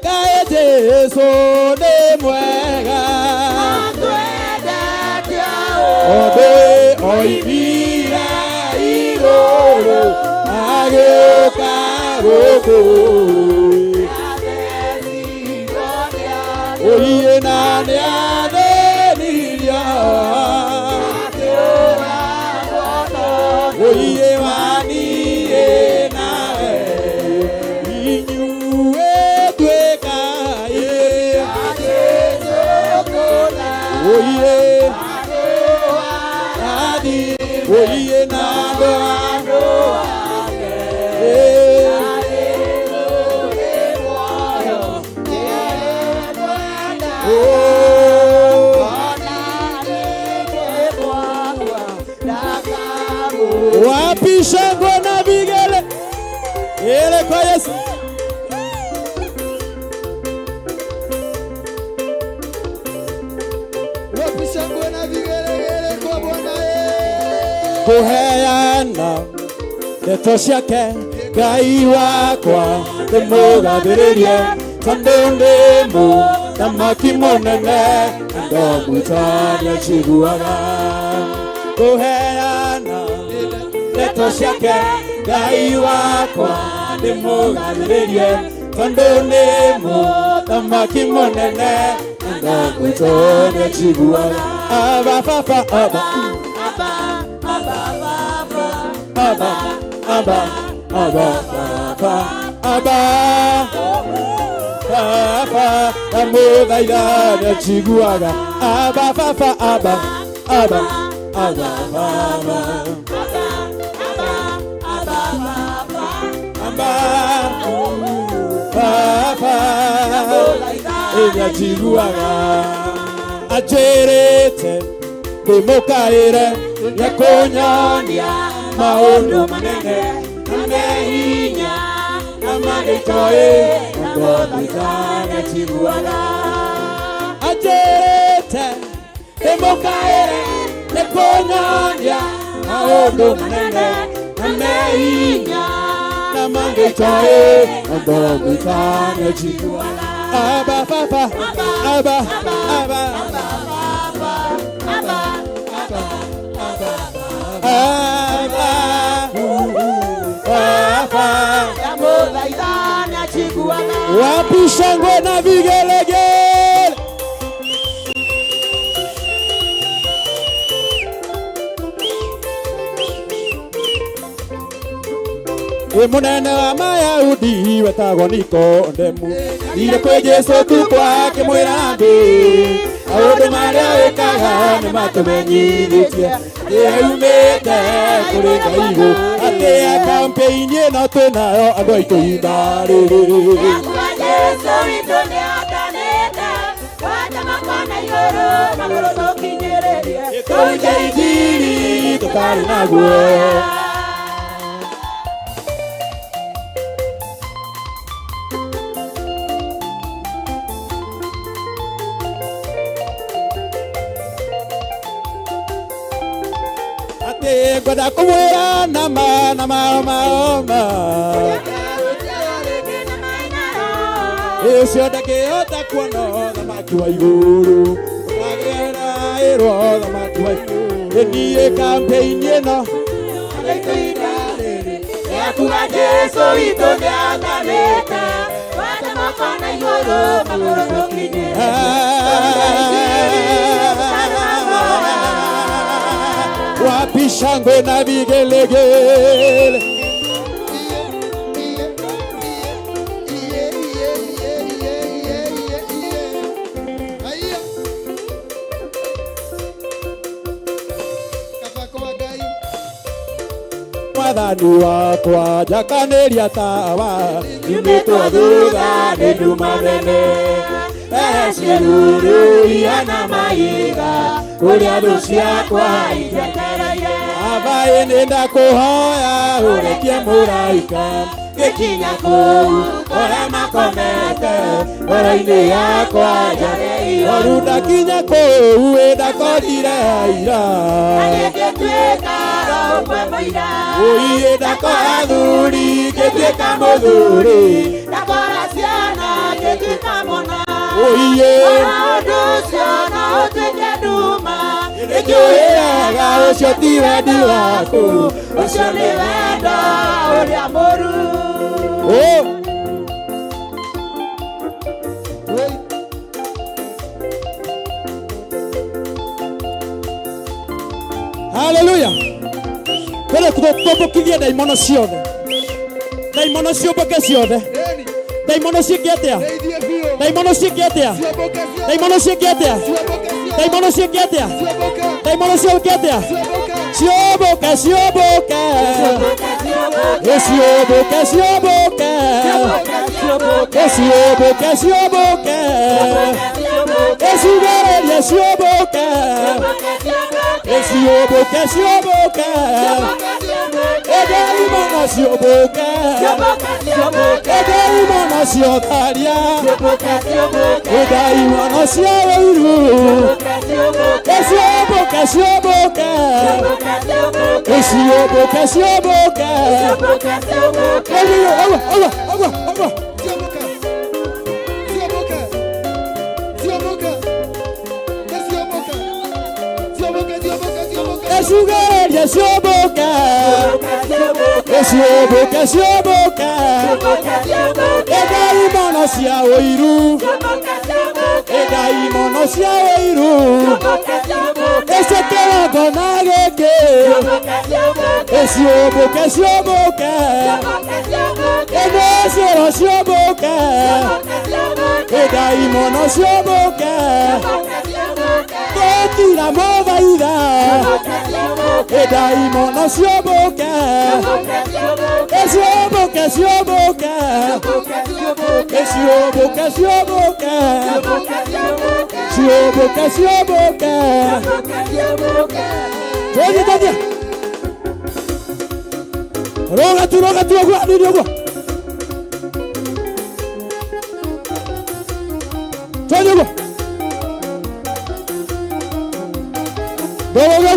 Kae Jesu ni mwega atwendete oimire igũrũ agĩũka gũkũ oiye na nĩathĩnirio oiye waniĩ nawe inyuĩ oye adi oye nando wapi shangwe na vigele ele kwa Yesu. Kuheana ndeto ciake Ngai wakwa ndĩmũgathĩrĩrie tondũ ndĩ mũthamaki mũnene ndomwĩta nĩanjiguaga. Kuheana ndeto ciake Ngai wakwa ndĩmũgathĩrĩrie tondũ ndĩ mũthamaki mũnene ndomwĩta nĩanjiguaga. Aba papa aba Abba, Abba, Abba, Abba, Abba, Abba, amuthaitha nĩanjiguaga. Abba, Papa, Abba, Abba, Abba, Abba, Abba, Papa, nĩanjiguaga. Anjĩrĩte ndĩmũkaĩre nĩekũnyonia maũndũ manene na mehinya na magĩtoĩ ndomwĩta nĩanjiguaga. Anjĩrĩte ndĩmũkaĩre nĩekũnyonia maũndũ manene na mehinya na magĩtoĩ ndomwĩta nĩanjiguaga. Abba Papa Abba Abba wapi shangwe na vigelegele. Munene wa Mayahudi wetagwo Nikodemu ire kwĩ Jesu tu kwake mwĩra ndĩ maũndũ marĩa wĩkaga nĩ matũmenyithĩtie nĩ umĩte kuri ngaigo ate ya campaign ino twinayo andu aitu ithariri Yakua Jesu witũ nĩ atanĩte wata makona igũrũ magũrũ tũkinyĩrĩrie tũnje injiri tũtarĩ na guoya ate ngwenda kũmwĩra nama Ucio ndakĩhota kuona thamaki wa igũrũ agera ĩrwo thamaki wa igũrũ niĩ campaign ĩno Yakua Jesu witũ nĩ atanĩte wata makona igũrũ magũrũ tũkinyĩrĩrie wapi shangwe na vigelegele mwathani wakwa njakanĩria tawa Nyumĩtwo thutha nĩ nduma nene ciĩruru ihana mahiga kũrĩa thũ ciakwa ijetereire abaĩ nĩ ndakũhoya ũrekie mũraika gĩkinya kũu kũrĩa makomete ngoro-inĩ yakwa njage oru ndakinya kũu ndakorire ira agĩgĩtuĩka roũmwe mũira ũiĩ ndakora thuri ngĩtuĩka mũthuri ndakora ciana ngĩtuĩka mũna ũiĩ ũndũ ũcio no ũtuĩke nduma nĩnjũĩaga ũcio ti wendi waku ũcio nĩ wendo ũrĩa mũru haleluya kwenda kutombokithia daimono ciothe daimono ciũmbũke ciothe daimono cingĩatia daimono cingĩatia daimono cingĩatia daimono cingĩatia daimono cingĩatia ciũmbũke ciũmbũke ciũmbũke ciũmbũke ciũmbũke ciũmbũke ciũmbũke ciũmbũke ciũmbũke ciũmbũke edaimono ciũmbũke edaimono ciotharia edaimono cia wĩiru ciũmbũke ciũmbũke ciũmbũke ciũmbũke Sugaria ciũmbũke ciũmbũke ciũmbũke edaimono cia wĩiru edaimono cia wĩiru ecekĩrangona gĩkĩ ciũmbũke ciũmbũke enecero ciũmbũke edaimono ciũmbũke gũkira mũthaitha edaimono ciũmbũke ciũmbũke ciũmbũke ciũmbũke ciũmbũke ciũmbũke ciũmbũke tũthiĩ rogatu ũguo nini ũguo tũthiĩ ũguo roga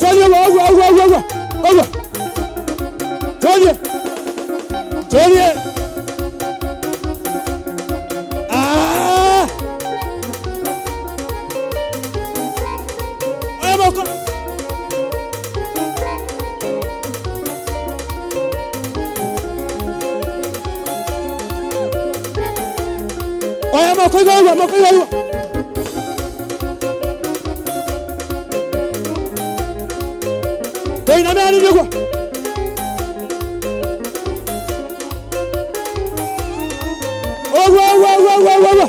tũthiĩ ũguo tũthiĩ oya moko igũrũ tũiname hanini ũguo ũguo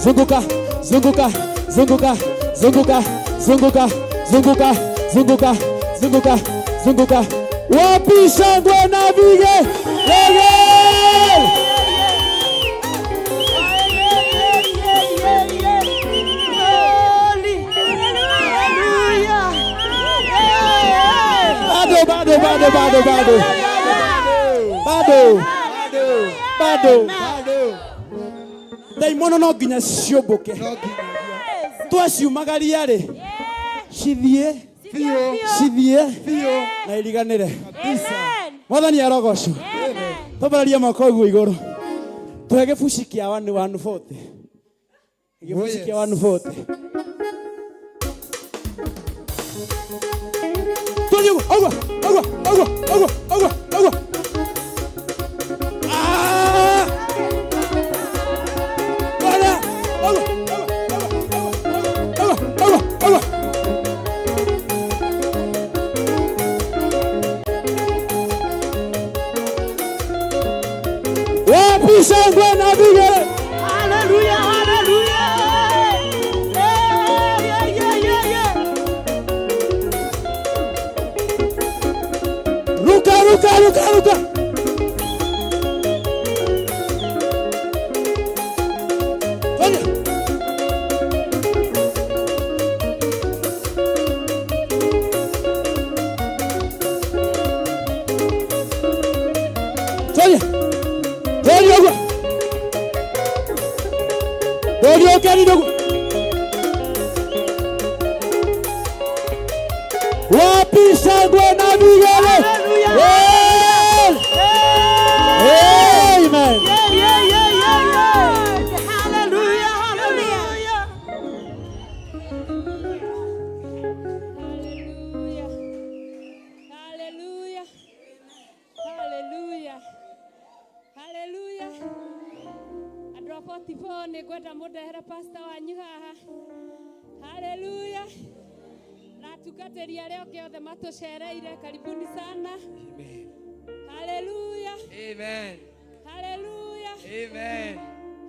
zunguka, zunguka, zunguka, zunguka, zunguka, zunguka, zunguka, zunguka, zunguka. Wapi shangwe na vigelegele? Bado. Daimono no nginya ciũmbũke. Twaciumagaria rĩ, cithiĩ na iriganĩre. Mwathani arogocwo. Tũbararia moko ũguo igũrũ. Tũhe gĩbuci kĩa 140. Gĩbuci kĩa 140. Tũthiĩ ũguo. Wapi shangwe na vigelegele? Hallelujah, hallelujah. Ruka. Wapi shangwe na vigelegele? Amen. Hallelujah. Andũ a 44 nĩ ngwenda mũndehere pastor wanyu haha. Hallelujah. Na tukateria leo kiothe matucereire, karibuni sana. Amen. Hallelujah. Amen. Hallelujah. Amen.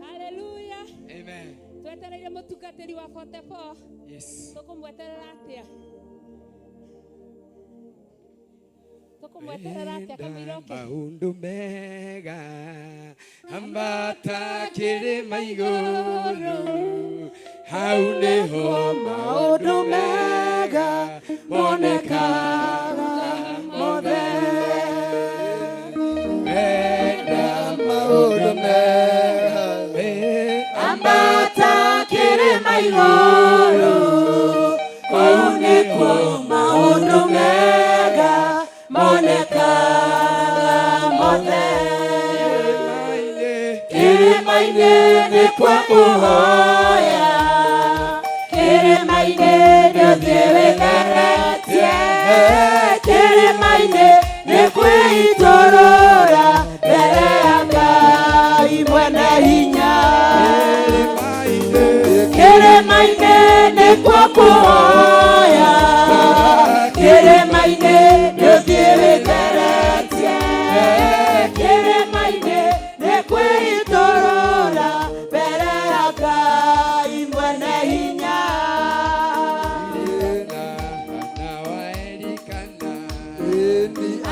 Hallelujah. Amen. Twetereire mutungatiri wa 44. Yes. Tukumweterera atia? Tukumweterera atia Kamiroke? Maundu mega ambata kĩrĩma igũrũ, hau nĩho maundu mega monekaga mothe. Wenda maundu mega ambata kĩrĩma igũrũ, kũu nĩkuo maundu mega monekaga mothe. Kĩrĩma-inĩ nĩ kwa kũhoya, kĩrĩma-inĩ nĩ ũthiĩ wĩtheretie, kĩrĩma-inĩ nĩ kwĩitũrũra mbere ya Ngai mwene hinya. Kĩrĩma-inĩ nĩ kwa kũhoya, kĩrĩma-inĩ nĩ ũthiĩ wĩtheretie, kĩrĩma-inĩ nĩ kwĩitũrũra mbere ya Ngai mwene hinya.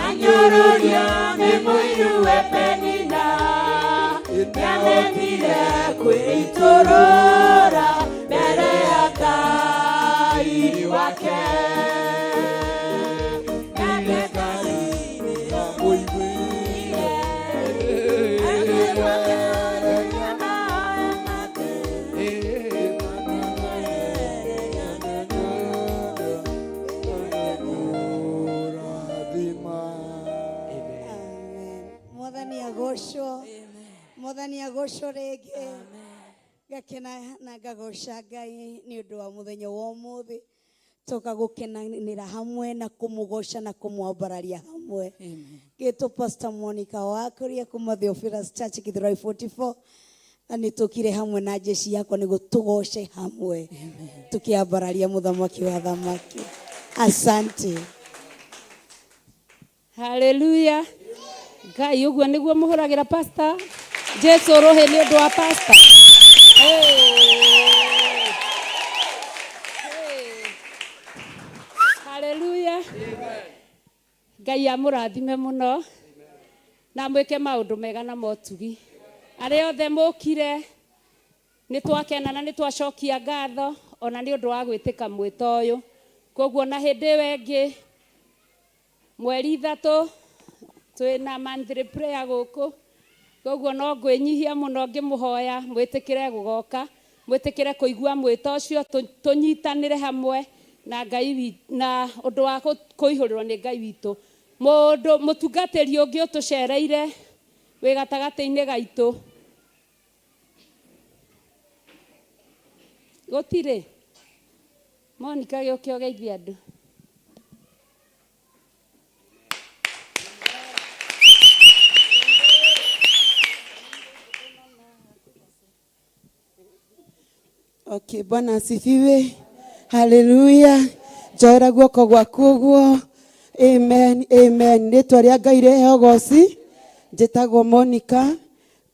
Anyũrũrio nĩ mũiru we Penina, nĩamenyire kwĩitũrũra mbere ya Ngai wake. Mwathani agocwo rĩngĩ, ngakena na ngagoca Ngai nĩ ũndũ wa mũthenya wa ũmũthĩ, toka gũkenanĩra hamwe na kũmũgoca na kũmwambararia hamwe. Gĩtũ Pastor Monica Wakũria kuma Theophilus Church Githurai 44, na nĩtũkire hamwe na jeshi yakwa nĩguo tũgoce hamwe tũkĩambararia mũthamaki wa thamaki. Asante. Hallelujah. Ngai ũguo nĩguo mũhũragĩra pastor. Jesu rohe nĩ ũndũ wa pastor. Hallelujah. Ngai amurathime muno na mwike maundu mega na motugi. Ari othe mukire ni twakena na ni twacokia ngatho ona ni undu wa gwitika mwito uyu. Koguo na hindi wengi mweri 3 twina monthly prayer guku. Koguo no ngwinyihia muno ngimuhoya mwitikire gugoka, mwitikire kuigua mwito ucio tunyitanire hamwe na Ngai na undu wa kuihurirwo ni Ngai witu. Mundu mutungatiri ungi utucereire wi gatagati-ini gaitu gutire Monica gioke ogeithia andu. Okay, Bwana asifiwe. Hallelujah. Joera guoko gwaku uguo. Amen, amen. Ritwa ria Ngai riheo goci. Njitagwo Monica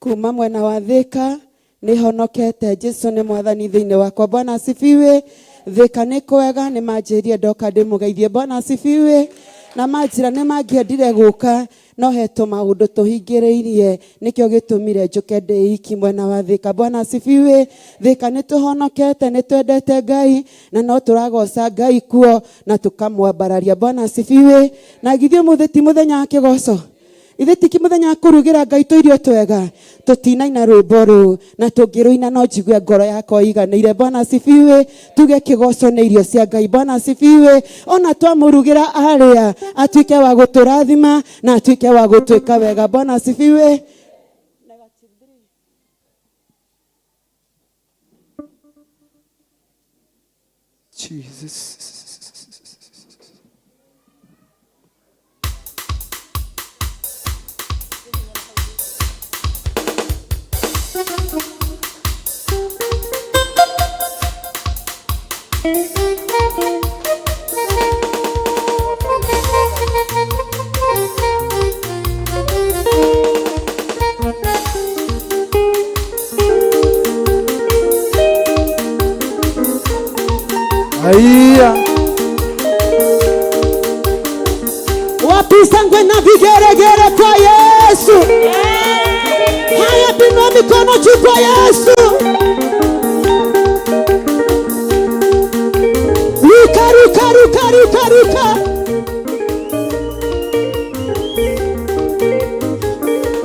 kuma mwena wa Thika. Nihonokete. Jesu ni mwathani thiini wakwa. Bwana asifiwe. Thika ni kwega, ni manjirie ndoka ndimugeithie. Bwana asifiwe. Na manjira ni mangiendire guka no heto maundu tuhingiriirie nikio gitumire njuke ndeiki mwena wa Thika. Bwana asifiwe. Thika ni tuhonokete, ni twendete Ngai na no turagoca Ngai kuo na tukamwambararia. Bwana asifiwe. Na githio mutheti muthenya wa kigoco Ithi ti muthenya kurugira Ngai irio twega tutinaina rwimbo ru na tungiruina no njigue ngoro yakwa iganire. Bwana asifiwe. Tuge kigoco ni irio cia Ngai. Bwana asifiwe. Ona twamurugira aria atuike wa guturathima na atuike wa gutwika wega. Bwana asifiwe. Jesus. Haya. Wapisangwe na vigeregere kwa Yesu. Haya, pinua mikono juu kwa Yesu. Ruka, ruka, ruka, ruka, ruka.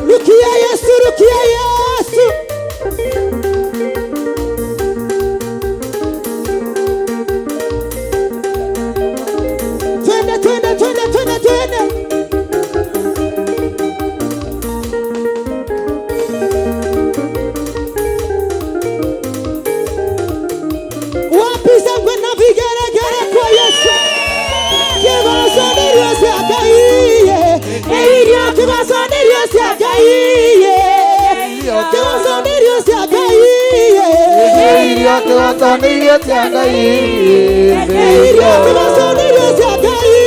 Rukia Yesu, rukia Yesu. Twende, twende, twende, twende, twende. Wapisangwe na vigeregere kwa Yesu. Kigoco ni irio cia Ngai. Kigoco ni irio cia Ngai. Kigoco ni irio cia Ngai. Kigoco ni irio cia Ngai. Kigoco ni irio cia Ngai.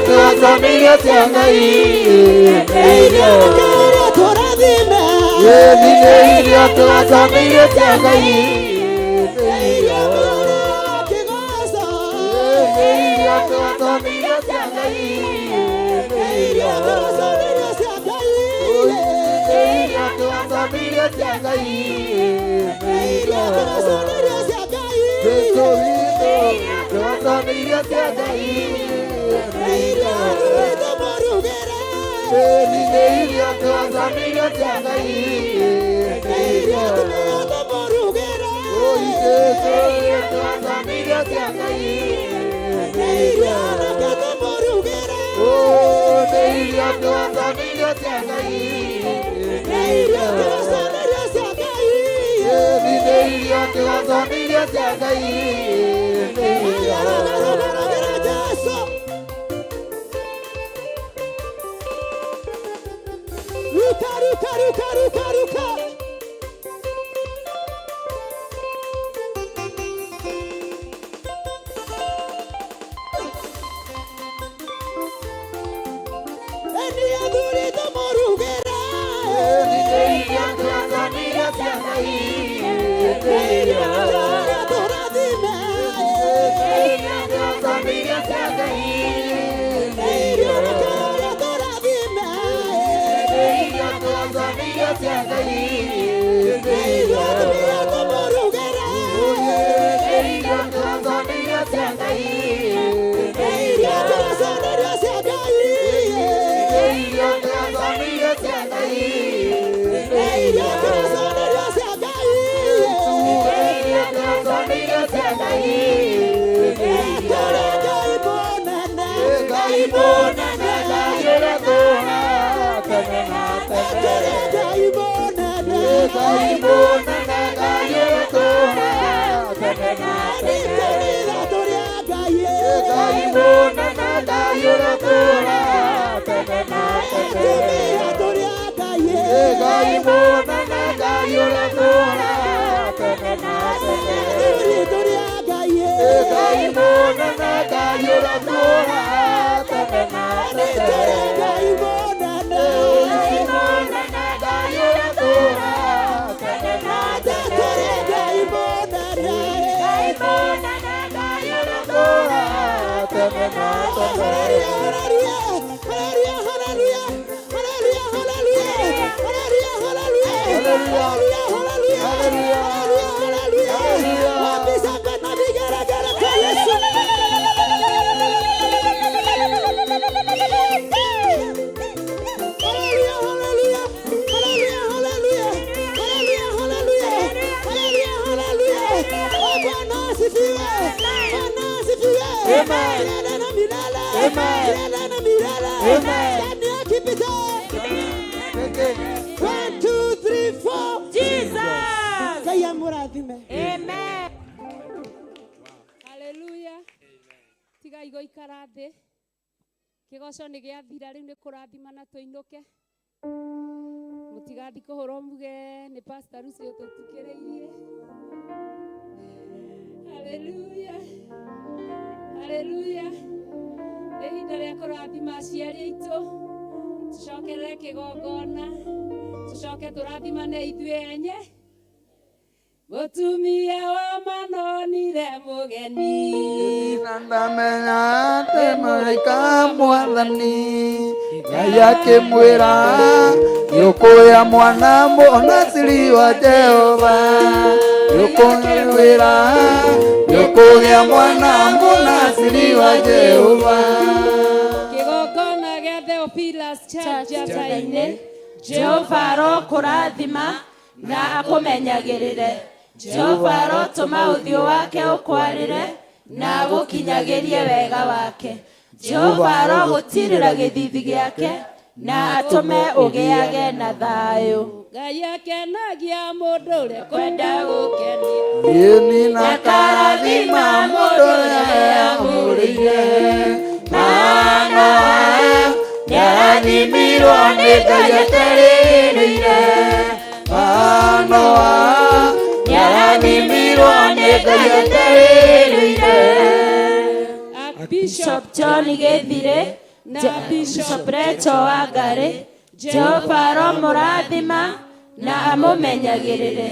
Kigoco ni irio cia Ngai. Turathime. Kigoco ni irio cia Ngai. Any other the morugera. Tanzania cia Ngai irio tũmũrugĩre irio Tanzania cia Ngai irio Tanzania cia Ngai irio Tanzania cia Ngai irio Tanzania cia Ngai irio Tanzania cia Ngai Ngai bonana yũra tũra tene na tene Ngai bonana yũra tũra tene na tene Ngai bonana yũra tũra tene na tene Ngai bonana yũra tũra tene na tene Ngai bonana yũra tũra tene na tene Ngai bonana yũra tũra tene na tene Ngai bonana yũra tũra tene na Tiga igo ikara thĩ kĩgoco nĩ gĩathira rĩu nĩ kũrathimana tũinũke mũtigathi kũhũrwo muge nĩ Pastor Lucio tũtukĩrĩirie haleluya haleluya nĩ ihinda rĩa kũrathima aciari aitũ tũcokerere kĩgongona tũcoke tũrathimane ithuĩ enye Mũtumia wa manonire mũgeni na ndamenya atĩ mũraika Mwathani Ngai akĩmwĩra nĩũkũgĩa mwana mũnaciri wa Jehova nĩũkũmwĩra nĩũkũgĩa mwana mũnaciri wa Jehova kĩgongona gĩa Theophilus Church Jata-inĩ Jehova arokũrathima na akũmenyagĩrĩre Jehova arotũma ũthiũ wake ũkwarĩre na agũkinyagĩrie wega wake Jehova arogũtirĩra gĩthithi gĩake na atũme ũgĩage na thayũ Ngai akenagia mũndũ ũrĩa kwenda gũkenia Yeni na karathima mũndũ ũrĩa amũrĩire Mana nĩarathimirwo nĩ Ngai aterĩrĩire Anoa nĩarathimirwo nĩ Ngai aterĩrĩire Bishop John Gĩthirĩ na Bishop Recho Wangarĩ Jehova aromũrathima na amũmenyagĩrĩre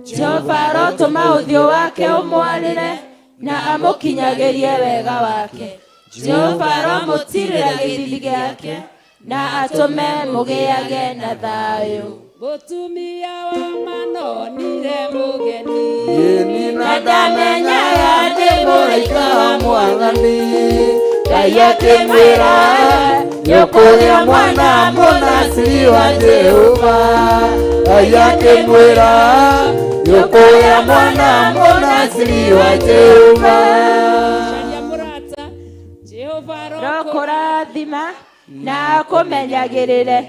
Jehova arotũma ũthiũ wake ũmwarĩre na amũkinyagĩrie wega wake Jehova aromũtirĩra gĩthithi gĩake na atũme mũgĩage na thayũ Mũtumia wa manonire mũgeni na ndamenyaga nĩ mũraika wa Mwathani Ngai akĩmwĩra nĩũkũgĩa mwana mũnaciri wa Jehova Ngai akĩmwĩra nĩũkũgĩa mwana mũnaciri wa Jehova Caria mũrata Jehova arokũrathima na akũmenyagĩrĩre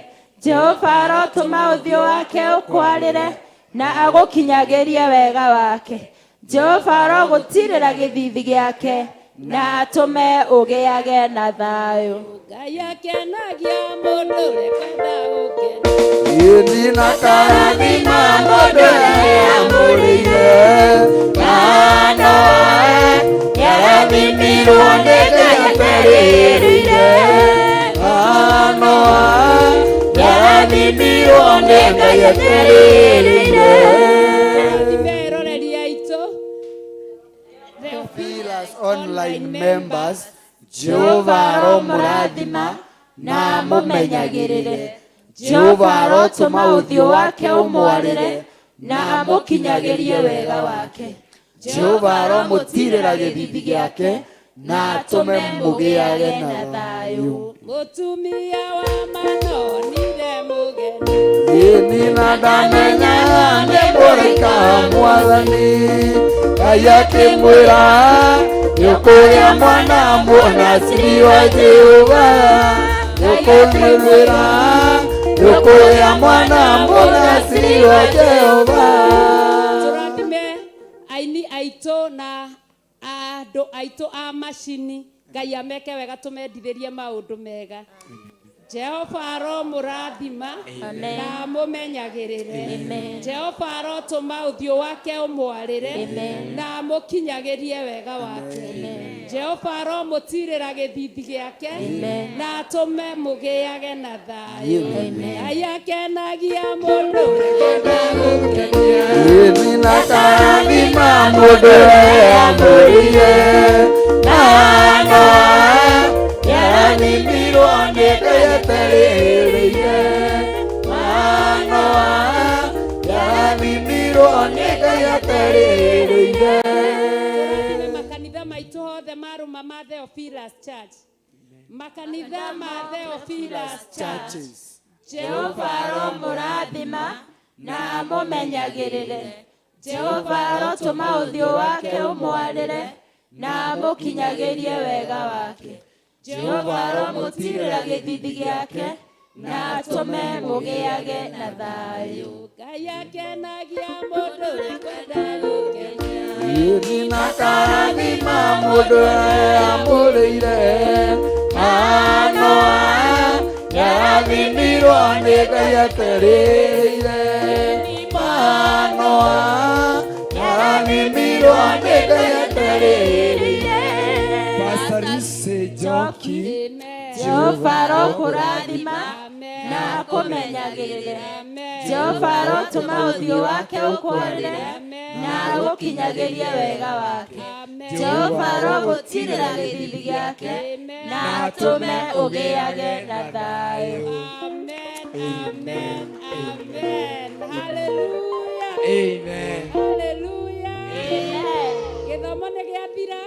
Jehova arotũma ũthiũ wake ũkwarĩre na agũkinyagĩrie wega wake Jehova arogũtirĩra gĩthithi gĩake na atũme ũgĩage na thayũ Ngai akenagia mũndũ ũrĩa kwenda gũkenia Yeni na karathima mũndũ ũrĩa amũrĩire Anoa nĩarathimirwo nĩ Ngai aterĩrĩire Anoa nĩarathimirwo nĩ Ngai aterĩrĩire Iberoreri aitũ Theophilus online members Jehova aromũrathima na amũmenyagĩrĩre Jehova arotũma ũthiũ wake ũmwarĩre na amũkinyagerie wega wake. Jehova aromũtirĩra gĩthithi gĩake na atũme mũgĩage na thayũ. Mũtumia wa manonire mũgeni, Yeni na ndamenya nĩ mũraika Mwathani. Ngai akĩmwĩra nĩũkũgĩa mwana mũnaciri wa Jehova. Nĩũkũmwĩra nĩũkũgĩa mwana mũnaciri wa Jehova. tũrathime aini aitũ na andũ aitũ a macini. Ngai ameke wega tũmendithĩrie maũndũ mega. Jehova aromũrathima na amũmenyagĩrĩre. Jehova arotũma ũthiũ wake ũmwarĩre na amũkinyagĩrie wega wake. Jehova aromũtirĩra gĩthithi gĩake na atũme mũgĩage na thayũ. Ngai akenagia mũndũ Yeni na karathima mũndũ ũrĩa amũrĩire. Yaranĩmirwo nĩ Ngai atarĩrĩire. Yaranĩmirwo nĩ Ngai atarĩrĩire. makanitha maitũ hothe marũma ma Theophilus Church. Makanitha ma Theophilus Church. Jehova aromũrathima na amũmenyagĩrĩre. Jehova arotũma ũthiũ wake ũmwarĩre na amũkinyagĩrie wega wake. Jehova aromũtirĩra gĩthithi gĩake na atũme mũgĩage na thayũ. Ngai akenagia mũndũ ũrĩa kwenda gũkenia. Yeni na karathima mũndũ ũrĩa amũrĩire. Yarathimirwo nĩ Ngai atarĩrĩire. Yarathimirwo nĩ Ngai atarĩrĩire. Pastor Lise Njoki. Jehova arokũrathima na akũmenyagĩrĩre. Jehova arotũma ũthiũ wake ũkwarĩre na agũkinyagĩrie wega wake. Jehova arogũtirĩra gĩthithi gĩake na atũme ũgĩage na thayũ. Amen, amen, amen. Hallelujah. Amen. Hallelujah. Gĩthomo nĩ gĩathira.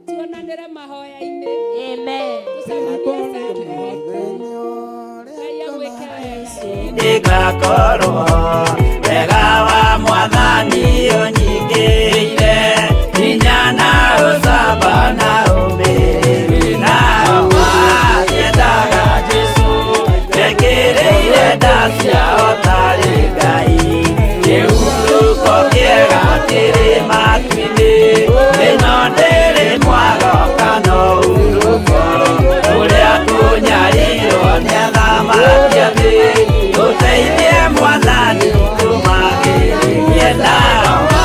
Tuonanĩre mahoya-inĩ. Amen. Tũcemanie Ngai amwĩke wega. Ndĩgakorwo wega wa Mwathani ũnyingĩire. Hinya na ũcamba na ũmĩrĩru na ũma nyendaga Jesũ. Wekĩrĩire nda ciao tarĩ Ngai. Kĩhurũko kĩega kĩrĩ matu-inĩ. Ĩno ndĩrĩ mwago kana ũhurũko. Ũrĩa kũnyarirwo nĩ athamaki thĩ. Ũteithie Mwathani tũmagĩrĩrie ndawa.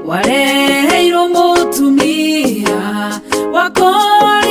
wareheirwo mutumia wakora